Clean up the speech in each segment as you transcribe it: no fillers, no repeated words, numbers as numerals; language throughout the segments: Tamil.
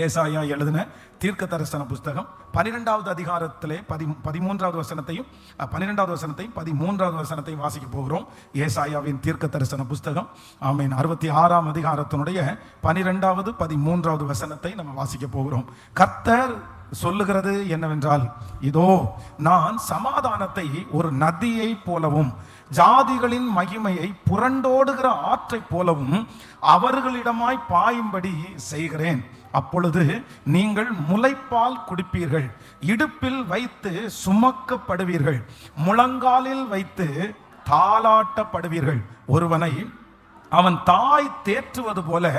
ஏசாயா எழுதின தீர்க்க தரிசன புஸ்தகம் 12வது அதிகாரத்திலே 13வது வசனத்தையும் 12வது வசனத்தையும் 13வது வசனத்தையும் வாசிக்க போகிறோம். ஏசாயாவின் தீர்க்க தரிசன புஸ்தகம் ஆமீன் 66ஆம் அதிகாரத்தினுடைய 12வது 13வது வசனத்தை நம்ம வாசிக்க போகிறோம். கர்த்தர் சொல்லுகிறது என்னவென்றால், இதோ நான் சமாதானத்தை ஒரு நதியை போலவும் ஜாதிகளின் மகிமையை புரண்டோடுகிற ஆற்றை போலவும் அவர்களிடமாய் பாயும்படி செய்கிறேன். அப்பொழுது நீங்கள் முலைப்பால் குடிப்பீர்கள், இடுப்பில் வைத்து சுமக்கப்படுவீர்கள், முழங்காலில் வைத்து தாளாட்டப்படுவீர்கள். ஒருவனை அவன் தாய் தேற்றுவது போல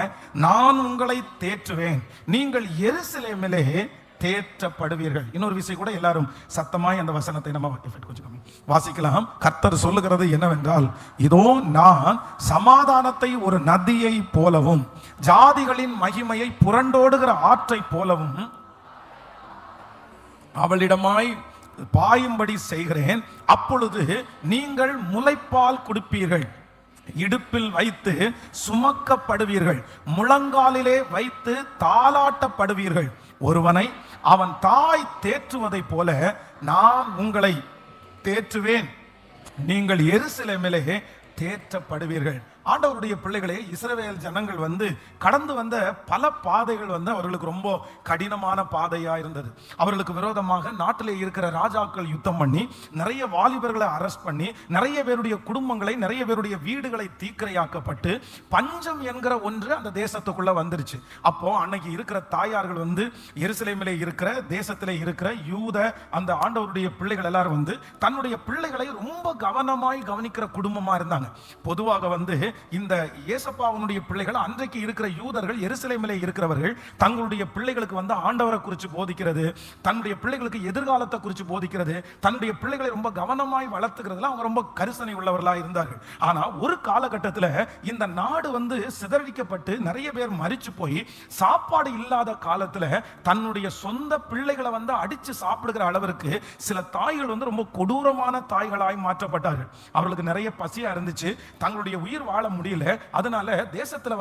நான் உங்களை தேற்றுவேன், நீங்கள் எருசலேமிலே தேற்றப்படுவீர்கள். இன்னொரு விஷயம் கூட எல்லாரும் சத்தமாய் அந்த வசனத்தை நம்ம கொஞ்சம் வாசிக்கலாம். கர்த்தர் சொல்லுகிறது என்னவென்றால், இதோ நான் சமாதானத்தை ஒரு நதியை போலவும் ஜாதிகளின் மகிமையை புரண்டோடுகிற ஆற்றை போலவும் அவளிடமாய் பாயும்படி செய்கிறேன். அப்பொழுது நீங்கள் முலைப்பால் குடிப்பீர்கள், இடுப்பில் வைத்து சுமக்கப்படுவீர்கள், முழங்காலிலே வைத்து தாளாட்டப்படுவீர்கள். ஒருவனை அவன் தாய் தேற்றுவதை போல நான் உங்களை தேற்றுவேன், நீங்கள் எருசலேமிலே தேற்றப்படுவீர்கள். ஆண்டவருடைய பிள்ளைகளே, இஸ்ரவேல் ஜனங்கள் கடந்து வந்த பல பாதைகள் அவர்களுக்கு ரொம்ப கடினமான பாதையா இருந்தது. அவர்களுக்கு விரோதமாக நாட்டிலே இருக்கிற ராஜாக்கள் யுத்தம் பண்ணி நிறைய வாலிபர்களை அரெஸ்ட் பண்ணி நிறைய பேருடைய குடும்பங்களை, நிறைய பேருடைய வீடுகளை தீக்கிரையாக்கப்பட்டு பஞ்சம் என்கிற ஒன்று அந்த தேசத்துக்குள்ள வந்துருச்சு. அப்போ அன்னைக்கு இருக்கிற தாயார்கள் எருசலேமிலே இருக்கிற தேசத்திலே இருக்கிற யூத அந்த ஆண்டவருடைய பிள்ளைகள் எல்லாரும் தன்னுடைய பிள்ளைகளை ரொம்ப கவனமாய் கவனிக்கிற குடும்பமா இருந்தாங்க. பொதுவாக இந்த ஏசப்பாவுடைய பிள்ளைகள், அன்றைக்கு இருக்கிற யூதர்கள், எருசலேமிலே இருக்கிறவர்கள் தங்களுடைய பிள்ளைகளுக்கு ஆண்டவரை குறித்து போதிக்கிறது, தன்னுடைய பிள்ளைகளுக்கு எதிர்காலத்தை குறித்து போதிக்கிறது, தன்னுடைய பிள்ளைகளை ரொம்ப கவனமாய் வளர்த்துக்கிறதுல அவங்க ரொம்ப கரிசனை உள்ளவர்களா இருந்தார்கள். ஆனா ஒரு காலகட்டத்தில் இந்த நாடு சிதறடிக்கப்பட்டு நிறைய பேர் மரிச்சு போய் சாப்பாடு இல்லாத காலத்துல தன்னுடைய சொந்த பிள்ளைகளை அடிச்சு சாப்பிடுகிற அளவிற்கு சில தாய்கள் ரொம்ப கொடூரமான தாய்களாய் மாற்றப்பட்டார்கள். அவர்களுக்கு நிறைய பசியா இருந்துச்சு, தங்களுடைய உயிர் வாழ முடியல. அதனால தேசத்துல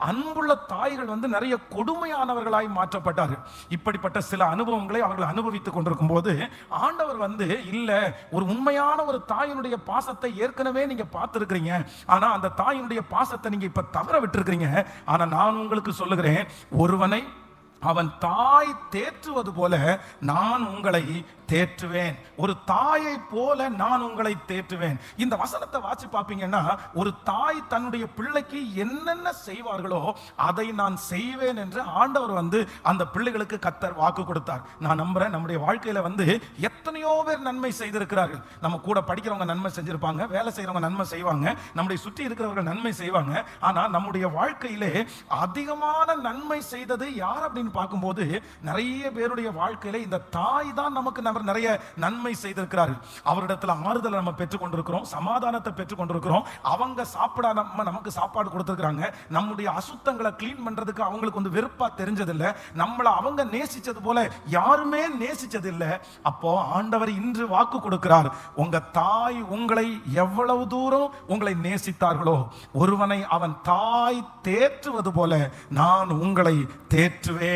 அன்புள்ள தாய்கள் நிறைய கொடுமையானவர்களாய் மாற்றப்பட்டார்கள். இப்படிப்பட்ட சில அனுபவங்களை அவர்கள் அனுபவித்துக் கொண்டிருக்கும் போது ஆண்டவர் இல்ல, ஒரு உண்மையான ஒரு தாயினுடைய பாசத்தை ஏற்கனவே நீங்க பார்த்திருக்கிறீங்க, ஆனா அந்த தாயினுடைய பாசத்தை நீங்க இப்ப தவற விட்டுருக்கிறீங்க. ஆனா நான் உங்களுக்கு சொல்லுகிறேன், ஒருவனை அவன் தாய் தேற்றுவது போல நான் உங்களை தேற்றுவேன், ஒரு தாயை போல நான் உங்களை தேற்றுவேன். இந்த வசனத்தை வாசி பார்ப்பீங்கன்னா, ஒரு தாய் தன்னுடைய பிள்ளைக்கு என்னென்ன செய்வார்களோ அதை நான் செய்வேன் என்று ஆண்டவர் அந்த பிள்ளைகளுக்கு கர்த்தர் வாக்கு கொடுத்தார். நான் நம்புறேன், நம்முடைய வாழ்க்கையில எத்தனையோ பேர் நன்மை செய்திருக்கிறார்கள். நம்ம கூட படிக்கிறவங்க நன்மை செஞ்சிருப்பாங்க, வேலை செய்யறவங்க நன்மை செய்வாங்க, நம்முடைய சுற்றி இருக்கிறவர்கள் நன்மை செய்வாங்க. ஆனா நம்முடைய வாழ்க்கையிலே அதிகமான நன்மை செய்தது யார் அப்படின்னு பார்க்கும்போது நிறைய பேருடைய வாழ்க்கையில இந்த தாய் தான் நமக்கு நிறைய நன்மை செய்திருக்கிறார்கள். அவரிடத்துல ஆறுதலை நம்ம பெற்றுக் கொண்டிருக்கிறோம், சமாதானத்தை பெற்றுக் கொண்டிருக்கிறோம். அவங்க சாப்பிட நமக்கு சாப்பாடு கொடுத்திருக்கிறாங்க. நம்முடைய அசுத்தங்களை கிளீன் பண்றதுக்கு அவங்களுக்கு வெறுப்பா தெரிஞ்சதில்லை, நம்மளை அவங்க நேசிச்சது போல யாருமே நேசிச்சதில்லை. அப்போ ஆண்டவர் இன்று வாக்கு கொடுக்கிறார், உங்க தாய் உங்களை எவ்வளவு தூரம் உங்களை நேசித்தார்களோ, ஒருவனை அவன் தாய் தேற்றுவது போல நான் உங்களை தேற்றுவேன்.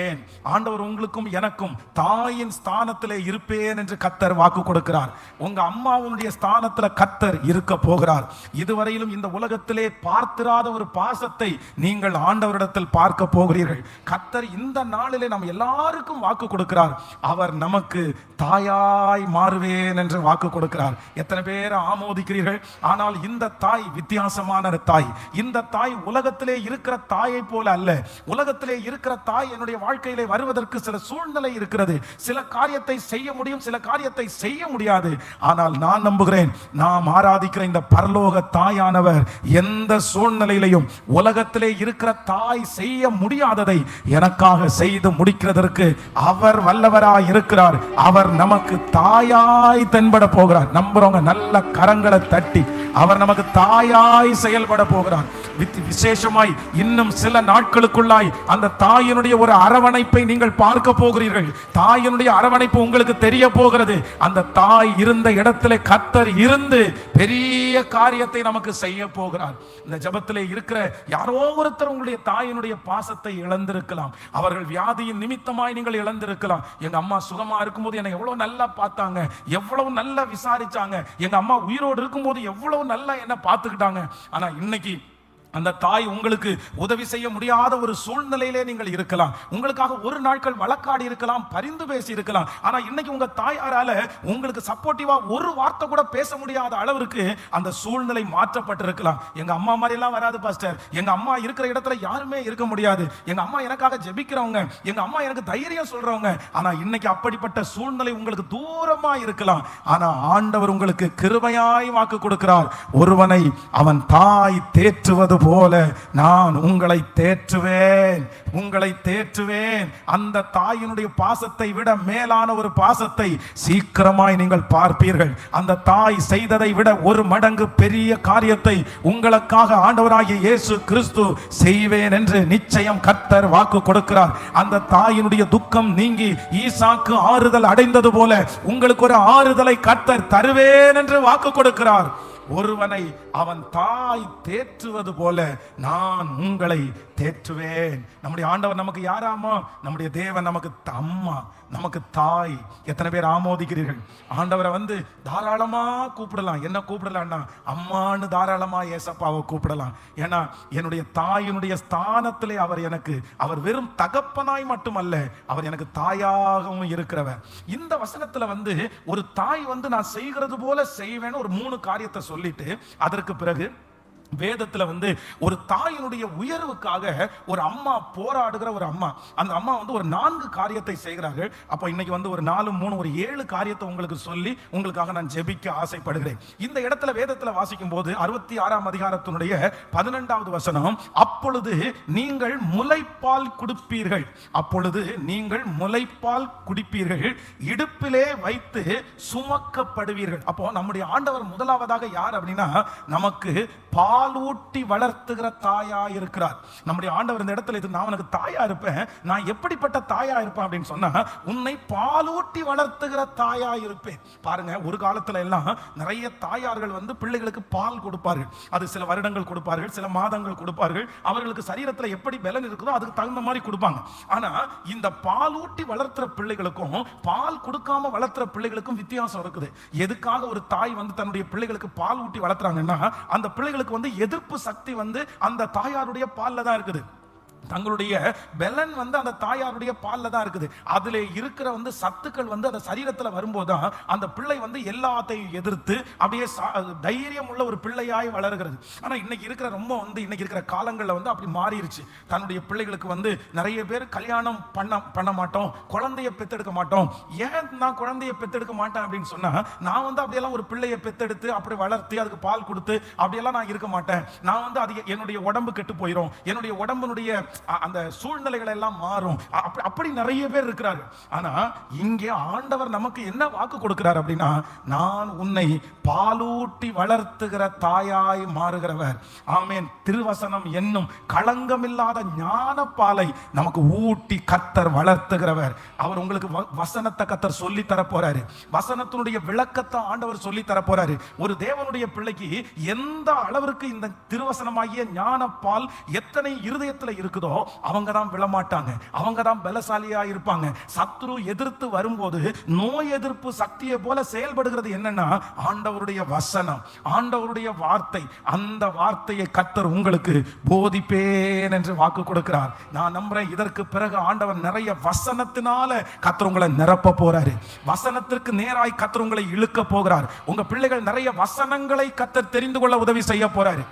ஆண்டவர் உங்களுக்கும் எனக்கும் தாயின் ஸ்தானத்திலே இருப்பேன் என்று கர்த்தர் வாக்கு கொடுக்கிறார். உங்க அம்மாவுடைய ஸ்தானத்துல கர்த்தர் இருக்க போகிறார். இதுவரையிலும் இந்த உலகத்திலே பார்த்திராத ஒரு பாசத்தை நீங்கள் ஆண்டவரிடத்தில் பார்க்க போகிறீர்கள். கர்த்தர் இந்த நாளிலே நம்ம எல்லாருக்கும் வாக்கு கொடுக்கிறார், அவர் நமக்கு தாயாய் மாறுவேன் என்று வாக்கு கொடுக்கிறார். எத்தனை பேர் ஆமோதிக்கிறீர்கள்? ஆனால் இந்த தாய் வித்தியாசமான தாய். இந்த தாய் உலகத்திலே இருக்கிற தாயை போல அல்ல. உலகத்திலே இருக்கிற தாய் என்னுடைய வாழ்க்கையிலே வருவதற்கு சில சூழ்நிலை இருக்கிறது, சில காரியத்தை செய்ய முடியும், சில காரியத்தை செய்ய முடியாது. ஆனால் நான் நம்புகிறேன், நாம் ஆராதிக்கிற இந்த பரலோக தாயானவர் எந்த சூழ்நிலையிலையும் உலகத்திலே இருக்கிற தாய் செய்ய முடியாததை எனக்காக செய்து முடிக்கிறதற்கு அவர் வல்லவராய் இருக்கிறார். அவர் நமக்கு தாயாய் தென்பட போகிறார். நம்புறவங்க நல்ல கரங்களை தட்டி அவர் நமக்கு தாயாய் செயல்பட போகிறார். விசேஷமாய் இன்னும் சில நாட்களுக்குள்ளாய் அந்த தாயினுடைய ஒரு அரவணைப்பை நீங்கள் பார்க்க போகிறீர்கள். தாயினுடைய அரவணைப்பு உங்களுக்கு தெரிய போகிறது. அந்த தாய் இருந்த இடத்திலே கர்த்தர் இருந்து பெரிய காரியத்தை நமக்கு செய்ய போகிறார். இந்த ஜெபத்திலே இருக்கிற யாரோ ஒருத்தர் உங்களுடைய தாயினுடைய பாசத்தை இழந்திருக்கலாம். அவர்கள் வியாதியின் நிமித்தமாய் நீங்கள் இழந்திருக்கலாம். எங்க அம்மா சுகமா இருக்கும்போது என்னை எவ்வளவு நல்லா பார்த்தாங்க, எவ்வளவு நல்லா விசாரிச்சாங்க, எங்க அம்மா உயிரோடு இருக்கும்போது எவ்வளவு நல்லா என்ன பார்த்துக்கிட்டாங்க. ஆனா இன்னைக்கு அந்த தாய் உங்களுக்கு உதவி செய்ய முடியாத ஒரு சூழ்நிலையிலே நீங்கள் இருக்கலாம். உங்களுக்காக ஒரு நாட்கள் வழக்காடி இருக்கலாம், பரிந்து பேசி இருக்கலாம். ஆனா இன்னைக்கு உங்க தாயாரால உங்களுக்கு சப்போர்ட்டிவா ஒரு வார்த்தை கூட பேச முடியாத அளவிற்கு அந்த சூழ்நிலை மாற்றப்பட்டிருக்கலாம். எங்க அம்மா மாதிரி எல்லாம் வராது பாஸ்டர், எங்க அம்மா இருக்கிற இடத்துல யாருமே இருக்க முடியாது, எங்க அம்மா எனக்காக ஜெபிக்கிறவங்க, எங்க அம்மா எனக்கு தைரியம் சொல்றவங்க. ஆனா இன்னைக்கு அப்படிப்பட்ட சூழ்நிலை உங்களுக்கு தூரமா இருக்கலாம். ஆனா ஆண்டவர் உங்களுக்கு கிருபையாய் வாக்கு கொடுக்கிறார். ஒருவனை அவன் தாய் தேற்றுவது போல நான் உங்களை தேற்றுவேன், உங்களை தேற்றுவேன். அந்த தாயினுடைய பாசத்தை விட மேலான ஒரு பாசத்தை சீக்கிரமாய் நீங்கள் பார்ப்பீர்கள். அந்த தாய் செய்ததை விட ஒரு மடங்கு பெரிய காரியத்தை உங்களுக்காக ஆண்டவராகிய இயேசு கிறிஸ்து செய்வேன் என்று நிச்சயம் கர்த்தர் வாக்கு கொடுக்கிறார். அந்த தாயினுடைய துக்கம் நீங்கி ஈசாக்கு ஆறுதல் அடைந்தது போல உங்களுக்கு ஒரு ஆறுதலை கர்த்தர் தருவேன் என்று வாக்கு கொடுக்கிறார். ஒருவனை அவன் தாய் தேற்றுவது போல நான் உங்களை தேற்றுவேன். நம்முடைய ஆண்டவர் நமக்கு யாராமா? நம்முடைய தேவன் நமக்கு அம்மா, நமக்கு தாய். எத்தனை பேர் ஆமோதிக்கிறீர்கள்? ஆண்டவரை வந்து தாராளமா கூப்பிடலாம். என்ன கூப்பிடலாம்னா அம்மான்னு தாராளமா ஏசப்பாவை கூப்பிடலாம். ஏன்னா என்னுடைய தாயினுடைய ஸ்தானத்திலே அவர் வெறும் தகப்பனாய் மட்டுமல்ல, அவர் எனக்கு தாயாகவும் இருக்கிறவர். இந்த வசனத்துல வந்து ஒரு தாய் வந்து நான் செய்கிறது போல செய்வேன்னு ஒரு 3 காரியத்தை சொல்லிட்டு அதற்கு பிறகு வேதத்துல வந்து ஒரு தாயினுடைய உயர்வுக்காக ஒரு அம்மா போராடுகிற ஒரு அம்மா, அந்த அம்மா வந்து ஒரு 4 காரியத்தை செய்கிறார்கள். அப்ப இன்னைக்கு வந்து ஒரு 4 3 ஒரு 7 காரியத்தை உங்களுக்கு சொல்லி உங்களுக்காக நான் ஜெபிக்க ஆசைப்படுகிறேன். இந்த இடத்துல வேதத்துல வாசிக்கும் போது 66ஆம் அதிகாரத்தினுடைய 12வது வசனம், அப்பொழுது நீங்கள் முலைப்பால் குடிப்பீர்கள், அப்பொழுது நீங்கள் முலைப்பால் குடிப்பீர்கள், இடுப்பிலே வைத்து சுமக்கப்படுவீர்கள். அப்போ நம்முடைய ஆண்டவர் முதலாவதாக யார் அப்படின்னா நமக்கு பாலூட்டி வளர்த்துகிற தாயா இருக்கிறார். நம்முடைய ஆண்டவர் இந்த இடத்துல நான் உனக்கு தாயா இருப்பேன், நான் எப்படிப்பட்ட தாயா இருப்பேன் அப்படின்னு சொன்னா உன்னை பாலூட்டி வளர்த்துகிற தாயா இருப்பேன். பாருங்க, ஒரு காலத்துல எல்லாம் நிறைய தாயார்கள் வந்து பிள்ளைகளுக்கு பால் கொடுப்பார்கள். அது சில வருடங்கள் கொடுப்பார்கள், சில மாதங்கள் கொடுப்பார்கள். அவர்களுக்கு சரீரத்துல எப்படி பலன் இருக்குதோ அதுக்கு தகுந்த மாதிரி கொடுப்பாங்க. ஆனா இந்த பாலூட்டி வளர்த்துற பிள்ளைகளுக்கும் பால் கொடுக்காம வளர்த்துற பிள்ளைகளுக்கும் வித்தியாசம் இருக்குது. எதுக்காக ஒரு தாய் வந்து தன்னுடைய பிள்ளைகளுக்கு பால் ஊட்டி வளர்த்துறாங்கன்னா அந்த பிள்ளைகளுக்கு வந்து எதிர்ப்பு சக்தி வந்து அந்த தாயாருடைய பால்ல தான் இருக்குது. தங்களுடைய பலன் வந்து அந்த தாயாருடைய பால்ல தான் இருக்குது. அதுல இருக்கிற வந்து சத்துக்கள் வந்து அந்த சரீரத்துல வரும்போதுதான் அந்த பிள்ளை வந்து எல்லாத்தையும் எதிர்த்து அப்படியே தைரியம் உள்ள ஒரு பிள்ளையாய் வளர்கிறது. ஆனா இன்னைக்கு இருக்கிற இன்னைக்கு இருக்கிற காலங்கள்ல வந்து அப்படி மாறிடுச்சு. தன்னுடைய பிள்ளைகளுக்கு வந்து நிறைய பேர் கல்யாணம் பண்ண மாட்டோம், குழந்தைய பெத்தெடுக்க மாட்டோம். ஏன் நான் குழந்தைய பெத்தெடுக்க மாட்டேன் அப்படின்னு சொன்னா, நான் வந்து அப்படியெல்லாம் ஒரு பிள்ளையை பெத்தெடுத்து அப்படி வளர்த்து அதுக்கு பால் கொடுத்து அப்படியெல்லாம் நான் இருக்க மாட்டேன். நான் வந்து அது என்னுடைய உடம்பு கெட்டு போயிடும், என்னுடைய உடம்பினுடைய அந்த சூழ்நிலைகள் எல்லாம் மாறும். அப்படி நிறைய பேர் இருக்கிறார்கள். ஆனா இங்கே ஆண்டவர் நமக்கு என்ன வாக்கு கொடுக்கிறார் அப்படின்னா, நான் உன்னை பாலூட்டி வளர்த்துகிற தாயாய் மாறுகிறவர். ஆமென். திருவசனம் என்னும் களங்கமில்லாத ஞான பாலை நமக்கு ஊட்டி கர்த்தர் வளர்த்துகிறவர். அவர் உங்களுக்கு வசனத்தை கர்த்தர் சொல்லி தர போறாரு. வசனத்தினுடைய விளக்கத்தை ஆண்டவர் சொல்லி தர போறாரு. ஒரு தேவனுடைய பிள்ளைக்கு எந்த அளவிற்கு இந்த திருவசனமாகிய ஞான பால் எத்தனை இருதயத்தில் இருக்குதோ அவங்க தான் விழமாட்டாங்க, அவங்க தான் பலசாலியா இருப்பாங்க. சத்துரு எதிர்த்து வரும்போது நோய் எதிர்ப்பு சக்தியை போல செயல்படுகிறது என்னன்னா ஆண்டவருடைய வசனம், ஆண்டவருடைய வார்த்தை. அந்த வார்த்தையை கர்த்தர் உங்களுக்கு போதிப்பேன் என்று வாக்கு கொடுக்கிறார். நான் நம்புறேன் இதற்கு பிறகு ஆண்டவர் நிறைய வசனத்தினால கர்த்தர் உங்களை நிரப்ப போறாரு. வசனத்திற்கு நேராய் கர்த்தர் உங்களை இழுக்க போகிறார். உங்க பிள்ளைகள் நிறைய வசனங்களை கர்த்தர் தெரிந்து கொள்ள உதவி செய்ய போறாரு.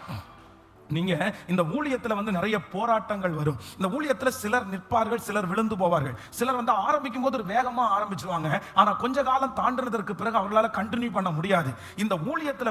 நீங்க இந்த ஊழியத்துல நிறைய போராட்டங்கள் வரும். இந்த ஊழியத்துல சிலர் நிற்பார்கள், சிலர் விழுந்து போவார்கள். சிலர் ஆரம்பிக்கும் போது வேகமா ஆரம்பிச்சுவாங்க. ஆனா கொஞ்ச காலம் தாண்டினதற்கு பிறகு அவர்களால கண்டினியூ பண்ண முடியாது. இந்த ஊழியத்துல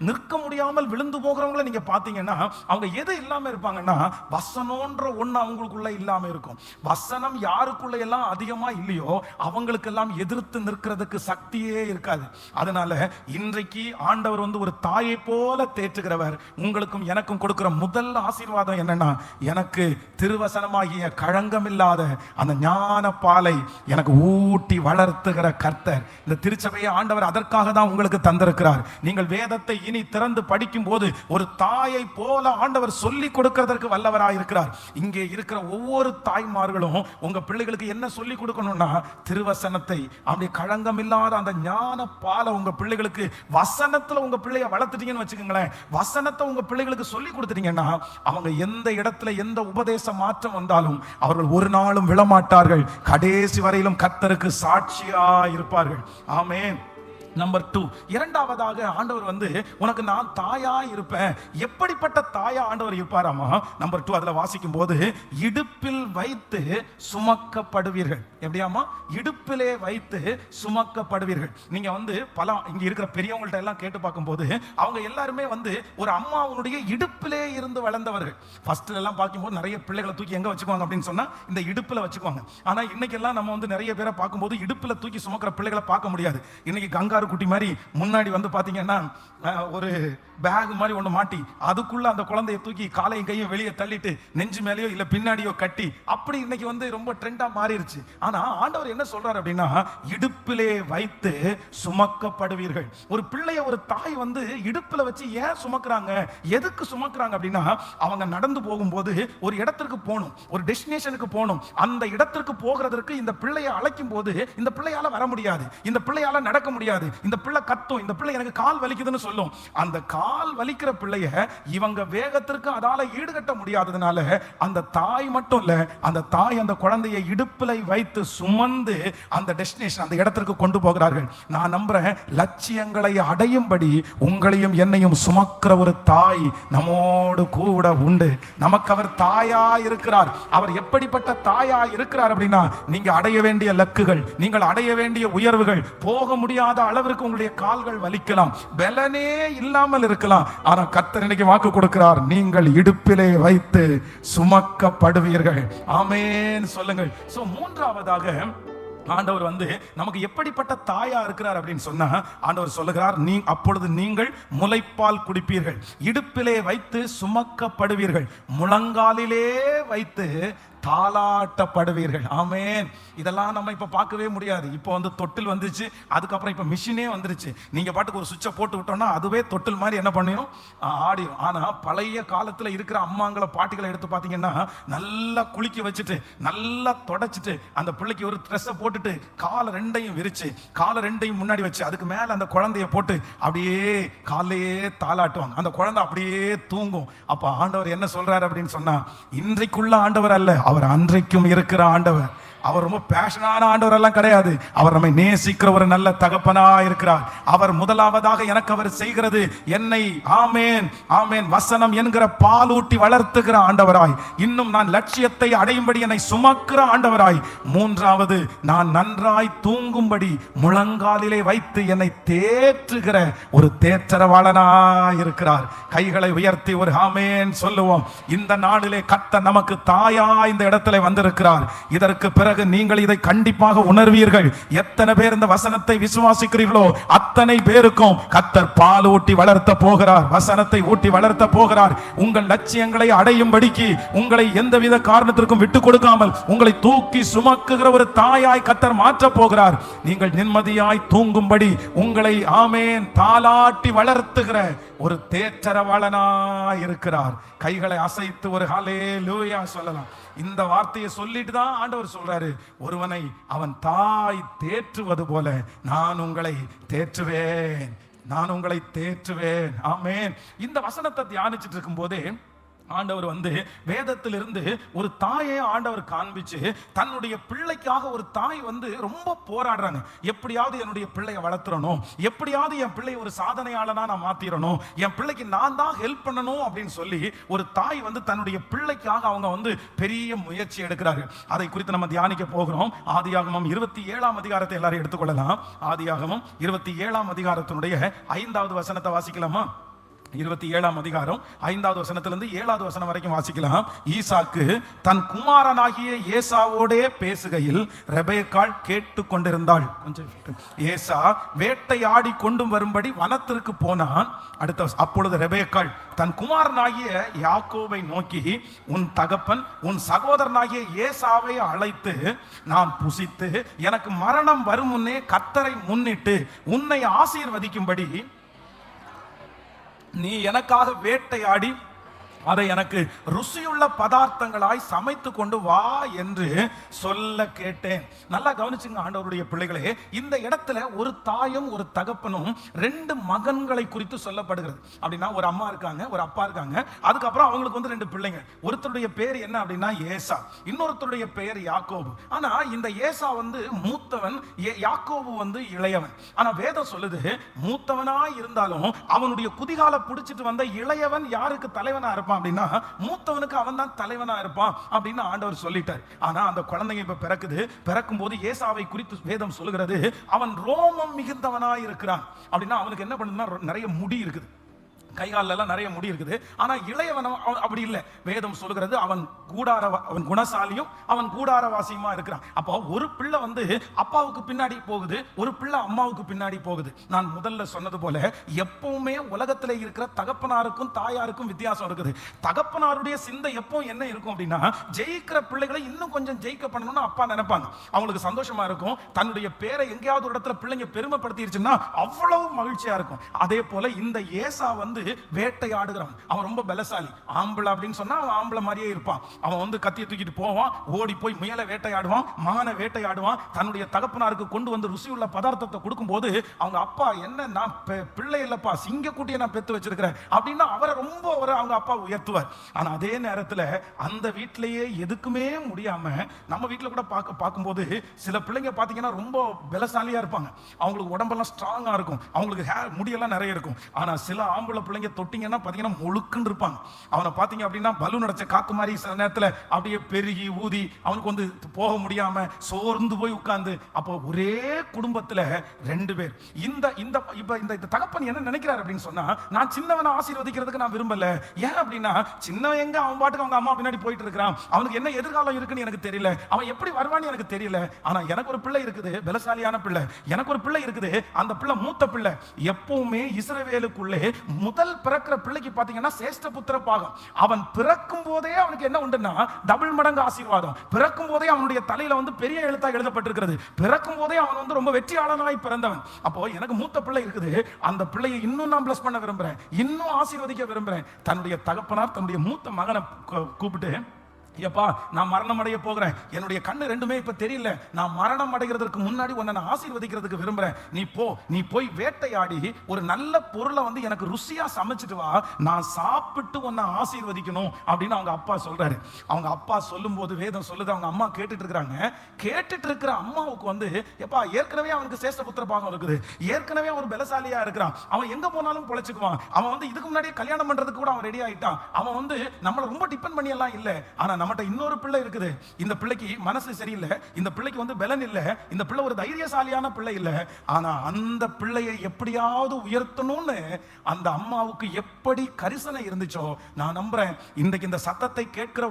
நிற்க முடியாமல் விழுந்து போகிறவங்களை நீங்க பாத்தீங்கன்னா அவங்க எது இல்லாம இருப்பாங்கன்னா வசனம்ன்ற ஒண்ணு அவங்களுக்குள்ள இல்லாம இருக்கும். வசனம் யாருக்குள்ள எல்லாம் அதிகமா இல்லையோ அவங்களுக்கெல்லாம் எதிர்த்து நிற்கிறதுக்கு சக்தியே இருக்காது. அதனால இன்றைக்கு ஆண்டவர் ஒரு தாயை போல தேற்றுகிறவர். உங்களுக்கும் எனக்கும் கொடுக்கிற முதல் ஆசீர்வாதம் என்னன்னா, எனக்கு திருவசனமாகிய களங்கமில்லாத அந்த ஞான பாலை எனக்கு ஊட்டி வளர்த்துகிற கர்த்தர். இந்த திருச்சபையை ஆண்டவர் அதற்காக தான் உங்களுக்கு தந்திருக்கிறார். நீங்கள் வேதத்தை இனி திறந்து படிக்கும் போது ஒரு தாயை போல ஆண்டவர் சொல்லி கொடுக்கிறதற்கு வல்லவராய் இருக்கிறார். இங்கே இருக்கிற ஒவ்வொரு தாய்மார்களும் உங்க பிள்ளைகளுக்கு என்ன சொல்லி கொடுக்கணும்னா, திருவசனத்தை, அப்படி களங்கமில்லாத அந்த ஞான பாலை உங்க பிள்ளைகளுக்கு வசனத்துல உங்க பிள்ளைய வளர்த்துட்டீங்கன்னு வச்சுக்கோங்களேன். வசனத்தை உங்க பிள்ளைகளுக்கு சொல்லி கொடுத்துட்டீங்கன்னா அவங்க எந்த இடத்துல எந்த உபதேச மாற்றம் வந்தாலும் அவர்கள் ஒரு நாளும் விழமாட்டார்கள். கடைசி வரையிலும் கர்த்தருக்கு சாட்சியா இருப்பார்கள். ஆமென். நம்பர் 2, இரண்டாவதாக ஆண்டவர் உனக்கு நான் தாயா இருப்பேன். எப்படிப்பட்ட தாயா ஆண்டவர் இருப்பாராமா? நம்பர் 2 அதுல வாசிக்கும் போது, இடுப்பில் வைத்து சுமக்கப்படுவீர்கள். எப்படியாமா? இடுப்பிலே வைத்து சுமக்கப்படுவீர்கள். நீங்க இங்க இருக்கிற பெரியவங்கள்ட்ட எல்லாம் கேட்டு பார்க்கும்போது அவங்க எல்லாருமே ஒரு அம்மாவுடைய இடுப்பிலே இருந்து வளர்ந்தவர்கள். ஃபர்ஸ்ட்ல எல்லாம் பார்க்கும்போது நிறைய பிள்ளைகளை தூக்கி எங்க வச்சுக்குவாங்க அப்படின்னு சொன்னா இந்த இடுப்புல வச்சுக்குவாங்க. ஆனா இன்னைக்கு எல்லாம் நம்ம நிறைய பேரை பார்க்கும்போது இடுப்புல தூக்கி சுமக்கிற பிள்ளைகளை பார்க்க முடியாது. இன்னைக்கு கங்காரு குட்டி மாதிரி முன்னாடி பாத்தீங்கன்னா ஒரு பேக் மாதிரி ஒண்ணு மாட்டி அதுக்குள்ள அந்த குழந்தையை தூக்கி காலையும் கையும் வெளியே தள்ளிட்டு நெஞ்சு மேலேயோ இல்ல பின்னாடியோ கட்டி அப்படி இன்னைக்கு ரொம்ப ட்ரெண்டா மாறிடுச்சு. ஆனா ஆண்டவர் என்ன சொல்றாரு அப்படின்னா, இடுப்பிலே வைத்து சுமக்கப்படுவீர்கள். ஒரு பிள்ளைய ஒரு தாய் இடுப்புல வச்சு ஏன் சுமக்குறாங்க, எதுக்கு சுமக்குறாங்க அப்படின்னா, அவங்க நடந்து போகும்போது ஒரு இடத்திற்கு போகணும், ஒரு டெஸ்டினேஷனுக்கு போகணும். அந்த இடத்திற்கு போகிறதற்கு இந்த பிள்ளையை அழைக்கும் போது இந்த பிள்ளையால வர முடியாது, இந்த பிள்ளையால நடக்க முடியாது, இந்த பிள்ளை கத்தும், இந்த பிள்ளை எனக்கு கால் வலிக்குதுன்னு சொல்லும். அந்த கால் வலிக்கிற பிள்ளைய இவங்க வேகத்திற்கு அதால ஈடுகட்ட முடியாததுனால அந்த தாய் மட்டும் இல்ல, அந்த தாய் அந்த குழந்தையை இடுப்பில் வைத்து சுமந்து அந்த டெஸ்டினேஷன், அந்த இடத்திற்கு கொண்டு போகிறார்கள். நான் நம்புறேன், லட்சியங்களை அடையும்படி உங்களையும் என்னையும் சுமக்கிற ஒரு தாய் நம்மோடு கூட உண்டு. நமக்கு அவர் தாயா இருக்கிறார். அவர் எப்படிப்பட்ட தாயா இருக்கிறார் அப்படின்னா, நீங்க அடைய வேண்டிய லக்குகள், நீங்கள் அடைய வேண்டிய உயர்வுகள், போக முடியாத அளவிற்கு உங்களுடைய கால்கள் வலிக்கலாம், பலனே இல்லாமல் இருக்கலாம். ஆனா கர்த்தர் இன்னைக்கு வாக்கு கொடுக்கிறார், நீங்கள் இடுப்பிலே வைத்து சுமக்கப்படுவீர்கள். ஆமென் சொல்லுங்கள். சோ மூன்றாவதாக ஆண்டவர் நமக்கு எப்படிப்பட்ட தாயா இருக்கிறார் அப்படின்னு சொன்னா, ஆண்டவர் சொல்லுகிறார், அப்பொழுது நீங்கள் முலைப்பால் குடிப்பீர்கள், இடுப்பிலே வைத்து சுமக்கப்படுவீர்கள், முழங்காலிலே வைத்து தாளாட்டப்படுவீர்கள். ஆமென். இதெல்லாம் நம்ம இப்ப பார்க்கவே முடியாது. இப்போ தொட்டில் வந்துச்சு, அதுக்கப்புறம் இப்ப மிஷினே வந்துருச்சு. நீங்க பாட்டுக்கு ஒரு சுவிட்சை போட்டு விட்டோம்னா அதுவே தொட்டில் மாதிரி என்ன பண்ணிடும், ஆடிடும். ஆனா பழைய காலத்துல இருக்கிற அம்மாங்களை பாட்டிகளை எடுத்து பாத்தீங்கன்னா நல்லா குளிக்க வச்சுட்டு நல்லா தொடச்சிட்டு அந்த பிள்ளைக்கு ஒரு ட்ரெஸ்ஸை போட்டுட்டு காலை ரெண்டையும் விரிச்சு காலை ரெண்டையும் முன்னாடி வச்சு அதுக்கு மேல அந்த குழந்தைய போட்டு அப்படியே காலையே தாளாட்டுவாங்க. அந்த குழந்தை அப்படியே தூங்கும். அப்ப ஆண்டவர் என்ன சொல்றாரு அப்படின்னு சொன்னா, இன்றைக்குள்ள ஆண்டவர் அல்ல, அவர் அன்றைக்கும் இருக்கிற ஆண்டவர். அவர் ரொம்ப பேஷனான ஆண்டவர் எல்லாம் கிடையாது. அவர் நம்மை நேசிக்கிற ஒரு நல்ல தகப்பனா இருக்கிறார். அவர் முதலாவதாக எனக்கு அவர் செய்கிறது என்னை ஆமேன் ஆமேன் வசனம் என்கிற பாலூட்டி வளர்த்துகிற ஆண்டவராய், இன்னும் நான் லட்சியத்தை அடையும்படி என்னை சுமக்கிற ஆண்டவராய், மூன்றாவது நான் நன்றாய் தூங்கும்படி முழங்காலிலே வைத்து என்னை தேற்றுகிற ஒரு தேற்றரவாளனாய் இருக்கிறார். கைகளை உயர்த்தி ஒரு ஆமேன் சொல்லுவோம். இந்த நாளிலே கர்த்தர் நமக்கு தாயா இந்த இடத்துல வந்திருக்கிறார். இதற்கு பிறகு நீங்கள் இதை கண்டிப்பாக உணர்வீர்கள். எத்தனை பேர் இந்த வசனத்தை விசுவாசிக்கிறீர்களோ அத்தனை பேருக்கும் கர்த்தர் பால் ஊட்டி வளர்த்த போகிறார், வசனத்தை ஊட்டி வளர்த்த போகிறார். உங்கள் லட்சியங்களை அடையும்படிக்கு உங்களை எந்தவித காரணத்திற்கும் விட்டு கொடுக்காமல் உங்களை தூக்கி சுமக்குகிற ஒரு தாயாய் கர்த்தர் மாற்ற போகிறார். நீங்கள் நிம்மதியாய் தூங்கும்படி உங்களை ஆமேன் தாளாட்டி வளர்த்துகிற ஒரு தேற்றரவாளனாய் இருக்கிறார். கைகளை அசைத்து ஒரு ஹல்லேலூயா சொல்லலாம். இந்த வார்த்தையை சொல்லிட்டு தான் ஆண்டவர் சொல்றாரு, ஒருவனை அவன் தாய் தேற்றுவது போல நான் உங்களை தேற்றுவேன், நான் உங்களை தேற்றுவேன். ஆமென். இந்த வசனத்தை தியானிச்சுட்டு இருக்கும் போதே ஆண்டவர் வந்து வேதத்திலிருந்து ஒரு தாயை ஆண்டவர் காண்பிச்சு தன்னுடைய பிள்ளைக்காக ஒரு தாய் வந்து ரொம்ப போராடுறாங்க. எப்படியாவது என்னுடைய பிள்ளையை வளர்த்துறணும், எப்படியாவது என் பிள்ளையை ஒரு சாதனையாளனா நான் மாத்திரணும், என் பிள்ளைக்கு நான் தான் ஹெல்ப் பண்ணணும் அப்படின்னு சொல்லி ஒரு தாய் வந்து தன்னுடைய பிள்ளைக்காக அவங்க வந்து பெரிய முயற்சி எடுக்கிறாரு. அதை குறித்து நம்ம தியானிக்க போகிறோம். ஆதியாகமம் 27ஆம் அதிகாரத்தை எல்லாரும் எடுத்துக்கொள்ளலாம். ஆதியாகமம் 27ஆம் அதிகாரத்தினுடைய 5வது வசனத்தை வாசிக்கலாமா? 27ஆம் அதிகாரம் 5வது வசனத்திலிருந்து 7வது வசனம் வரைக்கும் வாசிக்கலாம். ஈசாக்கு தன் குமாரனாகிய ஏசாவோடே பேசுகையில் ரெபெக்காள் கேட்டு கொண்டிருந்தாள். ஏசா வேட்டையாடி கொண்டு வரும்படி வனத்திற்கு போனான். அப்பொழுது ரெபெக்காள் தன் குமாரனாகிய யாக்கோபை நோக்கி, உன் தகப்பன் உன் சகோதரனாகிய ஏசாவை அழைத்து நான் புசித்து எனக்கு மரணம் வரும் முன்னே கர்த்தரை முன்னிட்டு உன்னை ஆசீர்வதிக்கும்படி நீ எனக்காக வேட்டையாடி அதை எனக்கு ருசியுள்ள பதார்த்தங்களாய் சமைத்து கொண்டு வா என்று சொல்ல கேட்டேன். நல்லா கவனிச்சுங்க ஆண்டவருடைய பிள்ளைகளே, இந்த இடத்துல ஒரு தாயும் ஒரு தகப்பனும் 2 மகன்களை குறித்து சொல்லப்படுகிறது. அப்படின்னா ஒரு அம்மா இருக்காங்க, ஒரு அப்பா இருக்காங்க, அதுக்கப்புறம் அவங்களுக்கு வந்து 2 பிள்ளைங்க. ஒருத்தருடைய பேர் என்ன அப்படின்னா ஏசா, இன்னொருத்தருடைய பெயர் யாக்கோபு. ஆனா இந்த ஏசா வந்து மூத்தவன், யாக்கோபு வந்து இளையவன். ஆனா வேதம் சொல்லுது மூத்தவனா இருந்தாலும் அவனுடைய குதிகால பிடிச்சிட்டு வந்த இளையவன் யாருக்கு தலைவனா இருப்பான் அப்படின்னா மூத்தவனுக்கு அவன் தான் தலைவனா இருப்பான் அப்படின்னு ஆண்டவர் சொல்லிட்டார். ஆனா அந்த குழந்தைங்க இப்ப பிறக்குது. பிறக்கும் போது ஏசாவை குறித்து வேதம் சொல்லுகிறது, அவன் ரோமம் மிகுந்தவனா இருக்கிறான். அப்படின்னா அவனுக்கு என்ன பண்ணுன்னா நிறைய முடி இருக்குது, கைகால எல்லாம் நிறைய முடி இருக்குது. ஆனா இளையவன் அப்படி இல்லை. வேதம் சொல்லுகிறது அவன் குணசாலியும் அவன் கூடாரவாசியுமா இருக்கிறான். அப்போ ஒரு பிள்ளை வந்து அப்பாவுக்கு பின்னாடி போகுது, ஒரு பிள்ளை அம்மாவுக்கு பின்னாடி போகுது. நான் முதல்ல சொன்னது போல எப்பவுமே உலகத்துல இருக்கிற தகப்பனாருக்கும் தாயாருக்கும் வித்தியாசம் இருக்குது. தகப்பனாருடைய சிந்தை எப்போ என்ன இருக்கும் அப்படின்னா, ஜெயிக்கிற பிள்ளைகளை இன்னும் கொஞ்சம் ஜெயிக்க பண்ணணும்னு அப்பா நினைப்பாங்க. அவங்களுக்கு சந்தோஷமா இருக்கும். தன்னுடைய பேரை எங்கேயாவது ஒரு இடத்துல பிள்ளைங்க பெருமைப்படுத்திருச்சுன்னா அவ்வளவு மகிழ்ச்சியா இருக்கும். அதே போல இந்த ஏசா வந்து வேட்டையாடுகிறான். அவன் ரொம்ப பலசாலி. ஆம்பளை அப்படின்னு சொன்னா அவன் ஆம்பளை மாதிரியே இருப்பான். அவன் வந்து கத்தியை தூக்கிட்டு போவான், ஓடி போய் முயலை வேட்டையாடுவான், மானை வேட்டையாடுவான். தன்னுடைய தகப்பனாருக்கு கொண்டு வந்து ருசியுள்ள பதார்த்தத்தை கொடுக்கும் போது அவங்க அப்பா, என்ன நான் பிள்ளை இல்லப்பா, சிங்கக்குட்டியை நான் பெத்து வச்சிருக்கிறேன் அப்படின்னா அவரை ரொம்ப அவங்க அப்பா உயர்த்துவார். ஆனா அதே நேரத்தில் அந்த வீட்டிலேயே எதுக்குமே முடியாம நம்ம வீட்டில் கூட பார்க்கும்போது சில பிள்ளைங்க பார்த்தீங்கன்னா ரொம்ப பலசாலியா இருப்பாங்க. அவங்களுக்கு உடம்பெல்லாம் ஸ்ட்ராங்கா இருக்கும், அவங்களுக்கு முடியெல்லாம் நிறைய இருக்கும். ஆனா சில ஆம்பளை பிள்ளைங்க தொட்டிங்கன்னா பார்த்தீங்கன்னா முழுக்குன்னு இருப்பாங்க. அவனை பார்த்தீங்க அப்படின்னா பலூன் அடைச்ச காத்து மாதிரி சில நேரத்தில் அப்படியே பெருகி ஊதி அவனுக்கு வந்து போக முடியாம சோர்ந்து போய் உட்கார்ந்து. அப்போ ஒரே குடும்பத்தில் 2 பேர். இந்த தகப்பன் என்ன நினைக்கிறார் அப்படின்னு சொன்னா, நான் சின்னவனை ஆசீர்வதிக்கிறதுக்கு நான் விரும்பல. ஏன் அப்படின்னா சின்னவன் எங்க அவன் பாட்டுக்கு அவங்க அம்மா பின்னாடி போயிட்டு இருக்கிறான், அவனுக்கு என்ன எதிர்காலம் இருக்குன்னு எனக்கு தெரியல, அவன் எப்படி வருவான்னு எனக்கு தெரியல. ஆனா எனக்கு ஒரு பிள்ளை இருக்குது, பலசாலியான பிள்ளை, எனக்கு ஒரு பிள்ளை இருக்குது. அந்த பிள்ளை மூத்த பிள்ளை. எப்பவுமே இஸ்ரவேலுக்குள்ளே முதல் பிறக்கிற பிள்ளைக்கு பாத்தீங்கன்னா சேஷ்ட புத்திர பாகம். அவன் பிறக்கும் போதே அவனுக்கு என்ன உண்டுன்னா டபுள் மடங்கு ஆசீர்வாதம். பிறக்கும் போதே அவனுடைய தலையில வந்து பெரிய எழுத்தா எழுதப்பட்டிருக்கிறது. பிறக்கும் போதே அவன் வந்து ரொம்ப வெற்றியாளனாய் பிறந்தவன். அப்போ எனக்கு மூத்த பிள்ளை இருக்குது, அந்த பிள்ளையை இன்னும் நான் பிளஸ் பண்ண விரும்புறேன், இன்னும் ஆசீர்வதிக்க விரும்புறேன். தன்னுடைய தகப்பனார் தன்னுடைய மூத்த மகனை கூப்பிட்டு, ஐயப்பா நான் மரணம் அடைய போகிறேன், என்னுடைய கண்ணு 2மே இப்ப தெரியல, நான் மரணம் அடைகிறதுக்கு முன்னாடி உன்னை நான் ஆசீர்வதிக்கிறதுக்கு விரும்புறேன், நீ போய் வேட்டையாடி ஒரு நல்ல பொருளை வந்து எனக்கு ருசியா சமைச்சிட்டு வா, நான் சாப்பிட்டு உன்னை ஆசீர்வதிக்கணும் அப்படின்னு அவங்க அப்பா சொல்றாரு. அவங்க அப்பா சொல்லும் போது வேதம் சொல்லுது, அவங்க அம்மா கேட்டுட்டு இருக்கிறாங்க. கேட்டுட்டு இருக்கிற அம்மாவுக்கு வந்து, எப்பா ஏற்கனவே அவனுக்கு சேஷ்ட புத்திர பாகம் இருக்குது, ஏற்கனவே ஒரு பலசாலியா இருக்கிறான், அவன் எங்க போனாலும் பொழைச்சுக்குவான், அவன் வந்து இதுக்கு முன்னாடியே கல்யாணம் பண்றதுக்கு கூட அவன் ரெடி ஆயிட்டான், அவன் வந்து நம்மளை ரொம்ப டிபெண்ட் பண்ணி எல்லாம் இல்ல. ஆனா நம்மகிட்ட இன்னொரு பிள்ளை இருக்குது, இந்த பிள்ளைக்கு மனசு சரியில்லை, இந்த பிள்ளைக்கு வந்து பலன் இல்லை, இந்த பிள்ளை ஒரு தைரியசாலியான பிள்ளை இல்லை. ஆனா அந்த பிள்ளையை எப்படியாவது உயர்த்தணும்னு அந்த அம்மாவுக்கு எப்படி கரிசனை இருந்துச்சோ, நான் நம்புறேன் இன்றைக்கு இந்த சத்தத்தை கேட்கிற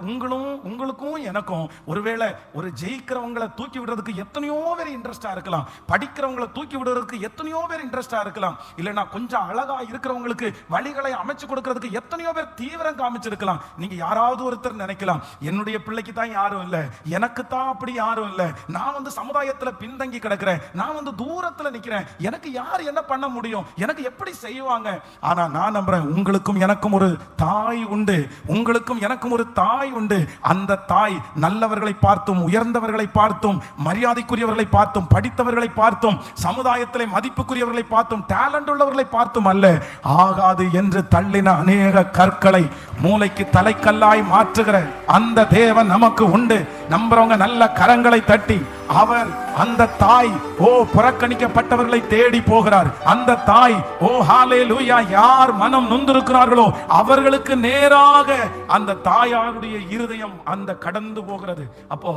உங்களுக்கும் எனக்கும் ஒருவேளை ஒரு ஜெயிக்கிறவங்களை தூக்கி விடுறதுக்கு எத்தனையோ பேர் இன்ட்ரெஸ்டா இருக்கலாம், படிக்கிறவங்களை தூக்கி விடுறதுக்கு எத்தனையோ பேர் இன்ட்ரெஸ்டா இருக்கலாம், இல்லைன்னா கொஞ்சம் அழகா இருக்கிறவங்களுக்கு வழிகளை அமைச்சு கொடுக்கிறதுக்கு எத்தனையோ பேர் தீவிரம் காமிச்சிருக்கலாம். நீங்க யாராவது ஒருத்தர் நினைக்கலாம், என்னுடைய பிள்ளைக்கு தான் யாரும் இல்லை, எனக்கு தான் அப்படி யாரும் இல்லை, நான் வந்து சமுதாயத்துல பின்தங்கி கிடக்கிறேன், நான் வந்து தூரத்துல நிக்கிறேன், எனக்கு யார் என்ன பண்ண முடியும், எனக்கு எப்படி செய்வாங்க. ஆனா நான் நம்புறேன், உங்களுக்கும் எனக்கும் ஒரு தாய் உண்டு, உங்களுக்கும் எனக்கும் ஒரு தாய் உண்டு. அந்த தாய் நல்லவர்களை பார்த்தும் உயர்ந்தவர்களை பார்த்தும் மரியாதைக்குரியவர்களை பார்த்தும் படித்தவர்களை பார்த்தும் சமுதாயத்திலே மதிப்புக்குரியவர்களை பார்த்தும் டேலண்ட் உள்ளவர்களை பார்த்தும் அல்ல, ஆகாது என்று தள்ளின அநேக கற்களை மூளைக்கு தலைக்கல்லாய் மாற்றுகிற அந்த தேவன் நமக்கு உண்டு. நம்புறவங்க நல்ல கரங்களை தட்டி, அவர் அந்த தாய் புறக்கணிக்கப்பட்டவர்களை தேடி போகிறார். அந்த தாய் ஹalleluya, யார் மனம் நொந்திருக்கிறார்களோ அவர்களுக்கு நேராக அந்த தாயாருடைய இருதயம் அந்த கடந்து போகிறது. அப்போ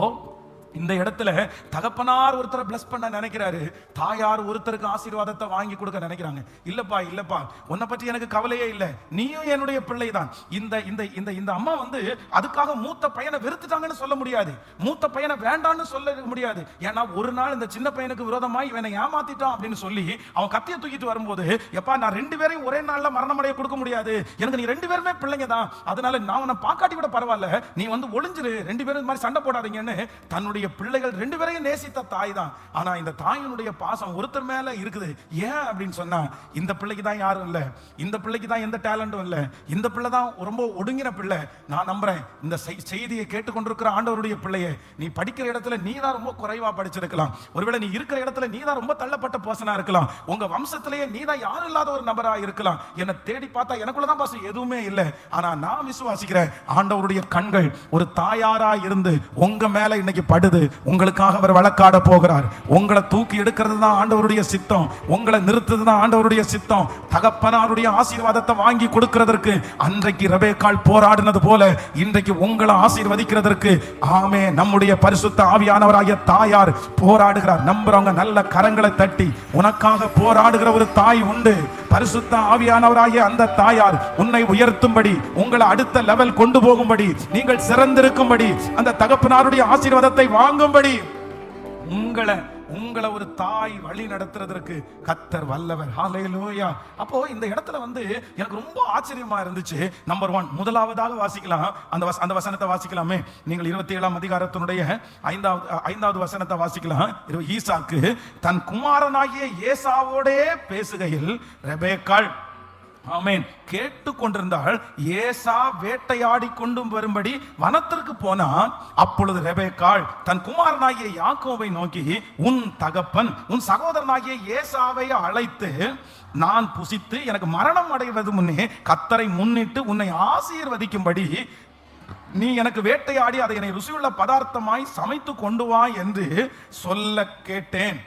இந்த இடத்துல தகப்பனார் ஒருத்தரை பிளஸ் பண்ண நினைக்கிறாரு, தாயார் ஒருத்தருக்கு ஆசீர்வாதத்தை வாங்கி கொடுக்க நினைக்கிறாங்க. இல்லப்பா இல்லப்பா, உன்னை பற்றி எனக்கு கவலையே இல்லை, நீயும் என்னுடைய பிள்ளை தான். இந்த இந்த இந்த இந்த அம்மா வந்து அதுக்காக மூத்த பையனை வெறுத்துட்டாங்கன்னு சொல்ல முடியாது, மூத்த பையனை வேண்டான்னு சொல்ல முடியாது. ஏன்னா ஒரு நாள் இந்த சின்ன பையனுக்கு விரோதமாய் இவனை ஏமாத்திட்டான் அப்படின்னு சொல்லி அவன் கத்தியை தூக்கிட்டு வரும்போது, எப்பா நான் 2 பேரையும் ஒரே நாள்ல மரணமடைய கொடுக்க முடியாது, எனக்கு நீ 2 பேருமே பிள்ளைங்க தான், அதனால நான் உன்னை பாக்காட்டி கூட பரவாயில்ல, நீ வந்து ஒளிஞ்சிரு, 2 பேரும் இந்த மாதிரி சண்டை போடாதீங்கன்னு தன்னுடைய பிள்ளைகள் 2 பேரையும் நேசித்த தாய் தான். ஆனா இந்த தாயினுடைய பாசம் ஒருத்தர் மேல இருக்குது. ஏன் அப்படின்னு சொன்னா, இந்த பிள்ளைக்கு தான் யாரும் இல்ல, இந்த பிள்ளைக்கு தான் எந்த டேலண்டும் இல்ல, இந்த பிள்ளை தான் ரொம்ப ஒடுங்கின பிள்ளை. நான் நம்புறேன் இந்த செய்தியை கேட்டுக்கொண்டிருக்கிற ஆண்டவருடைய பிள்ளையே, நீ படிக்கிற இடத்துல நீ தான் ரொம்ப குறைவா படிச்சிருக்கலாம், ஒருவேளை நீ இருக்கிற இடத்துல நீ தான் ரொம்ப தள்ளப்பட்ட பர்சனா இருக்கலாம், உங்க வம்சத்திலேயே நீ தான் யாரும் இல்லாத ஒரு நபரா இருக்கலாம். என்னை தேடி பார்த்தா எனக்குள்ளதான் பாசம் எதுவுமே இல்லை. ஆனா நான் விசுவாசிக்கிறேன், ஆண்டவருடைய கண்கள் ஒரு தாயாரா இருந்து உங்க மேல இன்னைக்கு படுது. உங்களுக்காக அவர் வழக்காட போகிறார். உங்களை தூக்கி எடுக்கிறது தான் ஆண்டவருடைய சித்தம், உங்களை நிறுத்துறது தான் ஆண்டவருடைய சித்தம். தகப்பனாருடைய ஆசீர்வாதத்தை வாங்கி கொடுக்கிறதற்கு அன்றைக்கு ரெபெக்காள் போராடினது போல இன்றைக்கு உங்களை ஆசீர்வதிக்கிறதற்கு ஆமே நம்முடைய பரிசுத்த ஆவியானவராகிய தாயார் போராடுகிறார். நம்புறவங்க நல்ல கரங்களை தட்டி, உனக்காக போராடுகிற ஒரு தாய் உண்டு. பரிசுத்த ஆவியானவராகிய அந்த தாயார் உன்னை உயர்த்தும்படி, உங்களை அடுத்த லெவல் கொண்டு போகும்படி, நீங்கள் சிறந்திருக்கும்படி, அந்த தகப்பனாருடைய ஆசீர்வாதத்தை வாங்கும்படி உங்களை ஒரு தாய் வழி நடத்துறதற்கு கர்த்தர் வல்லவர். ஹalleluya. அப்போ இந்த இடத்துல வந்து எனக்கு ரொம்ப ஆச்சரியமா இருந்துச்சு. நம்பர் 1, முதலாவதாக வாசிக்கலாம், அந்த வசனத்தை வாசிக்கலாமே. நீங்கள் 27ஆம் அதிகாரத்தினுடைய 5வது வசனத்தை வாசிக்கலாம். ஈசாக்கு தன் குமாரனாகிய ஏசாவோடே பேசுகையில் ரெபெக்காள் ஆமென் கேட்டுக்கொண்டிருந்தாள். ஏசா வேட்டையாடி கொண்டு வரும்படி வனத்திற்கு போனான். அப்பொழுது ரெபெக்காள் தன் குமாரனாகிய யாக்கோபை நோக்கி, உன் தகப்பன் உன் சகோதரனாகிய ஏசாவை அழைத்து, நான் புசித்து எனக்கு மரணம் அடைவது முன்னே கர்த்தரை முன்னிட்டு உன்னை ஆசீர்வதிக்கும்படி நீ எனக்கு வேட்டையாடி அதை என்னை ருசியுள்ள பதார்த்தமாய் சமைத்து கொண்டு வா என்று சொல்ல கேட்டேன்.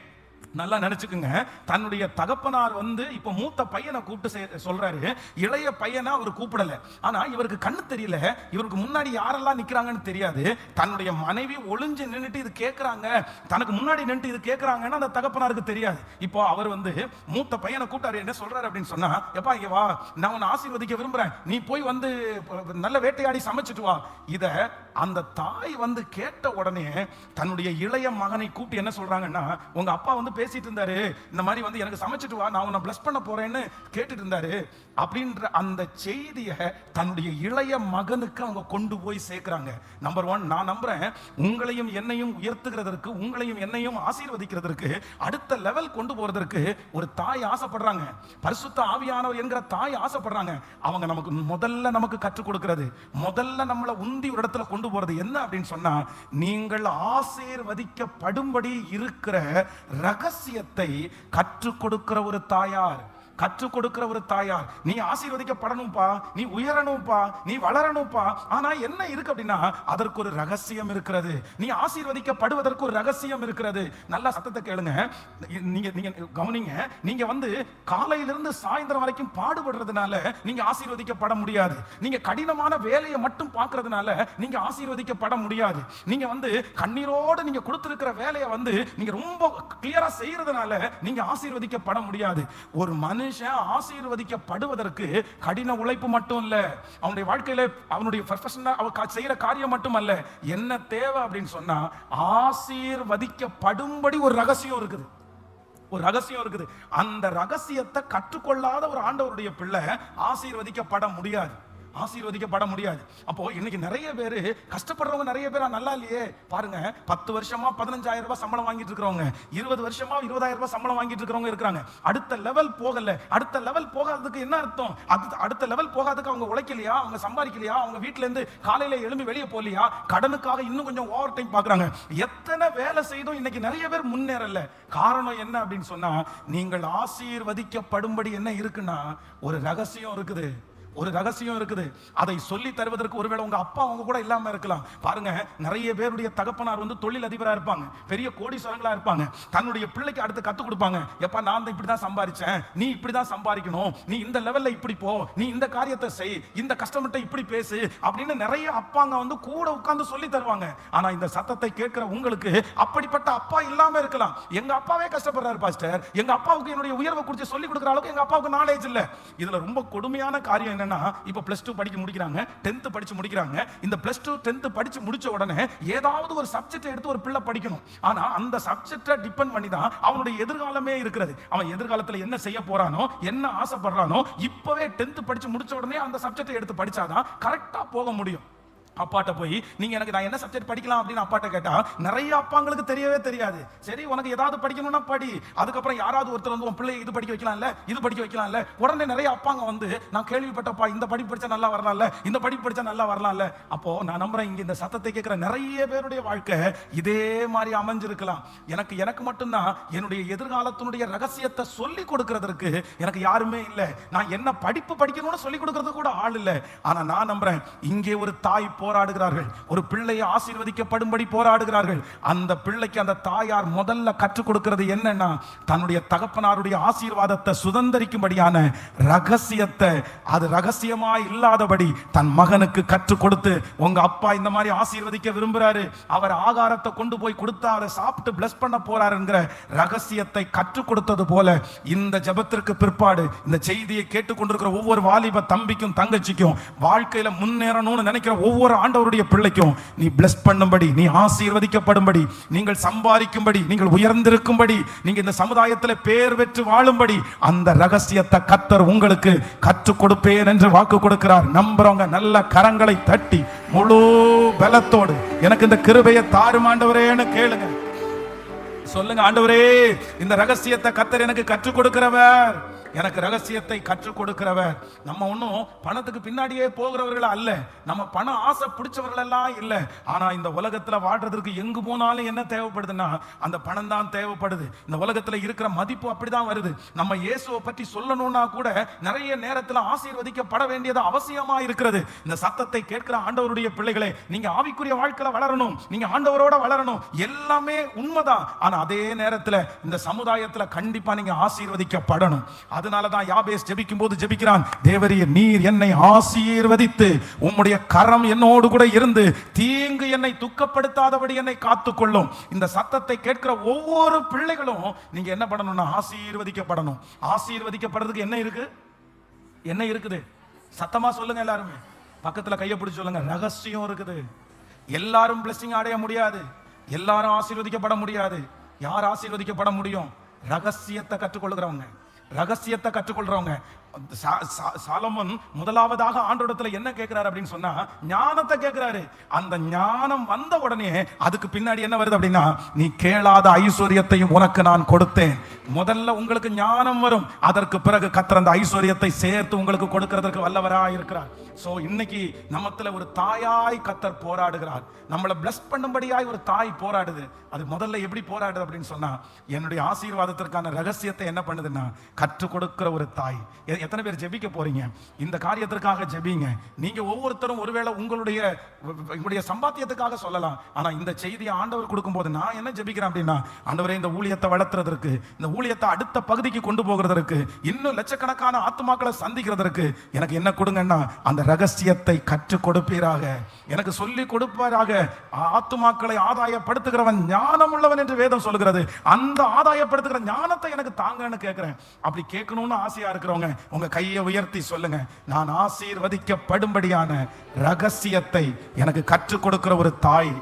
நல்லா நினைச்சுக்குங்க, தன்னுடைய தகப்பனார் வந்து இப்ப மூத்த பையனை கூப்பிட்டு சொல்றாரு, இளைய பையனை அவர் கூப்பிடல. ஆனா இவருக்கு கண்ணு தெரியல, இவருக்கு முன்னாடி யாரெல்லாம் நிக்கிறாங்கன்னு தெரியாது. தன்னுடைய மனைவி ஒளிஞ்சு நின்றுட்டு இது கேட்கறாங்க, தனக்கு முன்னாடி நின்று இது கேட்கறாங்கன்னு அந்த தகப்பனாருக்கு தெரியாது. இப்போ அவர் வந்து மூத்த பையனை கூப்பிட்டாரு, என்ன சொல்றாரு அப்படின்னு சொன்னா, எப்பா இங்க வா, நான் உன்னை ஆசீர்வதிக்க விரும்புறேன், நீ போய் வந்து நல்ல வேட்டையாடி சமைச்சிட்டு வா. இத அந்த தாய் வந்து கேட்ட உடனே தன்னுடைய இளைய மகனை கூப்பிட்டு என்ன சொல்றாங்கன்னா, உங்க அப்பா வந்து பேசிட்டு இருந்தாரு, இந்த மாதிரி வந்து எனக்கு சமைச்சிட்டு வா, நான் உன்னை பிளஸ் பண்ண போறேன்னு கேட்டுட்டு இருந்தாரு அப்படின்ற அந்த செய்தியை தன்னுடைய இளைய மகனுக்கு அவங்க கொண்டு போய் சேர்க்கிறாங்க. நம்பர் 1, நான் நம்புறேன் உங்களையும் என்னையும் உயர்த்துகிறதற்கு, உங்களையும் என்னையும் ஆசீர்வதிக்கிறதற்கு, அடுத்த லெவல் கொண்டு போறதற்கு ஒரு தாய் ஆசைப்படுறாங்க. பரிசுத்த ஆவியானவர் என்கிற தாய் ஆசைப்படுறாங்க. அவங்க நமக்கு கற்றுக் கொடுக்கிறது, முதல்ல நம்மளை உந்தி ஒரு இடத்துல கொண்டு போறது என்ன அப்படின்னு சொன்னா, நீங்கள் ஆசீர்வதிக்கப்படும்படி இருக்கிற ரகசியத்தை கற்றுக் கொடுக்கிற ஒரு தாயார், கற்றுக் கொடுக்கிற ஒரு தாயார். நீ ஆசீர்வதிக்கப்படணும்பா, நீ உயரணும்பா, நீ வளரணும்பா. ஆனா என்ன இருக்கு அப்படின்னா, அதற்கு ஒரு ரகசியம் இருக்கிறது. நீ ஆசீர்வதிக்கப்படுவதற்கு ஒரு ரகசியம் இருக்கிறது. நல்ல சத்தத்தை கேளுங்க, நீங்க கவனிங்க. நீங்க வந்து காலையிலிருந்து சாயந்தரம் வரைக்கும் பாடுபடுறதுனால நீங்க ஆசீர்வதிக்கப்பட முடியாது. நீங்க கடினமான வேலையை மட்டும் பார்க்கறதுனால நீங்க ஆசீர்வதிக்கப்பட முடியாது. நீங்க வந்து கண்ணீரோடு நீங்க கொடுத்திருக்கிற வேலையை வந்து நீங்க ரொம்ப கிளியரா செய்யறதுனால நீங்க ஆசீர்வதிக்கப்பட முடியாது. ஒரு மனுஷன் ஆசீர்வதிக்கப்படுவதற்கு கடின உழைப்பு மட்டும் இல்ல, அவனுடைய வாழ்க்கையில அவனுடைய ப்ரொஃபஷனல் அவர் செய்யற காரியம் மட்டும் அல்ல. என்ன தேவை அப்படின்னு சொன்னா, ஆசீர்வதிக்கப்படும்படி ஒரு ரகசியம் இருக்குது, ஒரு ரகசியம் இருக்குது. அந்த ரகசியத்தை கற்றுக்கொள்ளாத ஒரு ஆண்டவருடைய பிள்ளை ஆசீர்வதிக்கப்பட முடியாது. ஆசீர்வதிக்கப்பட முடியாது. அப்போ இன்னைக்கு நிறைய பேர் கஷ்டப்படுறவங்க நிறைய பேரா நல்லா இல்லையே பாருங்க. 10 வருஷமா 15,000 ரூபாய் சம்பளம் வாங்கிட்டு இருக்கிறவங்க, 20 வருஷமா 20,000 ரூபாய் சம்பளம் வாங்கிட்டு இருக்கிறவங்க இருக்காங்க. அடுத்த லெவல் போகல. அடுத்த லெவல் போகாததுக்கு என்ன அர்த்தம்? அடுத்த லெவல் போகாததுக்கு அவங்க உழைக்கலையா, அவங்க சம்பாதிக்கலையா, அவங்க வீட்டுல இருந்து காலையில எழும்பி வெளியே போகலையா, கடனுக்காக இன்னும் கொஞ்சம் ஓவர் டைம் பாக்குறாங்க. எத்தனை வேலை செய்தும் இன்னைக்கு நிறைய பேர் முன்னேறல. காரணம் என்ன அப்படின்னு சொன்னா, நீங்கள் ஆசீர்வதிக்கப்படும்படி என்ன இருக்குன்னா ஒரு ரகசியம் இருக்குது. ஒரு ரகசியம் இருக்குது. அதை சொல்லி தருவதற்கு ஒருவேளை உங்க அப்பா அவங்க கூட இல்லாம இருக்கலாம். பாருங்க, நிறைய பேருடைய தகப்பனார் தொழில் அதிபரா இருப்பாங்க, பெரிய கோடீஸ்வரங்களா இருப்பாங்க. தன்னுடைய பிள்ளைக்கு அடுத்து கத்து கொடுப்பாங்க. எப்பா நான் இப்படிதான் சம்பாதிச்சேன், நீ இப்படிதான் சம்பாதிக்கணும், நீ இந்த லெவல்ல இப்படி போ, நீ இந்த காரியத்தை செய், இந்த கஸ்டமர்ட்ட இப்படி பேசு அப்படின்னு நிறைய அப்பாங்க கூட உட்கார்ந்து சொல்லி தருவாங்க. ஆனா இந்த சத்தத்தை கேட்கிற உங்களுக்கு அப்படிப்பட்ட அப்பா இல்லாம இருக்கலாம். எங்க அப்பாவே கஷ்டப்படுறாரு பாஸ்டர், எங்க அப்பாவுக்கு என்னுடைய உயர்வை குறித்து சொல்லி கொடுக்குற அளவுக்கு எங்க அப்பாவுக்கு நாலேஜ் இல்ல. இதுல ரொம்ப கொடுமையான காரியம் என்னன்னா, இப்ப +2 படிக்க முடிக்கிறாங்க, 10th படிச்சு முடிக்கிறாங்க. இந்த +2 10th படிச்சு முடிச்ச உடனே ஏதாவது ஒரு சப்ஜெக்ட் எடுத்து ஒரு பிள்ளை படிக்கணும். ஆனா அந்த சப்ஜெக்ட்டை டிபெண்ட் பண்ணி தான் அவனுடைய எதிர்காலமே இருக்கிறது. அவன் எதிர்காலத்துல என்ன செய்ய போறானோ, என்ன ஆசைப்படுறானோ, இப்பவே 10th படிச்சு முடிச்ச உடனே அந்த சப்ஜெக்டை எடுத்து படிச்சாதான் கரெக்டா போக முடியும். அப்பாட்ட போய் நீங்க எனக்கு நான் என்ன சப்ஜெக்ட் படிக்கலாம் அப்படின்னு அப்பாட்ட கேட்டா நிறைய அப்பாங்களுக்கு தெரியவே தெரியாது. சரி உனக்கு ஏதாவது படிக்கணும்னா படி, அதுக்கப்புறம் யாராவது ஒருத்தர் உன் பிள்ளை இது படிக்க வைக்கலாம்ல, இது படிக்க வைக்கலாம்ல. உடனே நிறைய அப்பாங்க நான் கேள்விப்பட்டப்பா இந்த படிப்பு படிச்சா நல்லா வரலாம்ல, இந்த படிப்பு படிச்சா நல்லா வரலாம்ல. அப்போ நான் நம்புறேன் இங்க இந்த சத்தத்தை கேட்கிற நிறைய பேருடைய வாழ்க்கை இதே மாதிரி அமைஞ்சிருக்கலாம். எனக்கு மட்டும்தான் என்னுடைய எதிர்காலத்தினுடைய ரகசியத்தை சொல்லி கொடுக்கிறதுக்கு எனக்கு யாருமே இல்லை. நான் என்ன படிப்பு படிக்கணும்னு சொல்லி கொடுக்கறது கூட ஆள் இல்லை. ஆனா நான் நம்புறேன் இங்கே ஒரு தாய் போராடுகிறார்கள், ஒரு பிள்ளையை ஆசீர்வதிக்கப்படும்படி போராடுகிறார்கள். அந்த பிள்ளைக்கு அந்த தாயார் முதல்ல கற்றுக் கொடுக்கிறது என்னன்னா, தன்னுடைய தகப்பனாருடைய ஆசீர்வாதத்தை சுதந்திரிக்கும்படியான ரகசியத்தை, அது ரகசியமா இல்லாதபடி தன் மகனுக்கு கற்றுக் கொடுத்து, உங்க அப்பா இந்த மாதிரி ஆசீர்வதிக்க விரும்புறாரு, அவர் ஆகாரத்தை கொண்டு போய் கொடுத்தா அதை சாப்பிட்டு பிளஸ் பண்ண போறாருங்கிற ரகசியத்தை கற்றுக் கொடுத்தது போல இந்த ஜெபத்திற்கு பிற்பாடு இந்த செய்தியை கேட்டுக்கொண்டிருக்கிற ஒவ்வொரு வாலிப தம்பிக்கும் தங்கச்சிக்கும், வாழ்க்கையில முன்னேறணும்னு நினைக்கிற ஒவ்வொரு ஆண்டவருடைய பிள்ளைக்கும் நீ பிளஸ் பண்ணும்படி, நீ ஆசீர்வதிக்கப்படும்படி, நீங்கள் சம்பாதிக்கும்படி, நீங்கள் உயர்ந்திருக்கும்படி, நீங்க இந்த சமுதாயத்தில் பேர் பெற்று வாழும்படி அந்த ரகசியத்தை கர்த்தர் உங்களுக்கு கற்றுக் கொடுப்பேன் என்று வாக்கு கொடுக்கிறார். நம்புறவங்க நல்ல கரங்களை தட்டி முழு பலத்தோடு எனக்கு இந்த கிருபையை தாரும் ஆண்டவரேன்னு கேளுங்க. சொல்லுங்க, ஆண்டவரே இந்த ரகசியத்தை கர்த்தர் எனக்கு கற்றுக் கொடுக்கிறவர், எனக்கு ரகசியத்தை கற்றுக் கொடுக்கிறவர். நம்ம ஒன்றும் பணத்துக்கு பின்னாடியே போகிறவர்கள் அல்ல, நம்ம பண ஆசை பிடிச்சவர்கள் எல்லாம் இல்லை. ஆனா இந்த உலகத்துல வாழ்றதுக்கு எங்கு போனாலும் என்ன தேவைப்படுதுன்னா அந்த பணம் தான் தேவைப்படுது. இந்த உலகத்துல இருக்கிற மதிப்பு அப்படிதான் வருது. நம்ம இயேசுவை பற்றி சொல்லணும்னா கூட நிறைய நேரத்துல ஆசீர்வதிக்கப்பட வேண்டியது அவசியமா இருக்கிறது. இந்த சத்தத்தை கேட்கிற ஆண்டவருடைய பிள்ளைகளே, நீங்க ஆவிக்குரிய வாழ்க்கையில வளரணும், நீங்க ஆண்டவரோட வளரணும், எல்லாமே உண்மைதான். ஆனா அதே நேரத்துல இந்த சமுதாயத்துல கண்டிப்பா நீங்க ஆசீர்வதிக்கப்படணும். அதனாலதான் யாபேஸ் ஜெபிக்கும் போது ஜெபிக்கிறான், தேவரீர் நீர் என்னை ஆசீர்வதித்து உம்முடைய கரம் என்னோடு கூட இருந்து தீங்கு என்னை துக்கப்படுத்தாதபடி என்னை காத்துக்கொள்ளும். இந்த சத்தத்தை கேட்கிற ஒவ்வொரு பிள்ளைகளும் நீங்க என்ன பண்ணணும்னா ஆசீர்வதிக்கப்படணும். ஆசீர்வதிக்கப்படுறதுக்கு என்ன இருக்கு? என்ன இருக்குது? சத்தமா சொல்லுங்க எல்லாருமே, பக்கத்துல கையை பிடிச்சு சொல்லுங்க. ரகசியம் இருக்குது. எல்லாரும் பிளஸிங் அடைய முடியாது, எல்லாரும் ஆசீர்வதிக்கப்பட முடியாது. யார் ஆசீர்வதிக்கப்பட முடியும்? ரகசியத்தை கற்றுக்கொள்கிறவங்க, ரகசியத்தை கற்றுக்கொள்றவங்க. சாலமோன் முதலாவதாக ஆண்டவரிடத்துல என்ன கேட்கிறாரு அப்படின்னு சொன்னா ஞானத்தை கேட்கிறாரு. அந்த ஞானம் வந்த உடனே அதுக்கு பின்னாடி என்ன வருது அப்படின்னா, நீ கேளாத ஐஸ்வர்யத்தையும் உனக்கு நான் கொடுத்தேன். முதல்ல உங்களுக்கு ஞானம் வரும், அதற்கு பிறகு கர்த்தர் அந்த ஐஸ்வர்யத்தை சேர்த்து உங்களுக்கு கொடுக்கிறதுக்கு வல்லவராய் இருக்கிறார். சோ இன்னைக்கு நம்மத்துல ஒரு தாயாய் கர்த்தர் போராடுகிறார், நம்மளை பிளஸ் பண்ணும்படியாய் ஒரு தாய் போராடுது. அது முதல்ல எப்படி போராடுது அப்படின்னு சொன்னா, என்னுடைய ஆசீர்வாதத்திற்கான ரகசியத்தை என்ன பண்ணுதுன்னா கற்றுக் கொடுக்கிற ஒரு தாய். எத்தனை பேர் ஜெபிக்க போறீங்க? இந்த காரியத்திற்காக ஜெபிங்க. நீங்க ஒவ்வொருத்தரும் ஒருவேளை உங்களுடைய சம்பாத்தியத்துக்காக சொல்லலாம். ஆனா இந்த செய்தியை ஆண்டவர் கொடுக்கும் போது நான் என்ன ஜெபிக்கிறேன் அப்படின்னா, ஆண்டவரே இந்த ஊழியத்தை வளர்த்துறதற்கு, இந்த ஊழியத்தை அடுத்த பகுதிக்கு கொண்டு போகிறதற்கு, இன்னும் லட்சக்கணக்கான ஆத்துமாக்களை சந்திக்கிறதற்கு எனக்கு என்ன கொடுங்கன்னா அந்த ரகசியத்தை கற்றுக் கொடுப்பீராக, எனக்கு சொல்லி கொடுப்பாராக. ஆத்துமாக்களை ஆதாயப்படுத்துகிறவன் ஞானம் உள்ளவன் என்று வேதம் சொல்கிறது. அந்த ஆதாயப்படுத்துகிற ஞானத்தை எனக்கு தாங்கன்னு கேட்கிறேன். அப்படி கேட்கணும்னு ஆசையா இருக்கிறவங்க உங்க கையை உயர்த்தி சொல்லுங்க, நான் ஆசீர்வதிக்கப்படும்படியான ரகசியத்தை எனக்கு கற்றுக் கொடுக்கிற ஒரு தாய்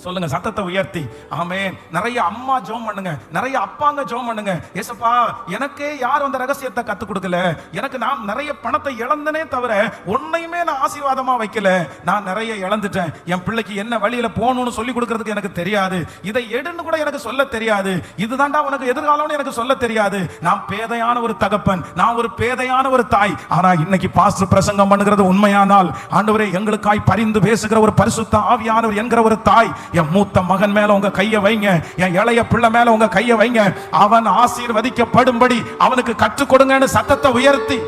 சொல்லுங்க சத்தத்தை உயர்த்தி. ஆமென். நிறைய அம்மா ஜெபம் பண்ணுங்க, நிறைய அப்பாங்க ஜெபம் பண்ணுங்க. ஏசப்பா, எனக்கே யார் அந்த ரகசியத்தை கத்து கொடுக்கல, எனக்கு நான் நிறைய பணத்தை இழந்தனே தவிர உன்னையுமே நான் ஆசீர்வாதமா வைக்கல, நான் நிறைய இழந்துட்டேன், என் பிள்ளைக்கு என்ன வழியில போகணும்னு சொல்லி கொடுக்கிறதுக்கு எனக்கு தெரியாது, இதை எடுன்னு கூட எனக்கு சொல்ல தெரியாது, இதுதான்டா உனக்கு எதிர்காலம்னு எனக்கு சொல்ல தெரியாது, நான் பேதையான ஒரு தகப்பன், நான் ஒரு பேதையான ஒரு தாய். ஆனா இன்னைக்கு பாஸ்டர் பிரசங்கம் பண்ணுகிறது உண்மையானால், ஆண்டவரே எங்களுக்காய் பரிந்து பேசுகிற ஒரு பரிசுத்த ஆவியானவர் என்கிற ஒரு தாய், என் மூத்த மகன் மேல உங்க கையை வைங்க, என் இளைய பிள்ளை மேல உங்க கையை வைங்க, அவன் ஆசீர்வதிக்கப்படும்படி அவனுக்கு கற்றுக் கொடுங்கன்னு சத்தத்தை உயர்த்தி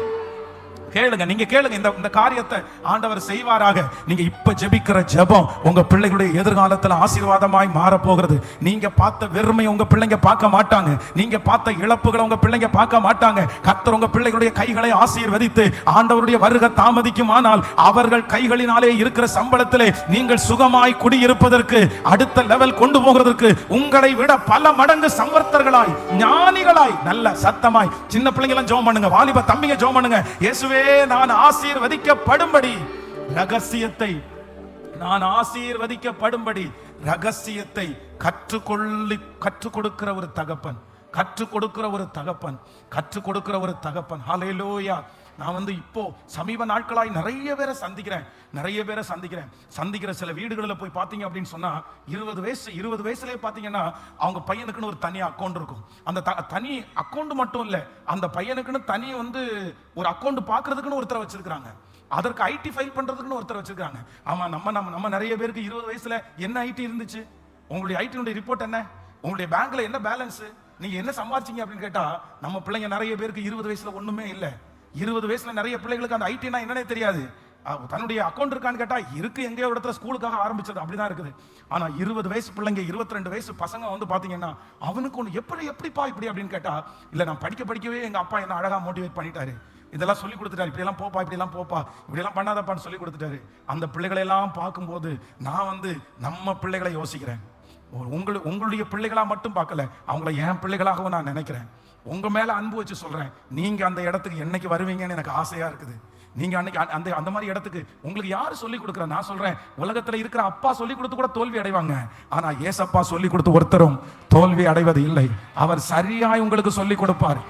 கேளுங்க. நீங்க கேளுங்க, இந்த காரியத்தை ஆண்டவர் செய்வாராக. நீங்க இப்ப ஜெபிக்கிற ஜெபம் உங்க பிள்ளைகளுடைய எதிர்காலத்துல ஆசீர்வாதமாய் மாற போகிறது. நீங்க பார்த்த வெறுமை உங்க பிள்ளைங்க பார்க்க மாட்டாங்க, நீங்க பார்த்த இழப்புகளை உங்க பிள்ளைங்க பார்க்க மாட்டாங்க. கர்த்தர் உங்க பிள்ளைகளுடைய கைகளை ஆசீர்வதித்து ஆண்டவருடைய வருகை தாமதிக்குமானால் அவர்கள் கைகளினாலே இருக்கிற சம்பளத்திலே நீங்கள் சுகமாய் குடியிருப்பதற்கு, அடுத்த லெவல் கொண்டு போகிறதற்கு உங்களை விட பல மடங்கு சம்பர்த்தர்களாய், ஞானிகளாய், நல்ல சத்தமாய் சின்ன பிள்ளைங்க எல்லாம் ஜெபம் பண்ணுங்க, வாலிப தம்பிங்க ஜெபம் பண்ணுங்க. இயேசுவே, நான் ஆசீர்வதிக்கப்படும்படி ரகசியத்தை, நான் ஆசீர்வதிக்கப்படும்படி ரகசியத்தை கற்றுக் கொடுக்கிற ஒரு தகப்பன், கற்றுக் கொடுக்கிற ஒரு தகப்பன், கற்றுக் கொடுக்கிற ஒரு தகப்பன். ஹல்லேலூயா. நான் இப்போ சமீப நாட்களாய் நிறைய பேரை சந்திக்கிற சில வீடுகளில் போய் பார்த்தீங்க அப்படின்னு சொன்னா 20 வயசுலேயே பார்த்தீங்கன்னா அவங்க பையனுக்குன்னு ஒரு தனி அக்கௌண்ட் இருக்கும். அந்த தனி அக்கௌண்ட் மட்டும் இல்லை, அந்த பையனுக்குன்னு தனி ஒரு அக்கௌண்ட் பார்க்கறதுக்குன்னு ஒருத்தரை வச்சிருக்காங்க, அதற்கு ஐடி ஃபைல் பண்றதுக்குன்னு ஒருத்தர் வச்சிருக்காங்க. ஆமா, நம்ம நிறைய பேருக்கு 20 வயசுல என்ன ஐடி இருந்துச்சு, உங்களுடைய ஐடியோட ரிப்போர்ட் என்ன, உங்களுடைய பேங்க்ல என்ன பேலன்ஸ், நீங்க என்ன சம்பாதிச்சீங்க அப்படின்னு கேட்டா நம்ம பிள்ளைங்க நிறைய பேருக்கு 20 வயசுல ஒண்ணுமே இல்லை. 20 வயசுல நிறைய பிள்ளைகளுக்கு அந்த ஐடினா என்னன்னே தெரியாது. தன்னுடைய அக்கௌண்ட் இருக்கான்னு கேட்டா இருக்கு, எங்கேயோ இடத்துல ஸ்கூலுக்காக ஆரம்பிச்சது அப்படிதான் இருக்குது. ஆனா 20 வயசு பிள்ளைங்க, 22 வயசு பசங்க பாத்தீங்கன்னா அவனுக்கு ஒன்று எப்படிப்பா இப்படி அப்படின்னு கேட்டா, இல்ல நான் படிக்கவே எங்க அப்பா என்ன அழகா மோட்டிவேட் பண்ணிட்டாரு, இதெல்லாம் சொல்லி கொடுத்துட்டாரு, இப்படியெல்லாம் போப்பா, இப்படியெல்லாம் போப்பா, இப்படியெல்லாம் பண்ணாதப்பான்னு சொல்லி கொடுத்துட்டாரு. அந்த பிள்ளைகளை எல்லாம் பார்க்கும்போது நான் நம்ம பிள்ளைகளை யோசிக்கிறேன். உங்களுடைய பிள்ளைகளா மட்டும் பார்க்கல, அவங்கள என் பிள்ளைகளாகவும் நான் நினைக்கிறேன். உங்க மேல அன்பு வச்சு சொல்றேன், நீங்க அந்த இடத்துக்கு என்னைக்கு வருவீங்கன்னு எனக்கு ஆசையா இருக்குது. நீங்க அன்னைக்கு அந்த மாதிரி இடத்துக்கு உங்களுக்கு யாரு சொல்லி கொடுக்குற? நான் சொல்றேன், உலகத்துல இருக்கிற அப்பா சொல்லி கொடுத்து கூட தோல்வி அடைவாங்க, ஆனா ஏசப்பா சொல்லி கொடுத்து ஒருத்தரும் தோல்வி அடைவது இல்லை. அவர் சரியாய் உங்களுக்கு சொல்லி கொடுப்பார்.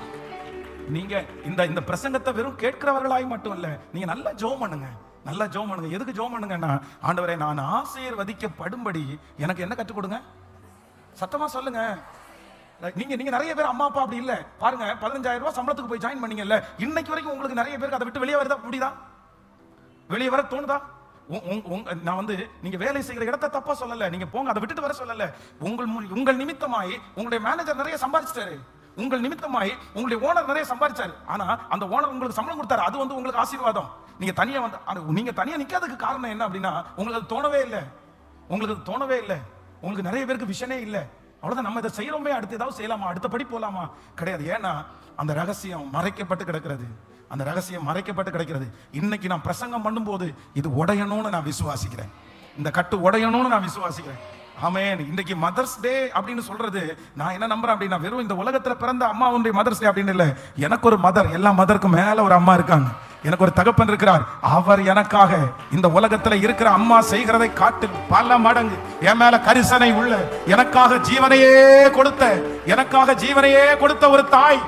நீங்க இந்த பிரசங்கத்தை வெறும் கேட்கிறவர்களாய் மட்டும் இல்ல, நீங்க நல்லா ஜெபம் பண்ணுங்க, நல்லா ஜெபம் பண்ணுங்க. எதுக்கு ஜெபம் பண்ணுங்கன்னா, ஆண்டவரே நான் ஆசீர்வதிக்கப்படும்படி எனக்கு என்ன கற்றுக் கொடுங்க, சத்தமா சொல்லுங்க. நீங்க நிறைய பேர் அம்மா அப்பா அப்படி இல்ல பாருங்க, 15,000 ரூபாய் சம்பளத்துக்கு போய் ஜாயின் பண்ணீங்கல்ல, இன்னைக்கு வரைக்கும் உங்களுக்கு நிறைய பேருக்கு அதை விட்டு வெளியே வருதா, முடியுதா, வெளியே வர தோணுதா? நான் நீங்க வேலை செய்கிற இடத்தை தப்பா சொல்லல, நீங்க போங்க, அதை விட்டுட்டு வர சொல்லல. உங்கள் நிமித்தமாய் உங்களுடைய மேனேஜர் நிறைய சம்பாதிச்சிட்டாரு, உங்கள் நிமித்தமாய் உங்களுடைய ஓனர் நிறைய சம்பாதிச்சாரு, ஆனா அந்த ஓனர் உங்களுக்கு சம்பளம் கொடுத்தாரு, அது உங்களுக்கு ஆசீர்வாதம். நீங்க தனியா நிக்காததுக்கு காரணம் என்ன அப்படின்னா, உங்களுக்கு தோணவே இல்லை, உங்களுக்கு நிறைய பேருக்கு விஷனே இல்லை. அவ்வளவுதான், நம்ம இதை செய்யறோமே, அடுத்து ஏதாவது செய்யலாமா, அடுத்தபடி போலாமா, கிடையாது. ஏன்னா அந்த ரகசியம் மறைக்கப்பட்டு கிடக்கிறது. இன்னைக்கு நான் பிரசங்கம் பண்ணும்போது இது உடையணும்னு நான் விசுவாசிக்கிறேன், இந்த கட்டு உடையணும்னு நான் விசுவாசிக்கிறேன். ஆமென். இன்னைக்கு மதர்ஸ் டே அப்படின்னு சொல்றது நான் என்ன நம்புறேன் அப்படின்னா, வெறும் இந்த உலகத்துல பிறந்த அம்மாவுடைய மதர்ஸ் டே அப்படின்னு இல்ல. எனக்கு ஒரு மதர், எல்லா மதருக்கும் மேல ஒரு அம்மா இருக்காங்க, எனக்கு ஒரு தகப்பன் இருக்கிறார். அவர் எனக்காக இந்த உலகத்துல இருக்கிற அம்மா செய்கிறதை காட்டு பல மடங்கு என் மேல கரிசனை உள்ள, எனக்காக ஜீவனையே கொடுத்த ஒரு தாய்.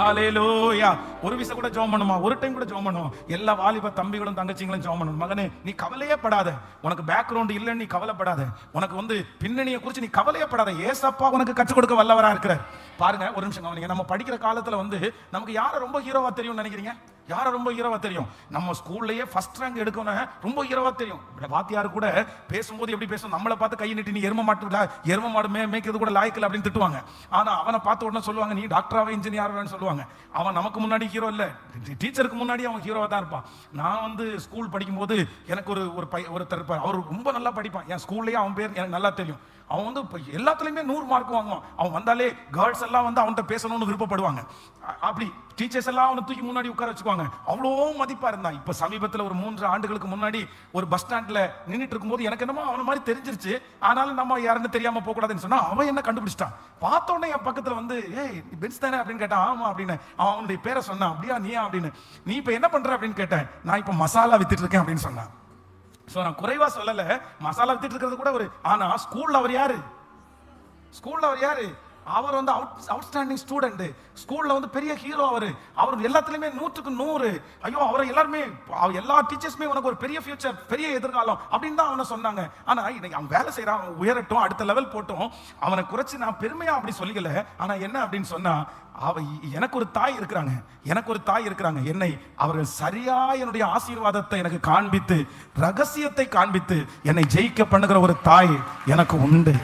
ஹல்லேலூயா. ஒரு விசை கூட ஜெபம் பண்ணுமா, ஒரு டைம் கூட ஜெபம் பண்ணுவோம். எல்லா வாலிப தம்பிகளும் தங்கச்சிங்களும் ஜெபம் பண்ணணும். மகனே, நீ கவலையே படாத, உனக்கு பேக்ரவுண்ட் இல்லைன்னு நீ கவலைப்படாத, உனக்கு பின்னணியை குறித்து நீ கவலையே படாத, ஏசப்பா உனக்கு கற்றுக் கொடுக்க வல்லவரா இருக்கிறார். பாருங்க, ஒரு நிமிஷம் கவனிங்க. நம்ம படிக்கிற காலத்துல நமக்கு யாரை ரொம்ப ஹீரோவா தெரியும் நினைக்கிறீங்க? யாரை ரொம்ப ஹீரோவா தெரியும்? நம்ம ஸ்கூல்லயே ஃபர்ஸ்ட் ரேங்க் எடுக்கணும் ரொம்ப ஹீரோவா தெரியும். வாத்தியார் கூட பேசும்போது எப்படி பேசும், நம்மளை பார்த்து கை நீட்டி நீ எரும மாடு மேய்க்கிறது கூட லாய்க்கல அப்படின்னு திட்டுவாங்க. ஆனா அவனை பார்த்த உடனே சொல்லுவாங்க, நீ டாக்டராவே இன்ஜினியராவேன்னு சொல்லுவாங்க. அவன் நமக்கு முன்னாடி ஹீரோ இல்ல, டீச்சருக்கு முன்னாடி அவன் ஹீரோவா தான் இருப்பான். நான் ஸ்கூல் படிக்கும் போது எனக்கு ஒருத்தர் இருப்பார், அவர் ரொம்ப நல்லா படிப்பான். என் ஸ்கூல்லயே அவன் பேர் எனக்கு நல்லா தெரியும். அவன் எல்லாத்துலயுமே 100 மார்க் வாங்குவான். அவன் வந்தாலே கேர்ள்ஸ் எல்லாம் அவன்கிட்ட பேசணும்னு விருப்பப்படுவாங்க. அப்படி டீச்சர்ஸ் எல்லாம் அவனை தூக்கி முன்னாடி உட்கார வச்சுக்குவாங்க. அவ்வளோ மதிப்பா இருந்தான். இப்ப சமீபத்தில் ஒரு 3 ஆண்டுகளுக்கு முன்னாடி ஒரு பஸ் ஸ்டாண்ட்ல நின்றுட்டு இருக்கும்போது எனக்கு என்னமோ அவன மாதிரி தெரிஞ்சிருச்சு. ஆனாலும் நம்ம யாருன்னு தெரியாம போக கூடாதுன்னு சொன்னா அவன் என்ன கண்டுபிடிச்சிட்டான். பார்த்த உடனே என் பக்கத்துல ஏய் பென்ஸ் தானே அப்படின்னு கேட்டான். ஆமா அப்படின்னு. அவன் அவனுடைய பேரை சொன்னான். அப்படியா நீயா அப்படின்னு. நீ இப்ப என்ன பண்ற அப்படின்னு கேட்டேன். நான் இப்ப மசாலா வித்துட்டு இருக்கேன் அப்படின்னு சொன்னான். சோ நான் குறைவா சொல்லல, மசாலா வித்துட்டு இருக்கிறது கூட ஒரு, ஆனா ஸ்கூல்ல அவர் யாரு? அவர் வந்து அவுட்ஸ்டாண்டிங் ஸ்டூடெண்ட், ஸ்கூல்ல வந்து பெரிய ஹீரோ. அவர் எல்லாத்துலயுமே 100க்கு 100. ஐயோ, அவரை எல்லாருமே, எல்லா டீச்சர்ஸ்மே உனக்கு ஒரு பெரிய ஃபியூச்சர், பெரிய எதிர்காலம் அப்படின்னு தான் அவனை சொன்னாங்க. ஆனா இன்னைக்கு அவன் வேலை செய்யறான், உயரட்டும், அடுத்த லெவல் போட்டும், அவனை குறைச்சு நான் பெருமையா அப்படி சொல்லிக்கல. ஆனா என்ன அப்படின்னு சொன்னா, எனக்கு ஒரு தாய் இருக்கிறாங்க. என்னை அவர்கள் சரியா என்னுடைய ஆசீர்வாதத்தை எனக்கு காண்பித்து, ரகசியத்தை காண்பித்து என்னை ஜெயிக்க பண்ணுகிற ஒரு தாய் எனக்கு உண்டு.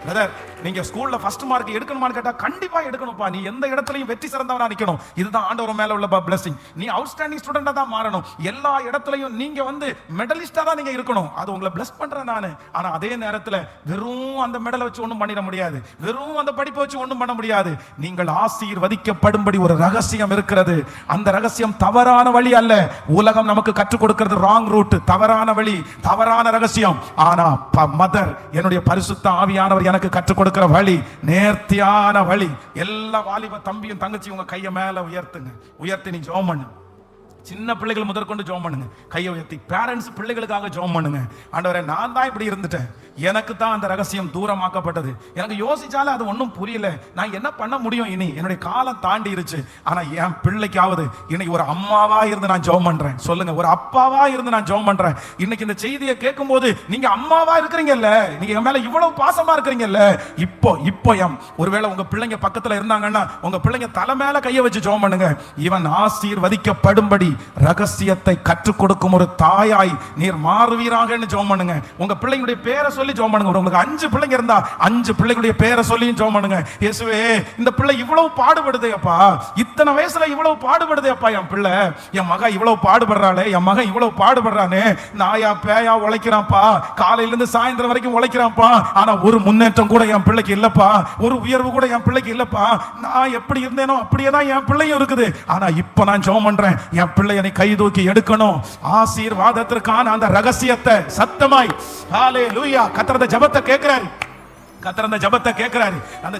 பிரதர், நீங்க ஸ்கூல்ல ஃபர்ஸ்ட் மார்க் எடுக்கணுமான்னு கேட்டா கண்டிப்பா எடுக்கணும்ப்பா. நீ எந்த இடத்துலயும் வெற்றி சிறந்தவனா நிக்கணும். இதுதான் ஆண்டவர் மேல உள்ள பிளஸிங். நீ அவுட்ஸ்டாண்டிங் ஸ்டூடெண்டா தான் மாறணும். எல்லா இடத்துலயும் நீங்க வந்து மெடலிஸ்டா தான் நீங்க இருக்கணும். அது உங்களை பிளஸ் பண்றேன் நானு. ஆனா அதே நேரத்துல வெறும் அந்த மெடலை வச்சு ஒண்ணும் பண்ணிட முடியாது, வெறும் அந்த படிப்பை வச்சு ஒண்ணும் பண்ண முடியாது. நீங்கள் ஆசீர்வதிக்கப்படும்படி ஒரு ரகசியம் இருக்கிறது. அந்த ரகசியம் தவறான வழி அல்ல. உலகம் நமக்கு கற்றுக் கொடுக்கிறது ராங் ரூட், தவறான வழி, தவறான ரகசியம். ஆனா மதர், என்னுடைய பரிசுத்த ஆவியானவர் எனக்கு கற்றுக் கொடுக்கிற வழி நேர்த்தியான வழி. எல்லா வாலிப தம்பியும் தங்கச்சி உங்க கையை மேல உயர்த்தி நீ ஜெபம் பண்ணு. சின்ன பிள்ளைகள் முதற்கொண்டு ஜெபம் பண்ணுங்க, கையை உயர்த்தி. பேரண்ட்ஸ் பிள்ளைகளுக்காக ஜெபம் பண்ணுங்க. ஆண்டவரே, நான் தான் இப்படி இருந்துட்டேன், எனக்கு தான் அந்த ரகசியம் தூரமாக்கப்பட்டது, எனக்கு யோசிச்சாலே அது ஒன்றும் புரியல, நான் என்ன பண்ண முடியும், இனி என்னுடைய காலம் தாண்டிருச்சு. ஆனா என் பிள்ளைக்காவது இன்னைக்கு ஒரு அம்மாவா இருந்து நான் ஜெபம் பண்றேன். சொல்லுங்க, ஒரு அப்பாவா இருந்து நான் ஜெபம் பண்றேன். இன்னைக்கு இந்த செய்தியை கேட்கும் போது நீங்க அம்மாவா இருக்கிறீங்கல்ல, நீங்க என் மேல இவ்வளவு பாசமா இருக்கிறீங்கல்ல, இப்போ ஒருவேளை உங்க பிள்ளைங்க பக்கத்துல இருந்தாங்கன்னா உங்க பிள்ளைங்க தலை மேல கையை வச்சு ஜெபம் பண்ணுங்க. இவன் ஆசீர்வதிக்கப்படும்படி ரகசியத்தை கற்றுக் கொடுக்கும் ஒரு தாயாய் நீர் மாறுவீராக ஜெபம் பண்ணுங்க. உங்க பிள்ளைங்களுடைய பேரை சொல்லி ஜெபம் பண்ணுங்க. உங்களுக்கு 5 பிள்ளைங்க இருந்தா 5 பிள்ளைகளுடைய பேரை சொல்லி ஜெபம் பண்ணுங்க. இயேசுவே, இந்த பிள்ளை இவ்வளவு பாடுபடுதே அப்பா, இத்தனை வயசுல இவ்வளவு பாடுபடுதே அப்பா, என் பிள்ளை, என் மகன் இவ்வளவு பாடுபடுறாளே, என் மகன் இவ்வளவு பாடுபடுறானே, நாயா பேயா உழைக்கிறான்ப்பா, காலையில இருந்து சாயந்தரம் வரைக்கும் உழைக்கிறான்ப்பா, ஆனா ஒரு முன்னேற்றம் கூட என் பிள்ளைக்கு இல்லப்பா, ஒரு உயர்வு கூட என் பிள்ளைக்கு இல்லப்பா. நான் எப்படி இருந்தேனோ அப்படியே தான் என் பிள்ளையும் இருக்குது. ஆனா இப்ப நான் ஜெபம் பண்றேன், என் பிள்ளை என்னை கை தூக்கி எடுக்கணும். ஆசீர்வாதத்திற்கான அந்த ரகசியத்தை சத்தமாய் ஹல்லேலூயா, கர்த்தர் ஜெபத்தை கேட்கிறாரு. அந்த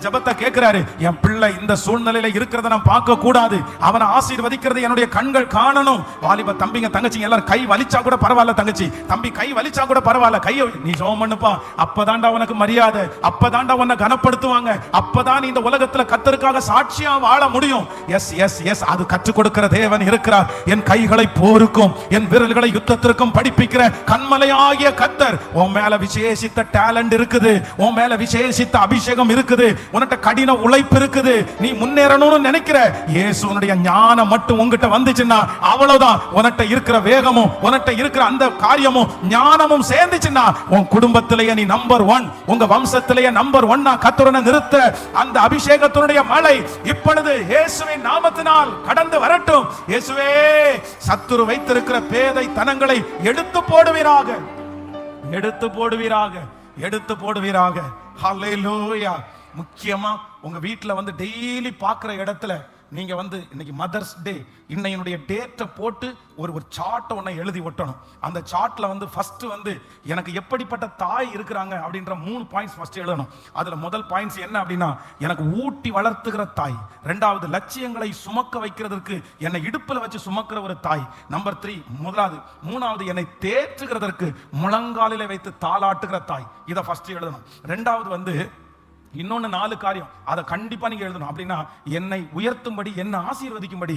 ஜெபத்தை கேட்கிறாரு. என் பிள்ளை இந்த சூழ்நிலையில இருக்கிறத நான் பார்க்க கூடாது, அவனை ஆசீர்வதிக்கிறது என்னுடைய கண்கள் காணணும். வாலிப தம்பிங்க தங்கச்சிங்க எல்லாரும் கை வலிச்சா கூட பரவாயில்ல, தங்கச்சி தம்பி கை வலிச்சா கூட பரவாயில்ல, கையை நீ ஜெபம் பண்ணுப்பா. அப்பதான்டா உனக்கு மரியாதை, அப்பதான்டா உன்னை கனப்படுத்துவாங்க, அப்பதான் இந்த உலகத்துல கர்த்தருக்காக சாட்சியா வாழ முடியும். எஸ் எஸ் எஸ், அது கற்றுக் கொடுக்கிற தேவன் இருக்கிறார். என் கைகளை போருக்கும் என் விரல்களை யுத்தத்திற்கும் படிப்பிக்கிற கண்மலையாகிய கர்த்தர். உன் மேல விசேஷித்த டேலண்ட் இருக்குது, உன் மேல விசேஷித்த அபிஷேகம் இருக்குது, உன்கிட்ட கடின உழைப்பு இருக்குது, நீ முன்னேறணும்னு நினைக்கிற. இயேசுனுடைய ஞானம் மட்டும் உன்கிட்ட வந்துச்சுன்னா அவ்வளவுதான். உன்கிட்ட இருக்கிற வேகமும் உன்கிட்ட இருக்கிற அந்த காரியமும் ஞானமும் சேர்ந்துச்சுன்னா உன் குடும்பத்திலேயே நீ நம்பர் 1, உங்க வம்சத்திலேயே நம்பர் 1 கர்த்தரை நிறுத்த அந்த அபிஷேகத்தினுடைய மழை இப்பொழுது இயேசுவின் நாமத்தினால் கடந்து வரட்டும். இயேசுவே, சத்துரு வைத்திருக்கிற பேதை தனங்களை எடுத்து போடுவீராக. ஹல்லேலூயா. முக்கியமா உங்க வீட்டுல வந்து டெய்லி பார்க்கிற இடத்துல நீங்க வந்து இன்னைக்கு மதர்ஸ் டே, இன்னையுடைய டேட்டை போட்டு ஒரு சார்ட்டை ஒன்றை எழுதி ஒட்டணும். அந்த சார்ட்ல வந்து ஃபர்ஸ்ட் வந்து எனக்கு எப்படிப்பட்ட தாய் இருக்கிறாங்க அப்படின்ற 3 பாயிண்ட்ஸ் ஃபர்ஸ்ட் எழுதணும். அதுல முதல் பாயிண்ட்ஸ் என்ன அப்படின்னா, எனக்கு ஊட்டி வளர்த்துகிற தாய். 2வது, லட்சியங்களை சுமக்க வைக்கிறதுக்கு என்னை இடுப்புல வச்சு சுமக்கிற ஒரு தாய். நம்பர் 3 முதலாவது. 3வது, என்னை தேற்றுகிறதற்கு முழங்காலிலே வைத்து தாளாட்டுகிற தாய். இதை ஃபர்ஸ்ட் எழுதணும். 2வது வந்து இன்னொன்னு 4 காரியம், அதை கண்டிப்பா நீங்க எழுதணும். அப்படின்னா, என்னை உயர்த்தும்படி, என்னை ஆசீர்வதிக்கும்படி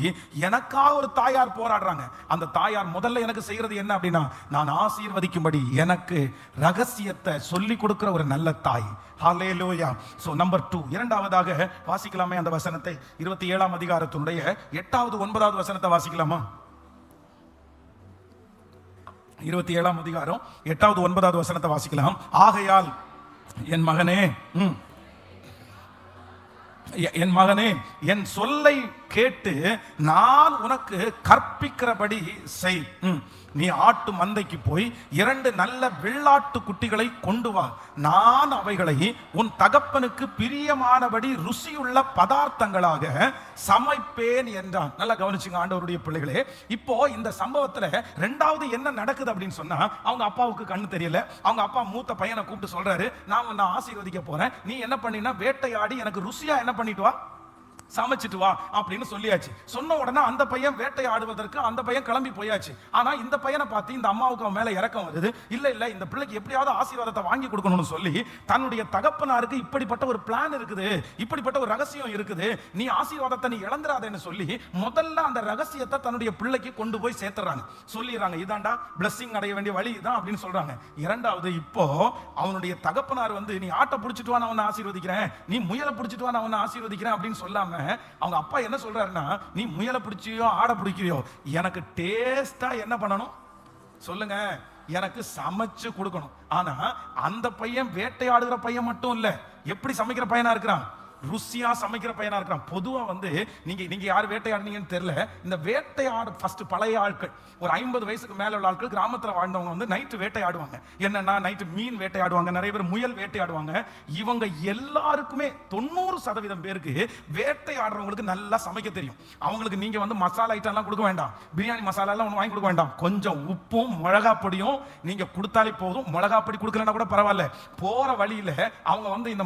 எனக்காக ஒரு தாயார் போராடுறாங்க. அந்த தாயார் முதல்ல எனக்கு செய்யறது என்ன அப்படின்னா, நான் ஆசீர்வதிக்கும்படி எனக்கு ரகசியத்தை சொல்லி கொடுக்கிற ஒரு நல்ல தாய். ஹல்லேலூயா. சோ நம்பர் 2, இரண்டாவதாக வாசிக்கலாமே அந்த வசனத்தை, 27ஆம் அதிகாரத்தினுடைய 8வது 9வது வசனத்தை வாசிக்கலாமா? 27ஆம் அதிகாரம் 8வது 9வது வசனத்தை வாசிக்கலாம். ஆகையால் என் மகனே, என் சொல்லை கேட்டு நான் உனக்கு கற்பிக்கிறபடி செய். நீ ஆட்டு மந்தைக்கு போய் 2 நல்ல வெள்ளாட்டு குட்டிகளை கொண்டு வா, நான் அவைகளை உன் தகப்பனுக்கு பிரியமானபடி ருசியுள்ள பதார்த்தங்களாக சமைப்பேன் என்றான். நல்லா கவனிச்சுங்க ஆண்டவருடைய பிள்ளைகளே. இப்போ இந்த சம்பவத்துல 2வது என்ன நடக்குது அப்படின்னு சொன்னா, அவங்க அப்பாவுக்கு கண்ணு தெரியல. அவங்க அப்பா மூத்த பையனை கூப்பிட்டு சொல்றாரு, நான் உன்னை ஆசீர்வதிக்க போறேன், நீ என்ன பண்ணினா வேட்டையாடி எனக்கு ருசியா என்ன பண்ணிட்டு வா, சமைச்சிட்டு வா அப்படின்னு சொல்லியாச்சு. சொன்ன உடனே அந்த பையன் வேட்டையாடுவதற்கு அந்த பையன் கிளம்பி போயாச்சு. ஆனா இந்த பையனை பார்த்து இந்த அம்மாவுக்கு அவன் மேல இறக்கம் வருது. இல்ல இந்த பிள்ளைக்கு எப்படியாவது ஆசீர்வாதத்தை வாங்கி கொடுக்கணும்னு சொல்லி தன்னுடைய தகப்பனாருக்கு இப்படிப்பட்ட ஒரு பிளான் இருக்குது, இப்படிப்பட்ட ஒரு ரகசியம் இருக்குது, நீ ஆசீர்வாதத்தை நீ இழந்துராதேன்னு சொல்லி முதல்ல அந்த ரகசியத்தை தன்னுடைய பிள்ளைக்கு கொண்டு போய் சேர்த்துறாங்க. சொல்லிடுறாங்க, இதாண்டா பிளஸிங் அடைய வேண்டிய வழி இதான் அப்படின்னு சொல்றாங்க. இரண்டாவது, இப்போ அவனுடைய தகப்பனார் வந்து நீ ஆட்டை பிடிச்சிட்டு வா நான் அவனை ஆசீர்வதிக்கிறேன், நீ முயலை பிடிச்சிட்டு வா நான் அவனை ஆசீர்வதிக்கிறேன் அப்படின்னு சொல்லாம அவங்க அப்பா என்ன சொல்றாருன்னா, நீ முயலை பிடிச்சியோ ஆடை பிடிக்கிறியோ எனக்கு டேஸ்டா என்ன பண்ணணும் சொல்லுங்க, எனக்கு சமைச்சு கொடுக்கணும். ஆனா அந்த பையன் வேட்டையாடுகிற பையன் மட்டும் இல்ல, எப்படி சமைக்கிற பையனா இருக்கிறான், ருசியா சமைக்கிற பையனா இருக்கிறான். பொதுவா வந்து நீங்க யார் வேட்டையாடுனீங்கன்னு தெரியல, இந்த வேட்டையாடு ஃபர்ஸ்ட் பழைய ஆட்கள் ஒரு 50 வயசுக்கு மேல உள்ள ஆட்கள் கிராமத்துல வாழ்ந்தவங்க வந்து நைட்டு வேட்டையாடுவாங்க. என்னன்னா நைட்டு மீன் வேட்டையாடுவாங்க, நிறைய பேர் முயல் வேட்டையாடுவாங்க. இவங்க எல்லாருக்குமே 90% பேருக்கு வேட்டையாடுறவங்களுக்கு நல்லா சமைக்க தெரியும். அவங்களுக்கு நீங்க வந்து மசாலா ஐட்டம் எல்லாம் கொடுக்க வேண்டாம், பிரியாணி மசாலா எல்லாம் வாங்கி கொடுக்க வேண்டாம், கொஞ்சம் உப்பும் மிளகா பொடியும் நீங்க கொடுத்தாலே போதும். மிளகா பொடி கொடுக்கலன்னா கூட பரவாயில்ல, போற வழியில அவங்க வந்து இந்த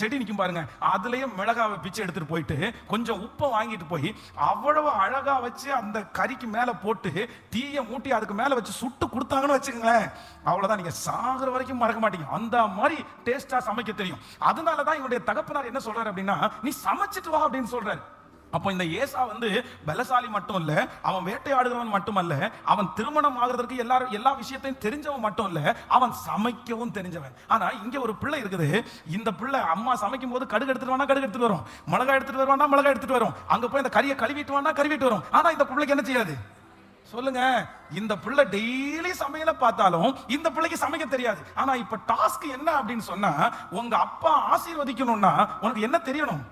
செடி நிக்கும் பாருங்க, அதுலயே மிளகாவை பிச்சு எடுத்துட்டு போயிட்டு கொஞ்சம் உப்பை வாங்கிட்டு போய் அவ்வளவு அழகா வச்சு அந்த கறிக்கு மேல போட்டு தீய மூட்டி அதுக்கு மேல வச்சு சுட்டு கொடுத்தாங்கன்னு வச்சுக்கோங்களேன், அவ்வளவுதான், நீங்க சாகுற வரைக்கும் மறக்க மாட்டீங்க. அந்த மாதிரி டேஸ்டா சமைக்க தெரியும். அதனாலதான் இவனுடைய தகப்பனார் என்ன சொல்றாரு அப்படின்னா, நீ சமைச்சிட்டு வா அப்படின்னு சொல்றாரு. அப்போ இந்த ஏசா வந்து பலசாலி மட்டும் இல்ல, அவன் வேட்டையாடுகிறவன் மட்டுமல்ல, அவன் திருமணம் ஆகிறதுக்கு எல்லா விஷயத்தையும் தெரிஞ்சவன் மட்டும் இல்ல, அவன் சமைக்கவும் தெரிஞ்சவன். ஆனா இங்க ஒரு பிள்ளை இருக்குது, இந்த பிள்ளை அம்மா சமைக்கும் போது கடுகு எடுத்துட்டு வானா கடுகு எடுத்துட்டு வரும், மிளகாய் எடுத்துட்டு வருவானா மிளகாய் எடுத்துட்டு வரும், அங்க போய் இந்த கறியை கழுவிட்டு வானா கழுவிட்டு வரும். ஆனா இந்த பிள்ளைக்கு என்ன செய்யாது சொல்லுங்க, இந்த பிள்ளை டெய்லி சமையல பார்த்தாலும் இந்த பிள்ளைக்கு சமைக்க தெரியாது. ஆனா இப்ப டாஸ்க் என்ன அப்படின்னு சொன்னா, உங்க அப்பா ஆசீர்வதிக்கணும்னா உனக்கு என்ன தெரியணும்,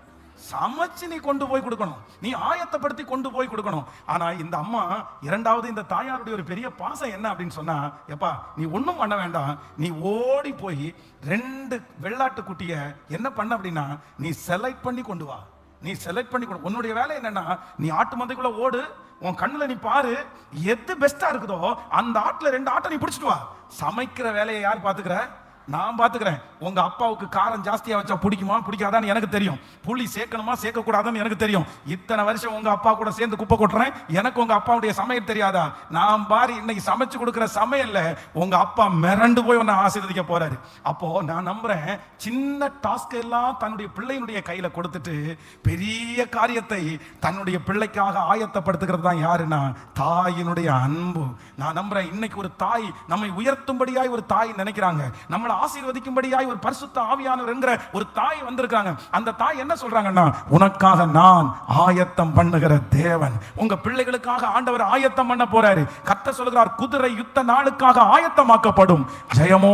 சமைச்சு நீ கொண்டு போய் கொடுக்கணும், நீ ஆயத்தப்படுத்தி கொண்டு போய் கொடுக்கணும். ஆனா இந்த அம்மா இரண்டாவது இந்த தாயாருடைய ஒரு பெரிய பாசம் என்ன அப்படின்னு சொன்னா, எப்பா நீ ஒண்ணும் பண்ண வேண்டாம், நீ ஓடி போய் 2 வெள்ளாட்டு குட்டிய என்ன பண்ண அப்படின்னா நீ செலக்ட் பண்ணி கொண்டு வா, நீ செலக்ட் பண்ணி கொண்டு. உன்னுடைய வேலை என்னன்னா, நீ ஆட்டு மந்தைக்குள்ள ஓடு, உன் கண்ணுல நீ பாரு எது பெஸ்டா இருக்குதோ அந்த ஆட்டுல 2 ஆட்டை நீ பிடிச்சிட்டு வா. சமைக்கிற வேலையை யார் பாத்துக்கிற, நான் பாத்துக்கிறேன். உங்க அப்பாவுக்கு காரம் ஜாஸ்தியா வச்சா பிடிக்குமா பிடிக்காதான்னு எனக்கு தெரியும், புளி சேர்க்கணுமா சேர்க்க கூடாதுன்னு எனக்கு தெரியும். இத்தனை வருஷம் உங்க அப்பா கூட சேர்ந்து குப்பை கொட்டுறேன், எனக்கு உங்க அப்பாவுடைய சமையல் தெரியாதா? நான் பாரு இன்னைக்கு சமைச்சு கொடுக்கிற சமையல்ல உங்க அப்பா மிரண்டு போய் உன்னை ஆசீர்வதிக்க போறாரு. அப்போ நான் நம்புறேன், சின்ன டாஸ்க் எல்லாம் தன்னுடைய பிள்ளையினுடைய கையில கொடுத்துட்டு பெரிய காரியத்தை தன்னுடைய பிள்ளைக்காக ஆயத்தப்படுத்துகிறது தான் யாருன்னா தாயினுடைய அன்பு. நான் நம்புறேன் இன்னைக்கு ஒரு தாய் நம்மை உயர்த்தும்படியாய் ஒரு தாய் நினைக்கிறாங்க, நம்மளை ஆசீர்வதிக்கும்படியாய் ஒரு பரிசுத்த ஆவியானவர் என்கிற ஒரு தாய் வந்திருக்காங்க. அந்த தாய் என்ன சொல்றாங்கன்னா, உனக்காக நான் ஆயத்தம் பண்ணுகிற தேவன். உங்க பிள்ளைகளுக்காக ஆண்டவர் ஆயத்தம் பண்ண போறாரு. கர்த்தர் சொல்கிறார், குதிரை யுத்த நாளுக்காக ஆயத்தமாக்கப்படும், ஜெயமோ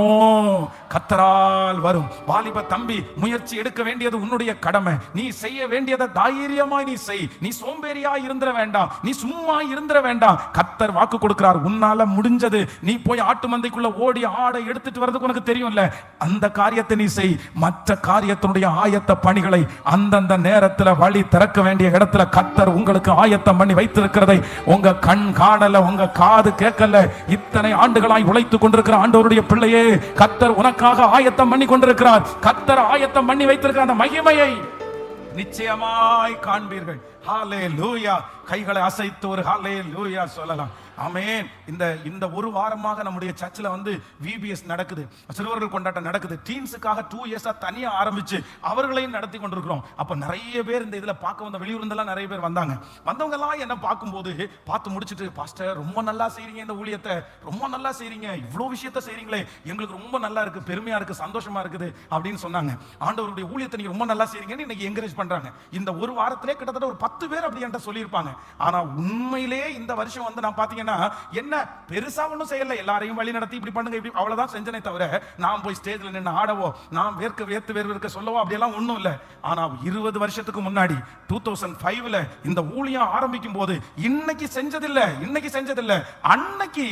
கர்த்தரால் வரும். வாலிப தம்பி, முயற்சி எடுக்க வேண்டியது உன்னுடைய கடமை. நீ செய்ய வேண்டியதை தைரியமாய் நீ செய். நீ சோம்பேறியா இருந்திர வேண்டாம், நீ சும்மா இருந்திர வேண்டாம். கர்த்தர் வாக்கு கொடுக்கிறார், உன்னால முடிஞ்சது நீ போய் ஆட்டு மந்தைக்குள்ள ஓடி ஆடை எடுத்துட்டு வரதுக்கு உனக்கு தெரியும்ல, அந்த காரியத்தை நீ செய். மற்ற காரியத்தினுடைய ஆயத்த பணிகளை அந்தந்த நேரத்தில் வழி திறக்க வேண்டிய இடத்துல கர்த்தர் உங்களுக்கு ஆயத்தம் பண்ணி வைத்திருக்கிறதை உங்க கண் காணல, உங்க காது கேட்கல. இத்தனை ஆண்டுகளாய் உழைத்துக் கொண்டிருக்கிற ஆண்டவருடைய பிள்ளையே, கர்த்தர் உனக்காக ஆயத்தம் பண்ணி கொண்டிருக்கிறார். கர்த்தர் ஆயத்தம் பண்ணி வைத்திருக்கிற அந்த மகிமையை நிச்சயமாய் காண்பீர்கள். ஹல்லேலூயா. கைகளை அசைத்து ஒரு ஹல்லேலூயா சொல்லலாம். ஆமென். இந்த ஒரு வாரமாக நம்முடைய சர்ச்சில் வந்து விபிஎஸ் நடக்குது, சிறுவர்கள் கொண்டாட்டம் நடக்குது. டீன்ஸுக்காக 2 இயர்ஸா தனியா ஆரம்பிச்சு அவர்களையும் நடத்தி கொண்டிருக்கிறோம். அப்ப நிறைய பேர் இந்த இதுல பார்க்க வந்த வெளியூர்லாம் நிறைய பேர் வந்தாங்க. வந்தவங்க எல்லாம் என்ன பார்க்கும்போது பார்த்து முடிச்சுட்டு, பாஸ்டர் ரொம்ப நல்லா செய்றீங்க, இந்த ஊழியத்தை ரொம்ப நல்லா செய்றீங்க, இவ்வளவு விஷயத்த செய்றீங்களே, எங்களுக்கு ரொம்ப நல்லா இருக்கு, பெருமையா இருக்கு, சந்தோஷமா இருக்குது அப்படின்னு சொன்னாங்க. ஆண்டவருடைய ஊழியத்தை நீங்க ரொம்ப நல்லா செய்றீங்கன்னு இன்னைக்கு என்கரேஜ் பண்றாங்க. இந்த ஒரு வாரத்திலே கிட்டத்தட்ட ஒரு 10 பேர் அப்படி என்கிட்ட சொல்லியிருப்பாங்க. ஆனா உண்மையிலே இந்த வருஷம் வந்து நான் பாத்தீங்கன்னா என்ன பெருசா ஒண்ணும் செய்யல, எல்லாரையும் வழி நடத்தி இப்படி பண்ணுங்க இப்படி அவ்வளவுதான் செஞ்சனே தவிர நான் போய் ஸ்டேஜ்ல நின்று ஆடவோ, நான் வேர்க்க சொல்லவோ அப்படியெல்லாம் ஒண்ணும் இல்லை. ஆனா 20 வருஷத்துக்கு முன்னாடி 2005ல இந்த ஊழியம் ஆரம்பிக்கும் போது இன்னைக்கு செஞ்சதில்லை, அன்னைக்கு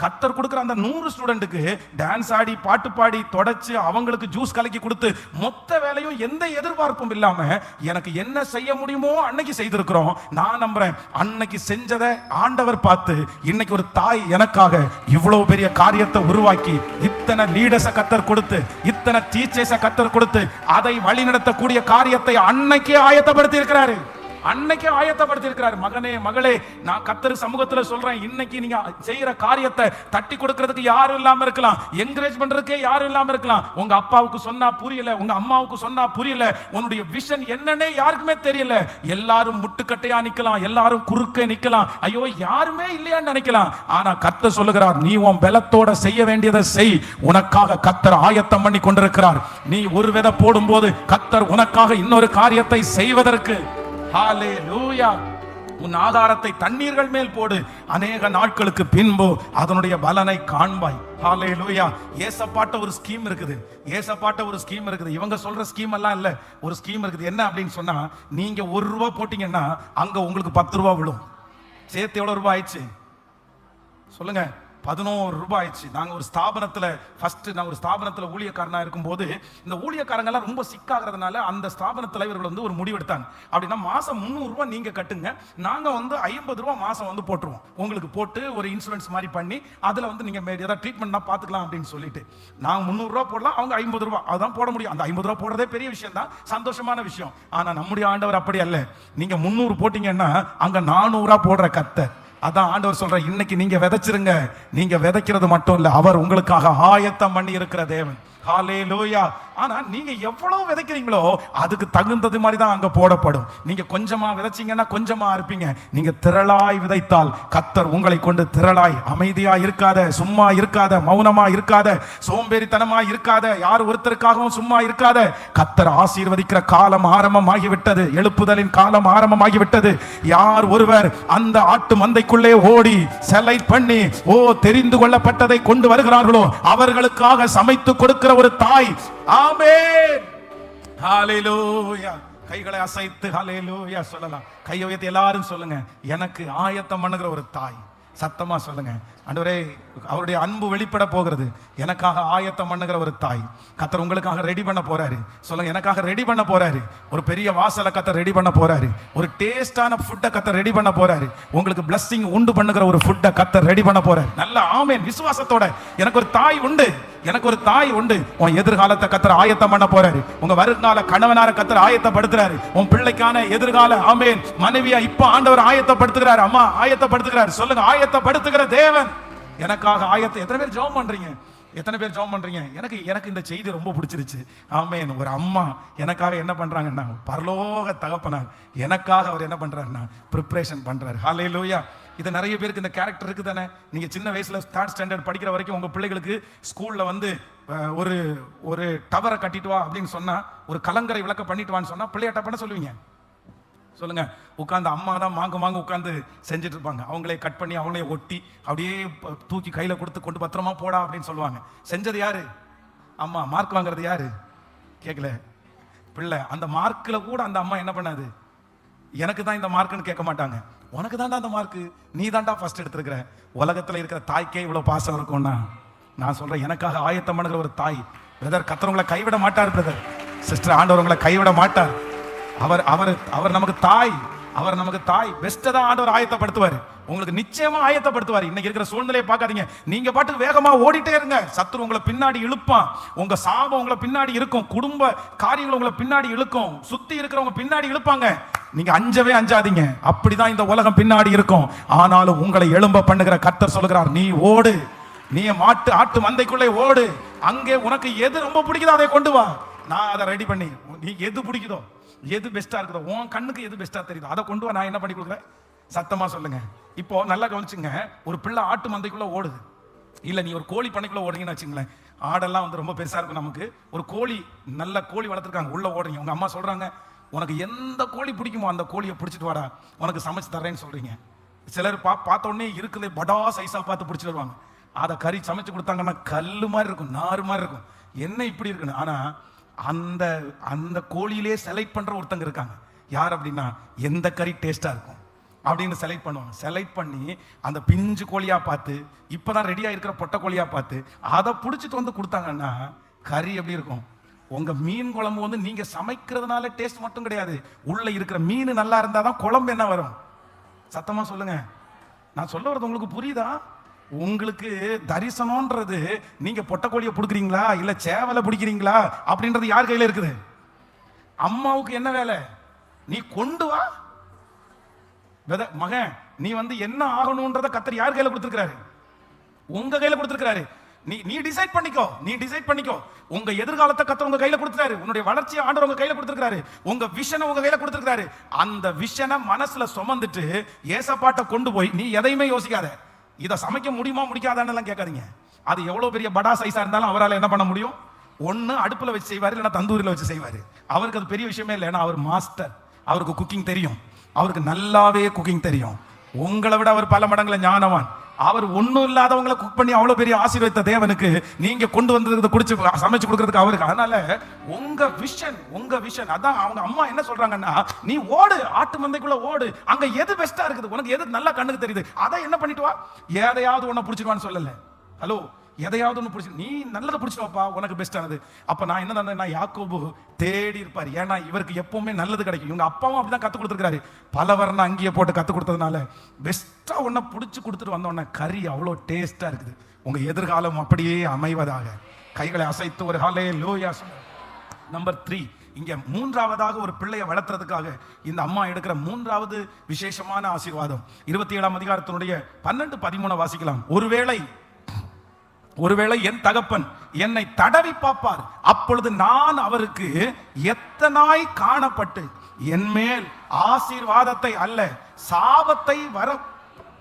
கர்த்தர் கொடுக்கிற அந்த 100 ஸ்டூடெண்ட்டுக்கு டான்ஸ் ஆடி பாட்டு பாடி தொடச்சு அவங்களுக்கு ஜூஸ் கலக்கி கொடுத்து மொத்த வேலையும் எந்த எதிர்பார்ப்பும் இல்லாம எனக்கு என்ன செய்ய முடியுமோ அன்னைக்கு செய்திருக்கிறோம். நான் நம்புறேன், அன்னைக்கு செஞ்சதை ஆண்டவர் பார்த்து இன்னைக்கு ஒரு தாய் எனக்காக இவ்வளவு பெரிய காரியத்தை உருவாக்கி இத்தனை லீடர்ஸை கர்த்தர் கொடுத்து இத்தனை டீச்சர்ஸை கர்த்தர் கொடுத்து அதை வழி நடத்தக்கூடிய காரியத்தை அன்னைக்கே ஆயத்தப்படுத்தி இருக்கிறாரு. அன்னைக்கே ஆயத்தப்படுத்தி இருக்கிறார். மகனே மகளே, நான் கர்த்தர் சமூகத்துல சொல்றேன், இன்னைக்கு நீங்க செய்யற காரியத்தை தட்டி கொடுக்கிறதுக்கு யாரும் இல்லாம இருக்கலாம், என்கரேஜ் பண்றதுக்கே யாரும் இல்லாம இருக்கலாம். உங்க அப்பாவுக்கு சொன்னா புரியல, உங்க அம்மாவுக்கு சொன்னா புரியல, உன்னுடைய விஷன் என்னன்னே யாருக்குமே தெரியல. எல்லாரும் முட்டுக்கட்டையா நிக்கலாம், எல்லாரும் குறுக்க நிக்கலாம், ஐயோ யாருமே இல்லையான்னு நினைக்கலாம். ஆனா கர்த்தர் சொல்லுகிறார், நீ உன் பலத்தோட செய்ய வேண்டியதை செய். உனக்காக கர்த்தர் ஆயத்தம் பண்ணி கொண்டிருக்கிறார். நீ ஒரு விதை போடும்போது கர்த்தர் உனக்காக இன்னொரு காரியத்தை செய்வதற்கு. ஹalleluya. உன் ஆதாரத்தை தண்ணீர்கள் மேல் போடு, அநேக நாட்களுக்கு பின்பு அதனுடைய பலனை காண்பாய். ஹalleluya. ஏசப்பாட்ட ஒரு ஸ்கீம் இருக்குது, ஏசப்பாட்ட ஒரு ஸ்கீம் இருக்குது. இவங்க சொல்ற ஸ்கீம் எல்லாம் இல்ல, ஒரு ஸ்கீம் இருக்குது. என்ன அப்படின்னு சொன்னா, நீங்க ₹1 போட்டீங்கன்னா அங்க உங்களுக்கு ₹10 விழும். சேர்த்து எவ்வளவு ரூபாய் ஆயிடுச்சு சொல்லுங்க? ₹11 ஆயிடுச்சு. நாங்க ஒரு ஸ்தாபனத்துல நான் ஒரு ஸ்தாபனத்துல ஊழியக்காரனா இருக்கும்போது, இந்த ஊழியக்காரங்க எல்லாம் ரொம்ப சிக்காகிறதுனால அந்த ஸ்தாபன தலைவர்கள் வந்து ஒரு முடிவெடுத்தாங்க. அப்படின்னா மாசம் ₹300 நீங்க கட்டுங்க, நாங்க வந்து ₹50 மாசம் போட்டுருவோம். உங்களுக்கு போட்டு ஒரு இன்சூரன்ஸ் மாதிரி பண்ணி அதுல நீங்க ஏதாவது ட்ரீட்மெண்ட்னா பாத்துக்கலாம் அப்படின்னு சொல்லிட்டு, நாங்க ₹300 போடலாம், அவங்க ₹50 அதான் போட முடியும். அந்த ₹50 போடுறதே பெரிய விஷயம் தான், சந்தோஷமான விஷயம். ஆனா நம்முடைய ஆண்டவர் அப்படி அல்ல. நீங்க 300 போட்டீங்கன்னா அங்க ₹400 போடுற கர்த்தர். அதான் ஆண்டவர் சொல்ற, இன்னைக்கு நீங்க விதைச்சிருங்க. நீங்க விதைக்கிறது மட்டும் இல்ல, அவர் உங்களுக்காக ஆயத்தம் பண்ணி இருக்கிற தேவன். ஹalleluya. ஆனா நீங்க எவ்வளவு விதைக்கிறீங்களோ அதுக்கு தகுந்தது மாதிரி தான் அங்க போடப்படும். நீங்க கொஞ்சமா விதைச்சீங்கன்னா கொஞ்சமா இருப்பீங்க. நீங்க திரளாய் விதைத்தால் கர்த்தர் உங்களை கொண்டு திரளாய். அமைதியா இருக்காத, சும்மா இருக்காத, மௌனமா இருக்காத, சோம்பேறித்தனமா இருக்காத, யார் ஒருத்தருக்காகவும் சும்மா இருக்காத. கர்த்தர் ஆசீர்வதிக்கிற காலம் ஆரம்பமாகிவிட்டது, எழுப்புதலின் காலம் ஆரம்பமாகிவிட்டது. யார் ஒருவர் அந்த ஆட்டு மந்தைக்குள்ளே ஓடி செலக்ட் பண்ணி தெரிந்து கொள்ளப்பட்டதை கொண்டு வருகிறார்களோ அவர்களுக்காக சமைத்து கொடுக்கிற ஒரு தாய். ஆமென். ஹalleluya. கைகளை அசைத்து ஹalleluya சொல்லலாம். கையை உயர்த்தி எல்லாரும் சொல்லுங்க, எனக்கு ஆயத்தம் பண்ணுகிற ஒரு தாய். சத்தமா சொல்லுங்க, ஆண்டவரே அவருடைய அன்பு வெளிப்பட போகிறது. எனக்காக ஆயத்தம் பண்ணுகிற ஒரு தாய் கர்த்தர் உங்களுக்காக ரெடி பண்ண போறாரு. சொல்லுங்க, எனக்காக ரெடி பண்ண போறாரு. ஒரு பெரிய வாசலை கர்த்தர் ரெடி பண்ண போறாரு. ஒரு டேஸ்டான ஃபுட்டை கர்த்தர் ரெடி பண்ண போறாரு. உங்களுக்கு பிளஸிங் உண்டு பண்ணுகிற ஒரு ஃபுட்டை கர்த்தர் ரெடி பண்ண போறாரு. நல்ல ஆமென் விசுவாசத்தோட, எனக்கு ஒரு தாய் உண்டு, எனக்கு ஒரு தாய் உண்டு. உன் எதிர்காலத்தை கர்த்தர் ஆயத்தம் பண்ண போறாரு. உங்க வருங்கால கணவனார கர்த்தர் ஆயத்தப்படுத்துறாரு. உன் பிள்ளைக்கான எதிர்கால ஆமென் மனைவியா இப்ப ஆண்டவர் ஆயத்தப்படுத்துகிறார். அம்மா ஆயத்தப்படுத்துகிறார். சொல்லுங்க, ஆயத்தப்படுத்துகிற தேவன் எனக்காக ஆயத்தம். எத்தனை பேர் ஜெபம் பண்றீங்க? எத்தனை பேர் ஜெபம் பண்றீங்க? எனக்கு இந்த செய்தி ரொம்ப பிடிச்சிருச்சு. ஆமென். ஒரு அம்மா எனக்காக என்ன பண்றாங்கன்னா, பரலோக தகப்பனார் எனக்காக அவர் என்ன பண்றாருன்னா ப்ரிப்பரேஷன் பண்றாரு. ஹalleluya. இது நிறைய பேருக்கு இந்த கேரக்டர் இருக்கு தானே. நீங்க சின்ன வயசுல 3rd ஸ்டாண்டர்ட் படிக்கிற வரைக்கும் உங்க பிள்ளைகளுக்கு ஸ்கூல்ல ஒரு ஒரு டவரை கட்டிட்டு வா அப்படின்னு சொன்னா, ஒரு கலங்கரை விளக்க பண்ணிட்டு வான்னு சொன்னா பிள்ளையாட்ட பண்ண சொல்லுவீங்க? சொல்லுங்க. உட்காந்து அம்மா தான் மாங்க உட்காந்து செஞ்சுட்டு இருப்பாங்க. அவங்களே கட் பண்ணி அவங்களே ஒட்டி அப்படியே தூக்கி கையில கொடுத்து கொண்டு பத்திரமா போடா அப்படின்னு சொல்லுவாங்க. செஞ்சது யாரு? அம்மா. மார்க் வாங்குறது யாரு? கேட்கல, பிள்ளை. அந்த மார்க்ல கூட அந்த அம்மா என்ன பண்ணாது, எனக்கு தான் இந்த மார்க்னு கேட்க மாட்டாங்க. உனக்கு தான்டா அந்த மார்க், நீ தான்டா ஃபர்ஸ்ட் எடுத்திருக்கிற. உலகத்துல இருக்கிற தாய்க்கே இவ்வளவு பாசம் இருக்கும்னா நான் சொல்றேன், எனக்காக ஆயத்தம் பண்ணுகிற ஒரு தாய். பிரதர், கர்த்தர் உங்களை கைவிட மாட்டார். பிரதர் சிஸ்டர், ஆண்டவர் உங்களை கைவிட மாட்டார். அவர் நமக்கு தாய். அவர் நமக்கு தாய். பெஸ்ட்டை தான் ஆண்டவர் ஆயத்தப்படுத்துவார். உங்களுக்கு நிச்சயமா ஆயத்தப்படுத்துவார். இன்னைக்கு இருக்கிற சூழ்நிலையை பார்க்காதீங்க. நீங்க பாட்டுக்கு வேகமா ஓடிட்டே இருங்க. சத்துரு உங்களை பின்னாடி இழுப்பான். உங்க சாபம் உங்களை பின்னாடி இருக்கும். குடும்ப காரியங்கள் உங்களை பின்னாடி இழுக்கும். சுத்தி இருக்கிறவங்க பின்னாடி இழுப்பாங்க. நீங்க அஞ்சவே அஞ்சாதீங்க. அப்படிதான் இந்த உலகம் பின்னாடி இருக்கும். ஆனாலும் உங்களை எழும்ப பண்ணுகிற கர்த்தர் சொல்கிறார், நீ ஓடு. நீ ஆட்டு மந்தைக்குள்ளே ஓடு. அங்கே உனக்கு எது ரொம்ப பிடிக்குதோ அதை கொண்டு வா. நான் அதை ரெடி பண்ணி, நீ எது பிடிக்குதோ, எது பெஸ்டா இருக்குதோ, உன் கண்ணுக்கு எது பெஸ்டா தெரியுதோ அதை கொண்டு வா. நான் என்ன பண்ணி கொடுக்குறேன்? சத்தமா சொல்லுங்க. இப்போ நல்லா கவனிச்சுங்க. ஒரு பிள்ளை ஆட்டு மந்தைக்குள்ள ஓடுது. இல்ல நீ ஒரு கோழி பண்ணைக்குள்ள ஓடுறீங்கன்னு வச்சுங்களேன். ஆடெல்லாம் ரொம்ப பெருசா இருக்கும். நமக்கு ஒரு கோழி, நல்ல கோழி வளர்த்துருக்காங்க, உள்ள ஓடுறீங்க. உங்க அம்மா சொல்றாங்க, உனக்கு எந்த கோழி பிடிக்குமோ அந்த கோழியை பிடிச்சிட்டு வாடா, உனக்கு சமைச்சு தர்றேன்னு சொல்றீங்க. சிலர் பார்த்த உடனே இருக்குது படா சைஸா பார்த்து பிடிச்சிட்டு வருவாங்க. அதை கறி சமைச்சு கொடுத்தாங்கன்னா கல்லு மாதிரி இருக்கும், நாறு மாதிரி இருக்கும். என்ன இப்படி இருக்குன்னு. ஆனா அந்த அந்த கோழியிலே செலக்ட் பண்ற ஒருத்தங்க இருக்காங்க. யார் அப்படின்னா, எந்த கறி டேஸ்டா இருக்கும் அப்படின்னு செலக்ட் பண்ணுவாங்க. செலக்ட் பண்ணி அந்த பிஞ்சு கோழியா பார்த்து, இப்பதான் ரெடியா இருக்கிற பொட்டை கோழியா பார்த்து அதை பிடிச்சிட்டு கொடுத்தாங்கன்னா கறி எப்படி இருக்கும்? உங்க மீன் குழம்பு நீங்க சமைக்கிறதுனால டேஸ்ட் மட்டும் கிடையாது, உள்ள இருக்கிற மீன் நல்லா இருந்தாதான் குழம்பு என்ன வரும். சத்தமா சொல்லுங்க. நான் சொல்ல வரது உங்களுக்கு புரியுதா? உங்களுக்கு தரிசனம்ன்றது நீங்க பொட்டக்கோழியை பிடிக்கிறீங்களா இல்ல சேவலை பிடிக்கிறீங்களா அப்படின்றது யார் கையில இருக்குது? அம்மாவுக்கு என்ன வேலை? நீ கொண்டு வா, மகன் நீ வந்து என்ன ஆகணும்ன்றத கர்த்தர் யார் கையில கொடுத்திருக்காரு? உங்க கையில கொடுத்திருக்காரு. நீ டிசைட் பண்ணிக்கோ. உங்க எதிர்காலத்தை கர்த்தர் உங்க கையில கொடுத்திருக்காரு. உன்னுடைய வளர்ச்சியை ஆண்டவர் உங்க கையில கொடுத்திருக்காரு. உங்க விஷனை உங்க கையில கொடுத்திருக்காரு. அந்த விஷனை மனசுல சுமந்துட்டு ஏசப்பாட்ட கொண்டு போய் நீ எதையுமே யோசிக்காத. இதை சமைக்க முடியுமா முடிக்காதான்னு கேட்காதீங்க. அது எவ்வளவு பெரிய படா சைஸா இருந்தாலும் அவரால் என்ன பண்ண முடியும்? ஒன்னு அடுப்புல வச்சு செய்வாரு, இல்லைன்னா தந்தூரில வச்சு செய்வாரு. அவருக்கு அது பெரிய விஷயமே இல்லை. ஏன்னா அவர் மாஸ்டர். அவருக்கு குக்கிங் தெரியும். அவருக்கு நல்லாவே குக்கிங் தெரியும். உங்களை விட அவர் பல மடங்குல ஞானவான். அவர் ஒண்ணும் இல்லாதவங்களை குக் பண்ணி அவ்வளவு பெரிய ஆசீர்வதித்த தேவனுக்கு நீங்க கொண்டு வந்தது குடிச்சு சமைச்சு கொடுக்கறதுக்கு அவருக்கு. அதனால உங்க விஷன் அதான். அவங்க அம்மா என்ன சொல்றாங்கன்னா, நீ ஓடு, ஆட்டு மந்தைக்குள்ள ஓடு, அங்க எது பெஸ்டா இருக்குது, உனக்கு எது நல்லா கண்ணுக்கு தெரியுது, அதை என்ன பண்ணிட்டு வா, எதையாவது ஒண்ணு பிடிச்சிடுவான்னு சொல்லல. ஹலோ, எதையாவது ஒன்று பிடிச்சி நீ நல்லதை பிடிச்சிட்டு உனக்கு பெஸ்டானது. அப்ப நான் என்ன யாக்கோபு தேடி இருப்பாரு. ஏன்னா இவருக்கு எப்பவுமே நல்லது கிடைக்கும். இவங்க அப்பாவும் அப்படிதான் கத்து கொடுத்துருக்காரு. பலவர்ண அங்கேயே போட்டு கத்து கொடுத்ததுனால பெஸ்டா ஒன்ன பிடிச்சி கொடுத்துட்டு வந்தோடனே கறி அவ்வளோ டேஸ்டா இருக்குது. உங்க எதிர்காலம் அப்படியே அமைவதாக. கைகளை அசைத்து ஒரு ஹல்லேலூயா. நம்பர் 3, இங்க மூன்றாவதாக ஒரு பிள்ளையை வளர்த்துறதுக்காக இந்த அம்மா எடுக்கிற மூன்றாவது விசேஷமான ஆசீர்வாதம் 27ஆம் அதிகாரத்தினுடைய 12-13 வாசிக்கலாம். ஒருவேளை என் தகப்பன் என்னை தடவி பார்ப்பார், அப்பொழுது நான் அவருக்கு எத்தனாய் காணப்பட்டு என் மேல் ஆசீர்வாதத்தை அல்ல சாபத்தை வர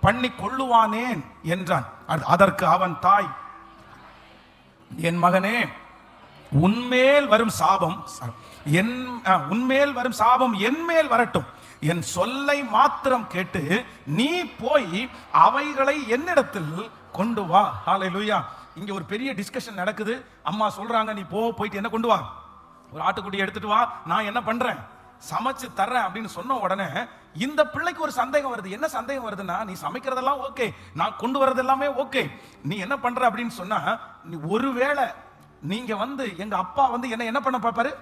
பண்ணி கொள்ளுவானேன் என்றான். அதற்கு அவன் தாய், என் மகனே, உன்மேல் வரும் சாபம் என் மேல் வரட்டும். என் சொல்லை மாத்திரம் கேட்டு நீ போய் அவைகளை என்னிடத்தில் கொண்டு வா. ஹல்லேலூயா. இங்க ஒரு பெரிய டிஸ்கஷன் நடக்குது. அம்மா சொல்றாங்க, நீ போயிட்டு என்ன கொண்டு வா, ஒரு ஆட்டுக்குட்டி எடுத்துட்டு வா, நான் என்ன பண்றேன், சமைச்சு தர்றேன் அப்படின்னு சொன்ன உடனே இந்த பிள்ளைக்கு ஒரு சந்தேகம் வருது. என்ன சந்தேகம் வருதுன்னா, நீ சமைக்கிறதெல்லாம் ஓகே, நான் கொண்டு வரது எல்லாமே ஓகே, நீ என்ன பண்ற அப்படின்னு சொன்னா, ஒருவேளை நீங்க வந்து எங்க அப்பா வந்து என்ன பண்ண பார்ப்பாரு,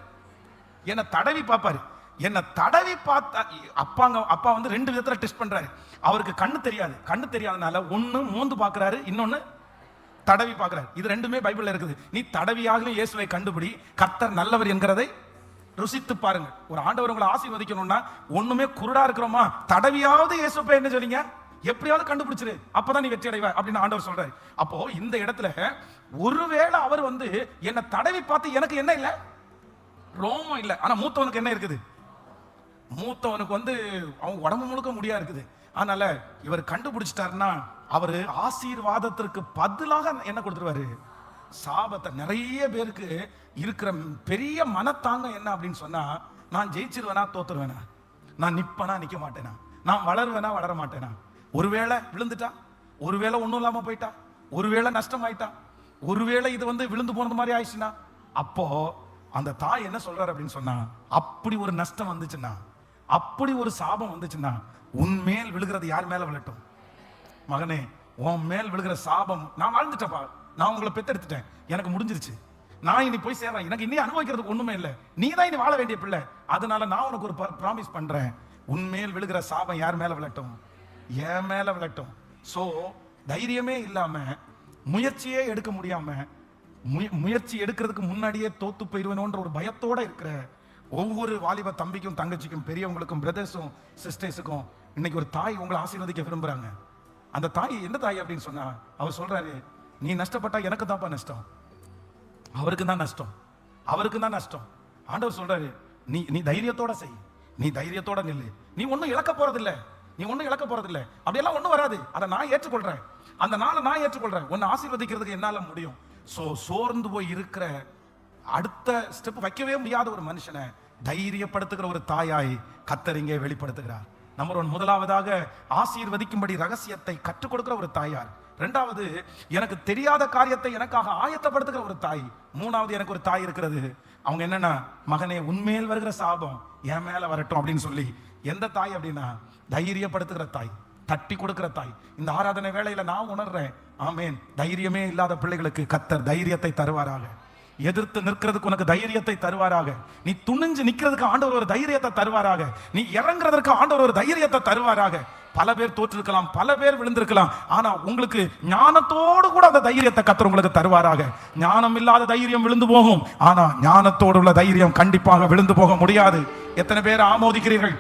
என்ன தடவி பார்ப்பாரு. என்ன தடவி பார்த்தா அப்பா வந்து 2 விதத்துல டெஸ்ட் பண்றாரு. அவருக்கு கண்ணு தெரியாதனால ஒண்ணு மோந்து பாக்குறாரு, இன்னொன்னு தடவி பார்க்கிறார். இது ரெண்டுமே பைபிள்ல இருக்குது. நீ தடவியாக இயேசுவை கண்டுபிடி, கர்த்தர் நல்லவர் என்கிறதை ருசித்து பாருங்க. ஒரு ஆண்டவர் உங்களை ஆசீர்வதிக்கணும்னா ஒண்ணுமே குருடா இருக்கிறோமா, தடவியாவது இயேசுவை என்ன சொல்றீங்க, எப்படியாவது கண்டுபிடிச்சிரு, அப்பதான் நீ வெற்றி அடைவ அப்படின்னு ஆண்டவர் சொல்றாரு. அப்போ இந்த இடத்துல ஒருவேளை அவர் வந்து என்ன தடவி பார்த்து எனக்கு என்ன இல்லை, ரோமம் இல்லை, ஆனா மூத்தவனுக்கு என்ன இருக்குது, மூத்தவனுக்கு வந்து அவன் உடம்பு முழுக்க முடியா இருக்குது. அதனால இவர் கண்டுபிடிச்சிட்டாருன்னா அவரு ஆசீர்வாதத்திற்கு பதிலாக என்ன கொடுத்துருவாரு, சாபத்தை. நிறைய பேருக்கு இருக்கிற பெரிய மனத்தாங்க என்ன அப்படின்னு சொன்னா, நான் ஜெயிச்சிருவேனா தோத்துருவேனா, நான் நிப்பனா நிக்க மாட்டேனா, நான் வளருவேனா வளர மாட்டேனா, ஒருவேளை விழுந்துட்டா, ஒருவேளை ஒண்ணும் இல்லாம போயிட்டா, ஒருவேளை நஷ்டம் ஆயிட்டா, ஒருவேளை இது வந்து விழுந்து போனது மாதிரி ஆயிடுச்சுன்னா, அப்போ அந்த தாய் என்ன சொல்றாரு அப்படின்னு சொன்னா, அப்படி ஒரு நஷ்டம் வந்துச்சுன்னா, அப்படி ஒரு சாபம் வந்துச்சுன்னா, உன்மேல் விழுகிறது யார் மேல விழட்டும், மகனே, உன் மேல் விழுகிற சாபம், நான் வாழ்ந்துட்டப்பா, நான் உங்களை பெத்தெடுத்துட்டேன், எனக்கு முடிஞ்சிருச்சு, நான் இனி போய் சேர்றேன், எனக்கு இனி அனுபவிக்கிறதுக்கு ஒண்ணுமே இல்லை, நீ தான் இனி வாழ வேண்டிய பிள்ளை, அதனால நான் உனக்கு ஒரு ப்ராமிஸ் பண்றேன், உன்மேல் விழுகிற சாபம் யார் மேல விழட்டும், என் மேல விழட்டும். சோ தைரியமே இல்லாம, முயற்சியே எடுக்க முடியாம, முயற்சி எடுக்கிறதுக்கு முன்னாடியே தோத்து போயிருவேணுன்ற ஒரு பயத்தோட இருக்கிற ஒவ்வொரு வாலிப தம்பிக்கும் தங்கச்சிக்கும் பெரியவங்களுக்கும் பிரதர்ஸும் சிஸ்டர்ஸுக்கும் இன்னைக்கு ஒரு தாய் உங்களை ஆசீர்வதிக்க விரும்புறாங்க. அந்த தாய் எந்த தாய் அப்படின்னு சொன்னா, அவர் சொல்றாரு, நீ நஷ்டப்பட்டா எனக்கு தான்ப்பா நஷ்டம், அவருக்கு தான் நஷ்டம், அவருக்கு தான் நஷ்டம். ஆண்டவர் சொல்றாரு, நீ தைரியத்தோட செய், நீ தைரியத்தோட நில்லு, நீ ஒன்னும் இழக்க போறதில்ல, அப்படியெல்லாம் ஒண்ணும் வராது, அதை நான் ஏற்றுக்கொள்றேன், அந்த நாளை நான் ஏற்றுக்கொள்றேன், உன்னை ஆசீர்வதிக்கிறதுக்கு என்னால முடியும். சோர்ந்து போய் இருக்கிற, அடுத்த ஸ்டெப் வைக்கவே முடியாத ஒரு மனுஷனை தைரியப்படுத்துகிற ஒரு தாயாய் கர்த்தர் இங்கே வெளிப்படுத்துகிறார். நம்பர் 1, முதலாவதாக ஆசீர்வதிக்கும்படி ரகசியத்தை கற்றுக் கொடுக்கிற ஒரு தாயார். 2வது, எனக்கு தெரியாத காரியத்தை எனக்காக ஆயத்தப்படுத்துகிற ஒரு தாய். 3வது, எனக்கு ஒரு தாய் இருக்கிறது, அவங்க என்னன்னா, மகனே, உன்மேல் வருகிற சாபம் என் மேல வரட்டும் அப்படின்னு சொல்லி. எந்த தாய் அப்படின்னா, தைரியப்படுத்துகிற தாய், தட்டி கொடுக்கிற தாய். இந்த ஆராதனை வேளையில நான் உணர்றேன், ஆமேன், தைரியமே இல்லாத பிள்ளைகளுக்கு கர்த்தர் தைரியத்தை தருவாராக, எதிர்த்து நிற்கிறதுக்கு உனக்கு தைரியத்தை தருவாராக, நீ துணிஞ்சு நிக்கிறதுக்கு ஆண்டவர் ஒரு தைரியத்தை தருவாராக, நீ இறங்குறதுக்கு ஆண்டவர் ஒரு தைரியத்தை தருவாராக. பல பேர் தோற்றிருக்கலாம், பல பேர் விழுந்திருக்கலாம், ஆனா உங்களுக்கு ஞானத்தோடு கூட அந்த தைரியத்தை கர்த்தர் உங்களுக்கு தருவாராக. ஞானம் இல்லாத தைரியம் விழுந்து போகும், ஆனா ஞானத்தோடு உள்ள தைரியம் கண்டிப்பாக விழுந்து போக முடியாது. எத்தனை பேர் ஆமோதிக்கிறீர்கள்?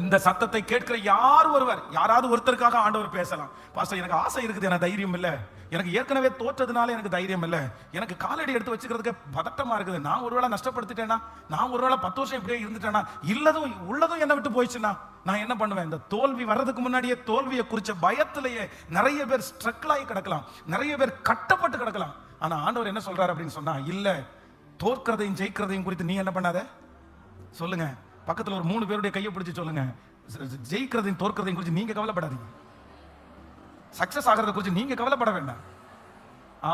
இந்த சத்தத்தை கேட்கிற யார் ஒருவர், யாராவது ஒருத்தருக்காக ஆண்டவர் பேசலாம். பாஸ்டர், எனக்கு ஆசை இருக்குது, எனக்கு தைரியம் இல்லை, எனக்கு ஏற்கனவே தோற்றதுனால எனக்கு தைரியம் இல்லை, எனக்கு காலடி எடுத்து வச்சுக்கிறதுக்கு பதட்டமா இருக்குது, நான் ஒருவேளை நஷ்டப்படுத்திட்டேன்னா, நான் ஒருவேளை 10 வருஷம் இப்படியே இருந்துட்டேன்னா, இல்லதும் உள்ளதும் என்ன விட்டு போயிடுச்சுன்னா நான் என்ன பண்ணுவேன்? இந்த தோல்வி வர்றதுக்கு முன்னாடியே தோல்வியை குறிச்ச பயத்திலேயே நிறைய பேர் ஸ்ட்ரகிள் ஆகி கிடக்கலாம், நிறைய பேர் கட்டப்பட்டு கிடக்கலாம். ஆனா ஆண்டவர் என்ன சொல்றாரு அப்படின்னு சொன்னா, இல்ல, தோற்கிறதையும் ஜெயிக்கிறதையும் குறித்து நீ என்ன பண்ணாத சொல்லுங்க. பக்கத்துல ஒரு 3 பேருடைய கையை பிடிச்சு சொல்லுங்க, ஜெயிக்கிறதையும் தோற்கிறதையும் குறித்து நீங்க கவலைப்படாதீங்க, சக்சஸ் ஆகிறத குறித்து நீங்க கவலைப்பட வேண்டாம்.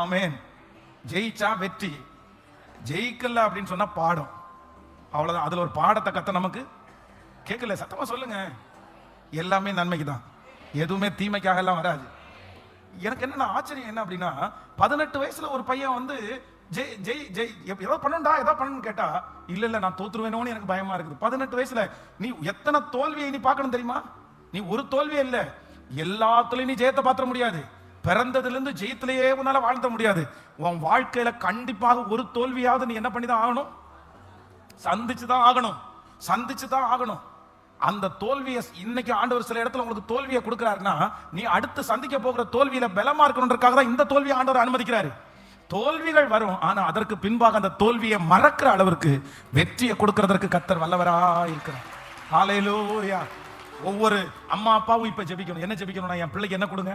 ஆமென். ஜெயிச்சா வெற்றி, ஜெயிக்கல அப்படின்னு சொன்னா பாடம், அவ்வளவுதான். அதுல ஒரு பாடத்தை கத்த நமக்கு கேட்கல. சத்தமா சொல்லுங்க. எல்லாமே நன்மைக்கு தான், எதுவுமே தீமைக்காக எல்லாம் வராது. எனக்கு என்ன ஆச்சரியம் என்ன அப்படின்னா, 18 வயசுல ஒரு பையன் வந்து ஜெய் ஜெய் ஜெய் ஏதோ பண்ணண்டா ஏதோ பண்ணணும்னு கேட்டா, இல்ல நான் தோத்துருவேனோன்னு எனக்கு பயமா இருக்குது. 18 வயசுல நீ எத்தனை தோல்வியை நீ பார்க்கணும் தெரியுமா? நீ ஒரு தோல்வியே இல்ல, எல்லாத்துலயும் நீ ஜெயத்தை பாத்திர முடியாது. பிறந்ததுல இருந்து ஜெயத்திலேயே உன்னால வாழ்த்த முடியாது. உன் வாழ்க்கையில கண்டிப்பாக ஒரு தோல்வியாவது நீ என்ன பண்ணிதான் ஆகணும், சந்திச்சுதான் ஆகணும், சந்திச்சுதான் ஆகணும். அந்த தோல்வியை இன்னைக்கு ஆண்டவர் சில இடத்துல உங்களுக்கு தோல்வியை கொடுக்கிறாருன்னா, நீ அடுத்து சந்திக்க போகிற தோல்வியில பலமா இருக்கணுன்றதுக்காக தான் இந்த தோல்வியை ஆண்டவர் அனுமதிக்கிறாரு. தோல்விகள் வரும், ஆனா அதற்கு பின்பாக அந்த தோல்வியை மறக்கிற அளவிற்கு வெற்றியை கொடுக்கிறதற்கு கர்த்தர் வல்லவரா இருக்கிறார். ஹல்லேலூயா. ஒவ்வொரு அம்மா அப்பாவும் இப்ப ஜெபிக்கணும். என்ன ஜெபிக்கணும்னா, என் பிள்ளைக்கு என்ன கொடுங்க,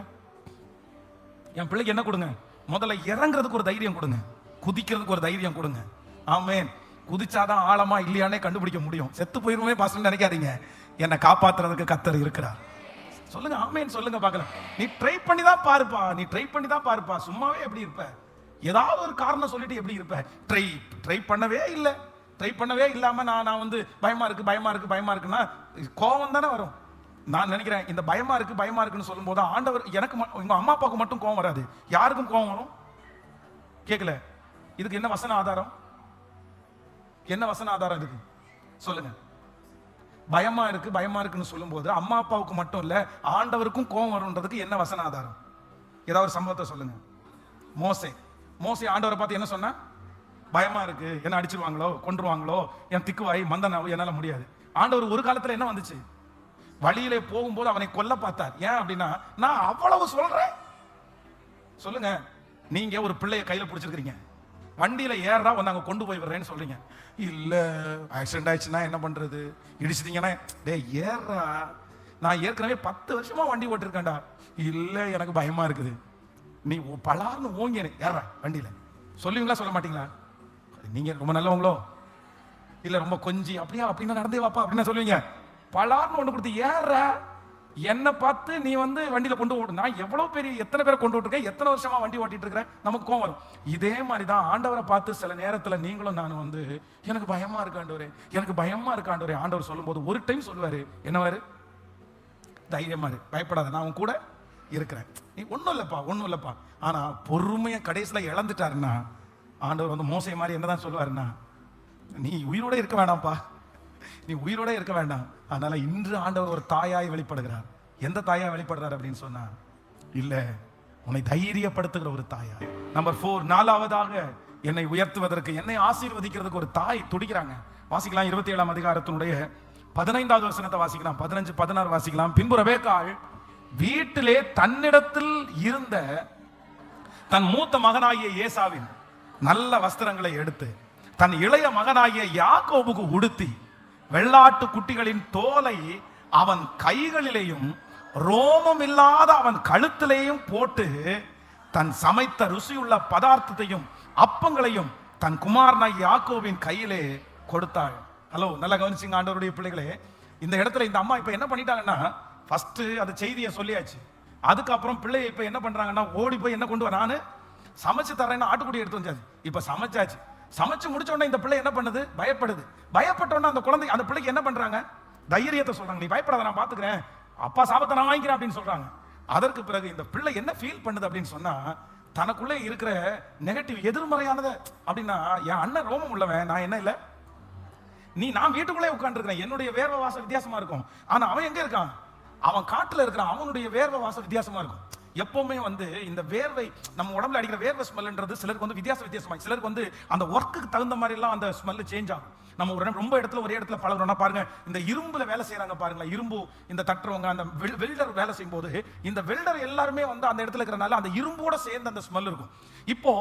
என் பிள்ளைக்கு என்ன கொடுங்க? முதல்ல இறங்குறதுக்கு ஒரு தைரியம் கொடுங்க, குதிக்கிறதுக்கு ஒரு தைரியம் கொடுங்க. ஆமென். குதிச்சாதான் ஆழமா இல்லையானே கண்டுபிடிக்க முடியும். செத்து போயிருமே பாஸ்டர் நினைக்காதீங்க, என்னை காப்பாத்துறதுக்கு கர்த்தர் இருக்கிறார். சொல்லுங்க ஆமென், சொல்லுங்க பார்க்கலாம். நீ ட்ரை பண்ணி தான் பாருப்பா, நீ ட்ரை பண்ணி தான் பாருப்பா. சும்மாவே எப்படி இருப்ப? ஏதாவது ஒரு காரணம் சொல்லிட்டு எப்படி இருப்ப? ட்ரை பண்ணவே இல்லை, ட்ரை பண்ணவே இல்லாம நான் வந்து பயமா இருக்கு பயமா இருக்கு பயமா இருக்குன்னா கோபம் தானே வரும். நான் நினைக்கிறேன், இந்த பயமா இருக்குன்னு சொல்லும் போது ஆண்டவர் எனக்கு, உங்க அம்மா அப்பாவுக்கு மட்டும் கோபம் வராது, யாருக்கும் கோபம் வரும். கேட்கல? இதுக்கு என்ன வசன ஆதாரம்? என்ன வசன ஆதாரம் இருக்கு சொல்லுங்க? பயமா இருக்குன்னு சொல்லும் போது அம்மா அப்பாவுக்கு மட்டும் இல்ல, ஆண்டவருக்கும் கோபம் வரும்ன்றதுக்கு என்ன வசன ஆதாரம்? ஏதாவது ஒரு சம்பவத்தை சொல்லுங்க. மோசே ஆண்டவரை பார்த்து என்ன சொன்னா? பயமா இருக்கு, என்ன அடிச்சிருவாங்களோ, கொன்றுவாங்களோ, என் திக்குவாய் மந்தனாவோ, என்னால முடியாது. ஆண்டவர் ஒரு காலத்துல என்ன வந்துச்சு? வழியிலே போகும்போது அவனை கொல்ல பார்த்தார். ஏன் அப்படின்னா, நான் அவ்வளவு சொல்றேன். சொல்லுங்க, நீங்க ஒரு பிள்ளைய கையில பிடிச்சிருக்கீங்க, வண்டியில ஏறா நாங்க கொண்டு போய் வர்றேன்னு சொல்றீங்க. இல்ல ஆக்சிடென்ட் ஆயிடுச்சுன்னா என்ன பண்றது, இடிச்சிட்டீங்கன்னா, டே ஏறா, நான் ஏற்கனவே 10 வருஷமா வண்டி ஓட்டிருக்கேன்டா. இல்ல எனக்கு பயமா இருக்குது. நீ பலார்னு ஓங்கி ஏற வண்டியில சொல்லுவீங்களா சொல்ல மாட்டீங்களா? நீங்க ரொம்ப நல்லவங்களோ இல்ல ரொம்ப கொஞ்சம் அப்படியா அப்படின்னா நடந்தே வாப்பா அப்படின்னு சொல்லுவீங்க. பலார்னு ஒண்ணு கொடுத்து ஏற, என்ன பார்த்து நீ வந்து வண்டியில கொண்டு ஓடு. நான் எவ்வளவு பெரிய எத்தனை பேரை கொண்டு ஓட்டிருக்கேன், எத்தனை வருஷமா வண்டி ஓட்டிட்டு இருக்கிறேன், நமக்கு கோவம் வரும். இதே மாதிரிதான் ஆண்டவரை பார்த்து சில நேரத்துல நீங்களும் நானும் வந்து, எனக்கு பயமா இருக்காண்டவரே, எனக்கு பயமா இருக்காண்டவரே ஆண்டவர் சொல்லும் போது ஒரு டைம் சொல்லுவாரு, என்னவாரு? தைரியமா இரு, பயப்படாத, நான் உன் கூட இருக்கிறேன், நீ ஒண்ணும் இல்லப்பா. ஆனா பொறுமையை கடைசியில இழந்துட்டாருன்னா ஆண்டவர் வந்து மோசே மாதிரி என்னதான் சொல்லுவாருன்னா, நீ உயிரோட இருக்க வேண்டாம்ப்பா, நீ உயிரோட இருக்க வேண்டாம். அதனால இன்று ஆண்டவர் ஒரு தாயாய் வெளிப்படுகிறார். எந்த தாயா வெளிப்படுறார் அப்படின்னு சொன்னா, இல்ல உன்னை தைரியப்படுத்துகிற ஒரு தாயா. நம்பர் 4, 4வதாக என்னை உயர்த்துவதற்கு, என்னை ஆசீர்வதிக்கிறதுக்கு ஒரு தாய் துடிக்கிறாங்க. வாசிக்கலாம் 27ஆம் அதிகாரத்தினுடைய 15வது வசனத்தை வாசிக்கலாம், 15, 16 வாசிக்கலாம். பின்பு ரெபெக்காள் வீட்டிலே தன்னிடத்தில் இருந்த தன் மூத்த மகனாகிய ஏசாவின் நல்ல வஸ்திரங்களை எடுத்து தன் இளைய மகனாகிய யாக்கோபுக்கு உடுத்தி, வெள்ளாட்டு குட்டிகளின் தோலை அவன் கைகளிலேயும் ரோமம் இல்லாத அவன் கழுத்திலேயும் போட்டு, தன் சமைத்த ருசியுள்ள பதார்த்தத்தையும் அப்பங்களையும் தன் குமாரனாகிய யாக்கோபின் கையிலே கொடுத்தாள். ஹலோ, நல்லா கவனிச்சுங்க ஆண்டவருடைய பிள்ளைகளே. இந்த இடத்துல இந்த அம்மா இப்ப என்ன பண்ணிட்டாங்கன்னா, ஃபர்ஸ்ட் அந்த செய்தியை சொல்லியாச்சு. அதுக்கப்புறம் பிள்ளையை இப்ப என்ன பண்றாங்கன்னா, ஓடி போய் என்ன கொண்டு வர, நானு சமைச்சு தரேன்னு ஆட்டுக்குடி எடுத்து வந்தாச்சு. இப்ப சமைச்சாச்சு. சமைச்சு முடிச்ச உடனே இந்த பிள்ளை என்ன பண்ணுது? பயப்படுது. பயப்பட்டோன்னா அந்த குழந்தை, அந்த பிள்ளைக்கு என்ன பண்றாங்க? தைரியத்தை சொல்றாங்க, நீ பயப்படாத, நான் பாத்துக்கிறேன், அப்பா சாபத்தை நான் வாங்கிக்கிறேன் அப்படின்னு சொல்றாங்க. அதற்கு பிறகு இந்த பிள்ளை என்ன ஃபீல் பண்ணுது அப்படின்னு சொன்னா, தனக்குள்ளே இருக்கிற நெகட்டிவ் எதிர்மறையானது அப்படின்னா, என் அண்ணன் ரோமம் உள்ளவன், நான் என்ன இல்லை, நான் வீட்டுக்குள்ளே உட்காந்துருக்கிறேன், என்னுடைய வேர்வை வாசம் வித்தியாசமா இருக்கும். ஆனா அவன் எங்க இருக்கான்? அவன் காட்டுல இருக்கிறான், அவனுடைய வேர்வை வாசம் வித்தியாசமா இருக்கும். எப்பவுமே வந்து இந்த வேர்வை நம்ம உடம்புல அடிக்கிற வேர்வை ஸ்மெல்ன்றது சிலருக்கு வந்து வித்தியாசமா, சிலருக்கு வந்து அந்த ஒர்க்குக்கு தகுந்த மாதிரி எல்லாம் அந்த ஸ்மெல் சேஞ்ச் ஆகும். நம்ம ரொம்ப இடத்துல ஒரே இடத்துல பழகுறோம்னா பாருங்க, இந்த இரும்புல வேலை செய்யறாங்க பாருங்களா, இரும்பு இந்த தட்டுறவங்க, அந்த வெல்டர் வேலை செய்யும் போது இந்த வெல்டர் எல்லாருமே வந்து அந்த இடத்துல இருக்கிறனால அந்த இரும்போட சேர்ந்து அந்த ஸ்மெல் இருக்கும். இப்போ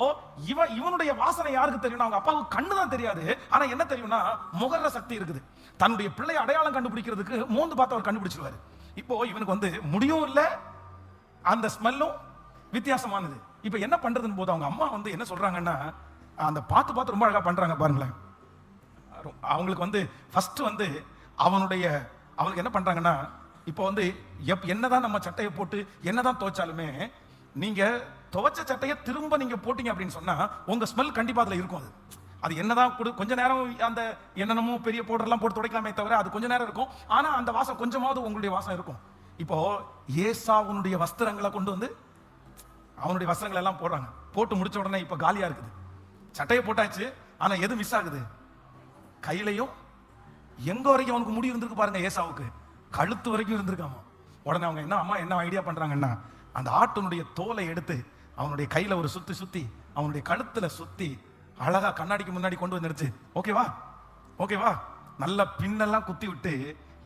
இவனுடைய வாசனை யாருக்கு தெரியும்னா அவங்க அப்பாவுக்கு கண்ணு தான் தெரியாது, ஆனா என்ன தெரியும்னா முகர்ற சக்தி இருக்குது. தன்னுடைய பிள்ளை அடையாளம் கண்டுபிடிக்கிறதுக்கு மோந்து பார்த்து அவர் கண்டுபிடிச்சிருவாரு. இப்போ இவனுக்கு வந்து முடியும் இல்ல, அந்த ஸ்மெல்லும் வித்தியாசமானது. இப்போ என்ன பண்றதுன்னு போது அவங்க அம்மா வந்து என்ன சொல்றாங்கன்னா, அந்த பார்த்து ரொம்ப அழகா பண்றாங்க பாருங்களேன். அவங்களுக்கு வந்து ஃபர்ஸ்ட் வந்து அவங்களுக்கு என்ன பண்றாங்கன்னா, இப்போ வந்து என்னதான் நம்ம சட்டையை போட்டு என்னதான் துவைச்சாலுமே நீங்க துவைச்ச சட்டையை திரும்ப நீங்க போட்டீங்க அப்படின்னு சொன்னா உங்க ஸ்மெல் கண்டிப்பா அதுல இருக்கும். அது என்னதான் கொஞ்ச நேரம் அந்த என்னென்னமோ பெரிய பவுடர்லாம் போட்டு துடைக்கலாமே தவிர அது கொஞ்ச நேரம் இருக்கும். ஆனா அந்த வாசம் கொஞ்சமாவது உங்களுடைய வாசம் இருக்கும். இப்போ ஏசாவுனுடைய வஸ்திரங்களை கொண்டு வந்து அவனுடைய வஸ்திரங்கள் எல்லாம் போடுறாங்க. போட்டு முடிச்ச உடனே இப்ப காலியா இருக்குது. சட்டையை போட்டாச்சு, ஆனா எது மிஸ் ஆகுது? கையிலையும் எங்க வரைக்கும் அவனுக்கு முடி இருந்திருக்கு பாருங்க, ஏசாவுக்கு கழுத்து வரைக்கும் இருந்திருக்காமா. உடனே அவங்க அம்மா என்ன ஐடியா பண்றாங்கன்னா, அந்த ஆட்டினுடைய தோலை எடுத்து அவனுடைய கையில ஒரு சுத்தி அவனுடைய கழுத்துல சுத்தி அழகா கண்ணாடிக்கு முன்னாடி கொண்டு வந்துருச்சு. ஓகேவா நல்ல பின்னெல்லாம் குத்தி விட்டு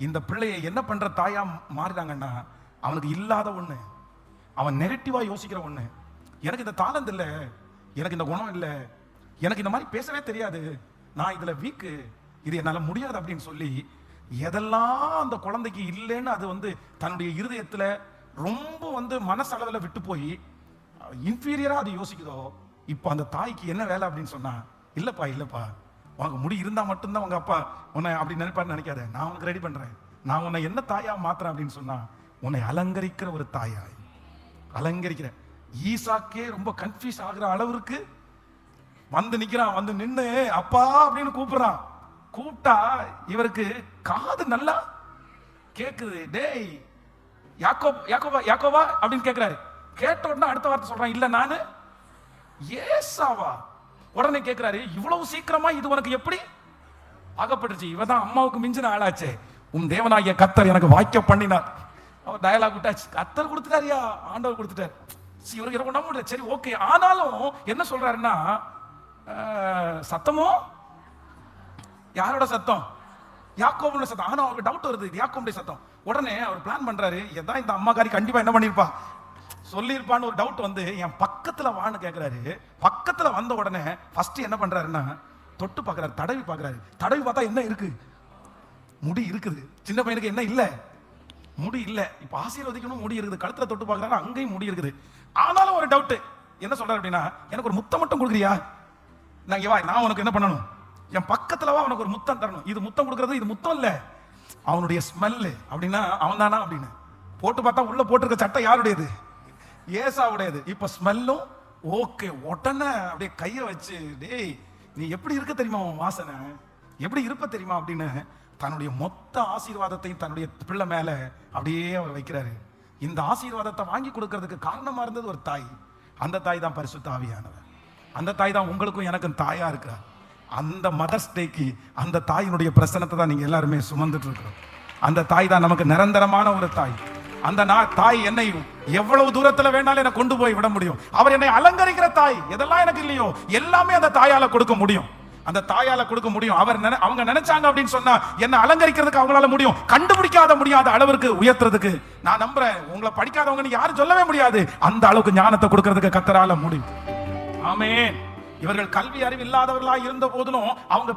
இந்த பிள்ளையை என்ன பண்ற தாயா மாறினாங்கன்னா, அவனுக்கு இல்லாத ஒண்ணு, அவன் நெகட்டிவா யோசிக்கிற ஒண்ணு, எனக்கு இந்த தாளந்து இல்லை, எனக்கு இந்த குணம் இல்லை, எனக்கு இந்த மாதிரி பேசவே தெரியாது, நான் இதுல வீக்கு, இது என்னால முடியாது அப்படின்னு சொல்லி எதெல்லாம் அந்த குழந்தைக்கு இல்லைன்னு அது வந்து தன்னுடைய இருதயத்துல ரொம்ப வந்து மனசளவில் விட்டு போய் இன்ஃபீரியரா அது யோசிக்குதோ, இப்போ அந்த தாய்க்கு என்ன வேலை அப்படின்னு சொன்னா, இல்லப்பா உனக்கு முடி இருந்தா மட்டும்தான் உங்க அப்பா உன்னை அப்படி நினைப்பாரு நினைக்காத, நான் உனக்கு ரெடி பண்றேன், நான் உன்னை என்ன தாயா மாத்துறேன் அப்படின்னு சொன்னா, உன்னை அலங்கரிக்கிற ஒரு தாயாய் அலங்கரிக்கிற. ஈசாக்கே ரொம்ப கன்ஃபியூஸ் ஆகுற அளவுக்கு வந்து நிக்கிறான். வந்து நின்று அப்பா அப்படின்னு கூப்பிட்டா இவருக்கு காது நல்லா கேக்குது. டேய் யாக்கோவா அப்படின்னு கேட்கிறாரு. கேட்ட உடனே அடுத்த வார்த்தை சொல்றான், இல்ல நானு ஏசாவா. உடனே கேட்கிறாரு, இவ்வளவு சீக்கிரமா இது உனக்கு எப்படி ஆகப்பட்டுச்சு? இவதான் அம்மாவுக்கு மிஞ்சின ஆளாச்சே, உன் தேவனாகிய கர்த்தர் எனக்கு வாய்க்க பண்ணினார். அவர் டயலாக் விட்டாச்சு, கர்த்தர் கொடுத்துட்டாரியா, ஆண்டவர் கொடுத்துட்டார். இவருக்கு நம்ப முடியல. சரி ஓகே, ஆனாலும் என்ன சொல்றாருன்னா, சத்தமோ யாரோட சத்தம்? யாக்கோபுடைய சத்தம். ஆனா அவருக்கு டவுட் வருது, இது யாக்கோபுடைய சத்தம். உடனே அவர் பிளான் பண்றாரு, எதான் இந்த அம்மாக்காரி கண்டிப்பா என்ன பண்ணிருப்பா, சொல்லியிருப்பான்னு ஒரு டவுட் வந்து என் பக்கத்துல வான்னு கேட்கிறாரு. பக்கத்துல வந்த உடனே ஃபர்ஸ்ட் என்ன பண்றாருன்னா, தொட்டு பார்க்கறாரு, தடவி பார்க்கறாரு. தடவி பார்த்தா என்ன இருக்கு? முடி இருக்குது. சின்ன பையனுக்கு என்ன இல்ல? முடி இல்ல. இப்ப ஆசீர்வதிக்கணும், முடி இருக்குது. கழுத்துல தொட்டு பார்க்கறாரு, அங்கேயும் முடி இருக்குது. ஆனாலும் ஒரு டவுட் என்ன சொல்றாரு அப்படின்னா, எனக்கு ஒரு முத்தம் மட்டும் கொடுக்குறியா? நான் உனக்கு என்ன பண்ணணும்? என் பக்கத்துலவா உனக்கு ஒரு முத்தம் தரணும். இது முத்தம் கொடுக்கறது, இது முத்தம் இல்ல, அவனுடைய ஸ்மெல். அப்படின்னா அவன் தானா அப்படின்னு போட்டு பார்த்தா உள்ள போட்டிருக்க சட்டை யாருடையது? ஏசாவுடையது. இப்ப ஸ்மெல்லும் ஓகே. உடனே அப்படியே கைய வச்சு, டேய் நீ எப்படி இருக்க தெரியுமா, உன் வாசனை எப்படி இருப்ப தெரியுமா அப்படின்னு தன்னுடைய மொத்த ஆசீர்வாதத்தையும் தன்னுடைய பிள்ளை மேல அப்படியே அவர் வைக்கிறாரு. இந்த ஆசீர்வாதத்தை வாங்கி கொடுக்கறதுக்கு காரணமா இருந்தது ஒரு தாய். அந்த தாய் தான் பரிசுத்த ஆவியானவர். அந்த தாய் தான் உங்களுக்கும் எனக்கும் தாயா இருக்கிறார். அந்த மதர்ஸ் டேக்கு அந்த தாயினுடைய பிரசனத்தை தான் நீங்க எல்லாருமே சுமந்துட்டு இருக்கிறோம். அந்த தாய் தான் நமக்கு நிரந்தரமான ஒரு தாய். அந்த தாய் என்னை எவ்வளவு தூரத்துல வேணாலும் என்னை கொண்டு போய் விட முடியும். அவர் என்னை அலங்கரிக்கிற தாய். எதெல்லாம் எனக்கு இல்லையோ எல்லாமே அந்த தாயால கொடுக்க முடியும். அந்த தாயால கொடுக்க முடியும். அவங்க நினைச்சாங்க அப்படின்னு சொன்னா என்ன அலங்கரிக்கிறதுக்கு அவங்களால முடியும். முடியாத அளவிற்கு உயர்த்துறதுக்கு நான் நம்புறேன். உங்களை படிக்காதவங்க யாரும் சொல்லவே முடியாது. அந்த அளவுக்கு ஞானத்தை கொடுக்கறதுக்கு கர்த்தரால முடியும். ஆமென். இவர்கள் கல்வி அறிவு இல்லாதவர்களா இருந்த போதிலும் அவங்க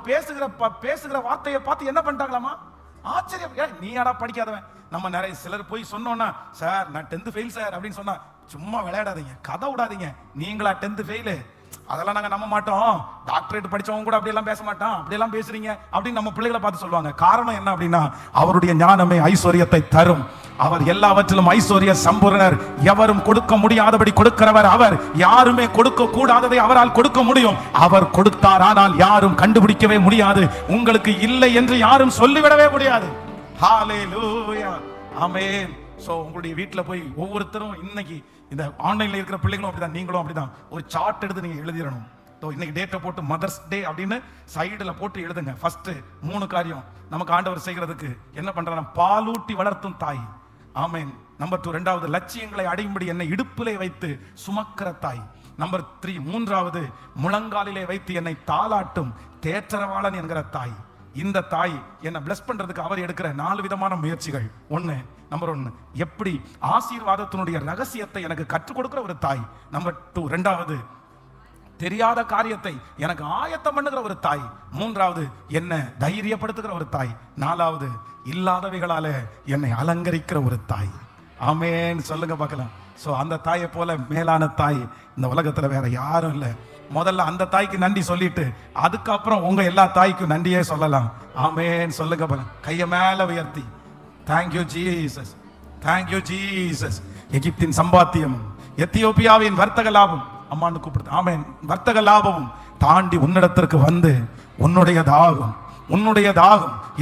பேசுகிற வார்த்தையை பார்த்து என்ன பண்ணிட்டாங்களாமா, ஆச்சரியம். நீ யாரா படிக்காதவன்? நம்ம நிறைய சிலர் போய் சொன்னோம்னா, சார் நான் 10th ஃபெயில் சார் அப்படின்னு சொன்னா, சும்மா விளையாடாதீங்க, கதை விடாதீங்க. நீங்களா 10th ஃபெயிலு? அதெல்லாம் நாங்க நம்ப மாட்டோம். டாக்டரேட் படிச்சவங்க கூட அப்படியெல்லாம் பேச மாட்டோம். அப்படியெல்லாம் பேசுறீங்க அப்படின்னு நம்ம பிள்ளைகளை பார்த்து சொல்லுவாங்க. காரணம் என்ன அப்படின்னா, அவருடைய ஞானமே ஐஸ்வர்யத்தை தரும். அவர் எல்லாவற்றிலும் ஐஸ்வர்ய சம்பூர்ணர். எவரும் கொடுக்க முடியாதபடி கொடுக்கிறவர் அவர். யாருமே கொடுக்க கூடாததை அவரால் கொடுக்க முடியும். அவர் கொடுத்தார், ஆனால் யாரும் கண்டுபிடிக்கவே முடியாது. உங்களுக்கு இல்லை என்று யாரும் சொல்லிவிடவே முடியாது. ஹalleluya, ஆமென். சோ உங்களுடைய வீட்டுல போய் ஒவ்வொருத்தரும் இன்னைக்கு இந்த ஆன்லைன்ல இருக்கிற பிள்ளைகளும் அப்படிதான், நீங்களும் அப்படிதான் ஒரு சார்ட் எடுத்து நீங்க எழுதிடணும். இன்னைக்கு டேட்டை போட்டு மதர்ஸ் டே அப்படின்னு சைடுல போட்டு எழுதுங்க. ஃபர்ஸ்ட் 3 காரியம் நமக்கு ஆண்டவர் செய்கிறதுக்கு என்ன பண்றாங்க. பாலூட்டி வளர்த்தும் தாய். ஆமென். நம்பர் 2, இரண்டாவது லட்சியங்களை அடையும்படி என்னை இடுப்பிலே வைத்து சுமக்கிற தாய். நம்பர் 3, மூன்றாவது முழங்காலிலே வைத்து என்னை தாளாட்டும் தேற்றரவாளன் என்கிற தாய். இந்த தாய் என்னை பிளஸ் பண்றதுக்கு அவர் எடுக்கிற 4 விதமான முயற்சிகள். நம்பர் 1, எப்படி ஆசீர்வாதத்தினுடைய ரகசியத்தை எனக்கு கற்றுக் கொடுக்கிற ஒரு தாய். நம்பர் 2, இரண்டாவது தெரியாத காரியத்தை எனக்கு ஆயத்தம் பண்ணுகிற ஒரு தாய். மூன்றாவது என்ன தைரியப்படுத்துகிற ஒரு தாய். நாலாவது இல்லாதவைகளால என்னை அலங்கரிக்கிற ஒரு தாய். ஆமென் சொல்லுங்க பார்க்கலாம். சோ அந்த தாயை போல மேலான தாய் இந்த உலகத்துல வேற யாரும் இல்லை. முதல்ல அந்த தாய்க்கு நன்றி சொல்லிட்டு அதுக்கப்புறம் உங்க எல்லா தாய்க்கும் நன்றியே சொல்லலாம். ஆமென் சொல்லுங்க பார்க்கலாம். கையை மேல உயர்த்தி தேங்க்யூ ஜீசஸ், தேங்க்யூ ஜீசஸ். எகிப்தின் சம்பாத்தியம், எத்தியோப்பியாவின் வர்த்தக லாபம், அம்மான்னு கூப்பிடுது. ஆமென். வர்த்தக லாபமும் தாண்டி உன்னிடத்திற்கு வந்து உன்னுடைய தாகம்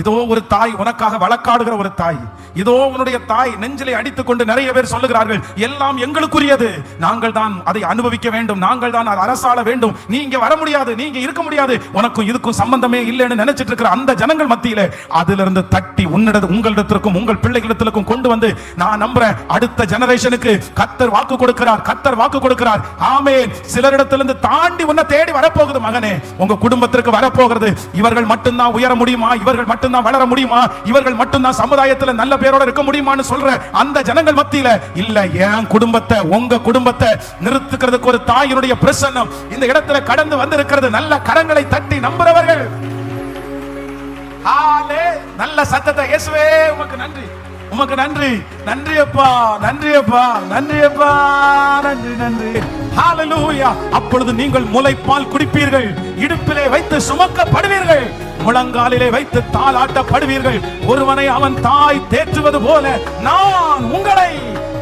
இதோ ஒரு தாய் உனக்காக வழக்காடுகிற ஒரு தாய். இதோ உன்னுடைய தாய் நெஞ்சிலை அடித்துக் கொண்டு நிறைய பேர் சொல்லுகிறார்கள், எல்லாம் எங்களுக்குரியது, நாங்கள் தான் அதை அனுபவிக்க வேண்டும், நாங்கள் தான் அதை அரசாள வேண்டும், நீங்க வர முடியாது, நீங்க இருக்க முடியாது, உனக்கும் இதுக்கும் சம்பந்தமே இல்லைன்னு நினைச்சிட்டு இருக்கிற அந்த ஜனங்கள் மத்தியில அதிலிருந்து தட்டி உங்களிடத்திற்கும் உங்கள் பிள்ளைகளிடத்திற்கும் கொண்டு வந்து நான் நம்புறேன் அடுத்த ஜெனரேஷனுக்கு கர்த்தர் வாக்கு கொடுக்கிறார். ஆமென். சிலரிடத்திலிருந்து தாண்டி உன்னை தேடி வரப்போகுது மகனே, உங்க குடும்பத்திற்கு வரப்போகிறது. இவர்கள் மட்டும்தான் உயர முடியுமா, இவர்கள் மட்டும்தான் வளர முடியுமா, இவர்கள் மட்டும்தான் சமுதாயத்தில் நல்ல பேரோட இருக்க முடியுமான்னு சொல்ற அந்த ஜனங்கள் மத்தியில இல்ல, என் குடும்பத்தை உங்க குடும்பத்தை நிறுத்துக்கிறதுக்கு ஒரு தாயினுடைய பிரசன்னம் இந்த இடத்துல கடந்து வந்திருக்கிறது. நல்ல கரங்களை தட்டி நம்புறவர்கள் நல்ல சத்தத்தை இயேசுவே உமக்கு நன்றி, உமக்கு நன்றி, நன்றி அப்பா, நன்றி அப்பா, நன்றி அப்பா, நன்றி நன்றி. ஹalleluya. அப்பொழுது நீங்கள் முலைப்பால் குடிப்பீர்கள், இடுப்பிலே வைத்து சுமக்கப்படுவீர்கள், முழங்காலிலே வைத்து தாளாட்டப்படுவீர்கள். ஒருவனை அவன் தாய் தேற்றுவது போல நான் உங்களை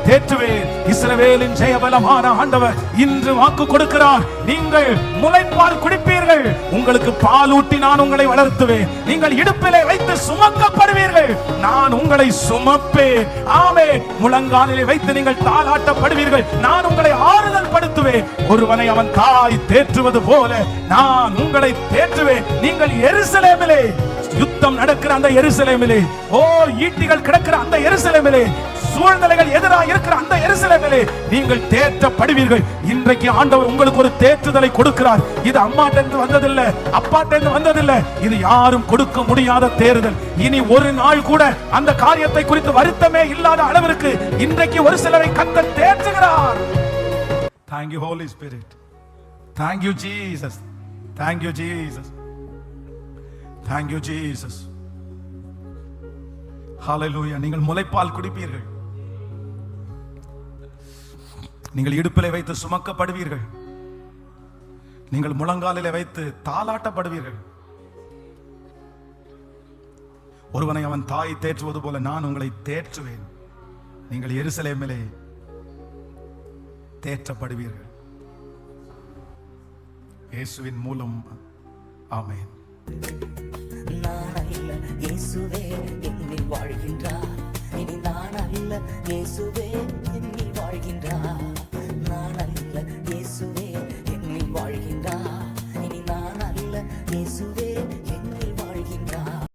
தேற்றுவேன். இஸ்ரவேலின் ஜெயபலமான ஆண்டவர் இன்று வாக்கு கொடுக்கிறார், நீங்கள் முலைப்பால் குடிப்பீர்கள், உங்களுக்கு பால் ஊட்டி நான் உங்களை வளர்த்துவேன், நீங்கள் இடுப்பிலே வைத்து சுமக்கப்படுவீர்கள், நான் உங்களை சுமப்பேன். ஆமென். முழங்காலிலே வைத்து நீங்கள் தாளாட்டப்படுவீர்கள், நான் உங்களை ஆறுதல் படுத்துவேன். ஒருவனை அவன் தாய் தேற்றுவது போல நான் உங்களை தேற்றுவேன். நீங்கள் எருசலேமிலே, யுத்தம் நடக்கிற அந்த எருசலேமிலே, ஈட்டிகள் கிடக்கிற அந்த எருசலேமிலே, சூழ்நிலைகள் எதிராக இருக்கிற அந்த எருசலேமிலே நீங்கள் தேற்றப்படுவீர்கள். இன்றைக்கு ஆண்டவர் உங்களுக்கு ஒரு தேற்றுதலை கொடுக்கிறார். இது அம்மாட்டேந்து வந்ததில்லை, அப்பாட்டேந்து வந்ததில்லை, இது யாரும் கொடுக்க முடியாத தேறுதல். இனி ஒரு நாள் கூட அந்த காரியத்தை குறித்து வருத்தமே இல்லாத அளவிற்கு இன்றைக்கு ஒரு சிலரை கர்த்தர் தேற்றுகிறார். Thank you Holy Spirit. Thank you Jesus. Thank you Jesus. Thank you Jesus. Hallelujah. நீங்கள் முலைப்பால் குடிப்பீர்கள், நீங்கள் இடுப்பிலே வைத்து சுமக்கப்படுவீர்கள், நீங்கள் முழங்காலிலே வைத்து தாளாட்டப்படுவீர்கள். ஒருவனை அவன் தாய் தேற்றுவது போல நான் உங்களை தேற்றுவேன், நீங்கள் எருசலேமிலே தேற்றப்படுவீர்கள். இயேசுவின் மூலம் ஆமென். நான் அல்ல இயேசுவே என்னில் வாழ்கின்றார், இனி நான் அல்ல இயேசுவே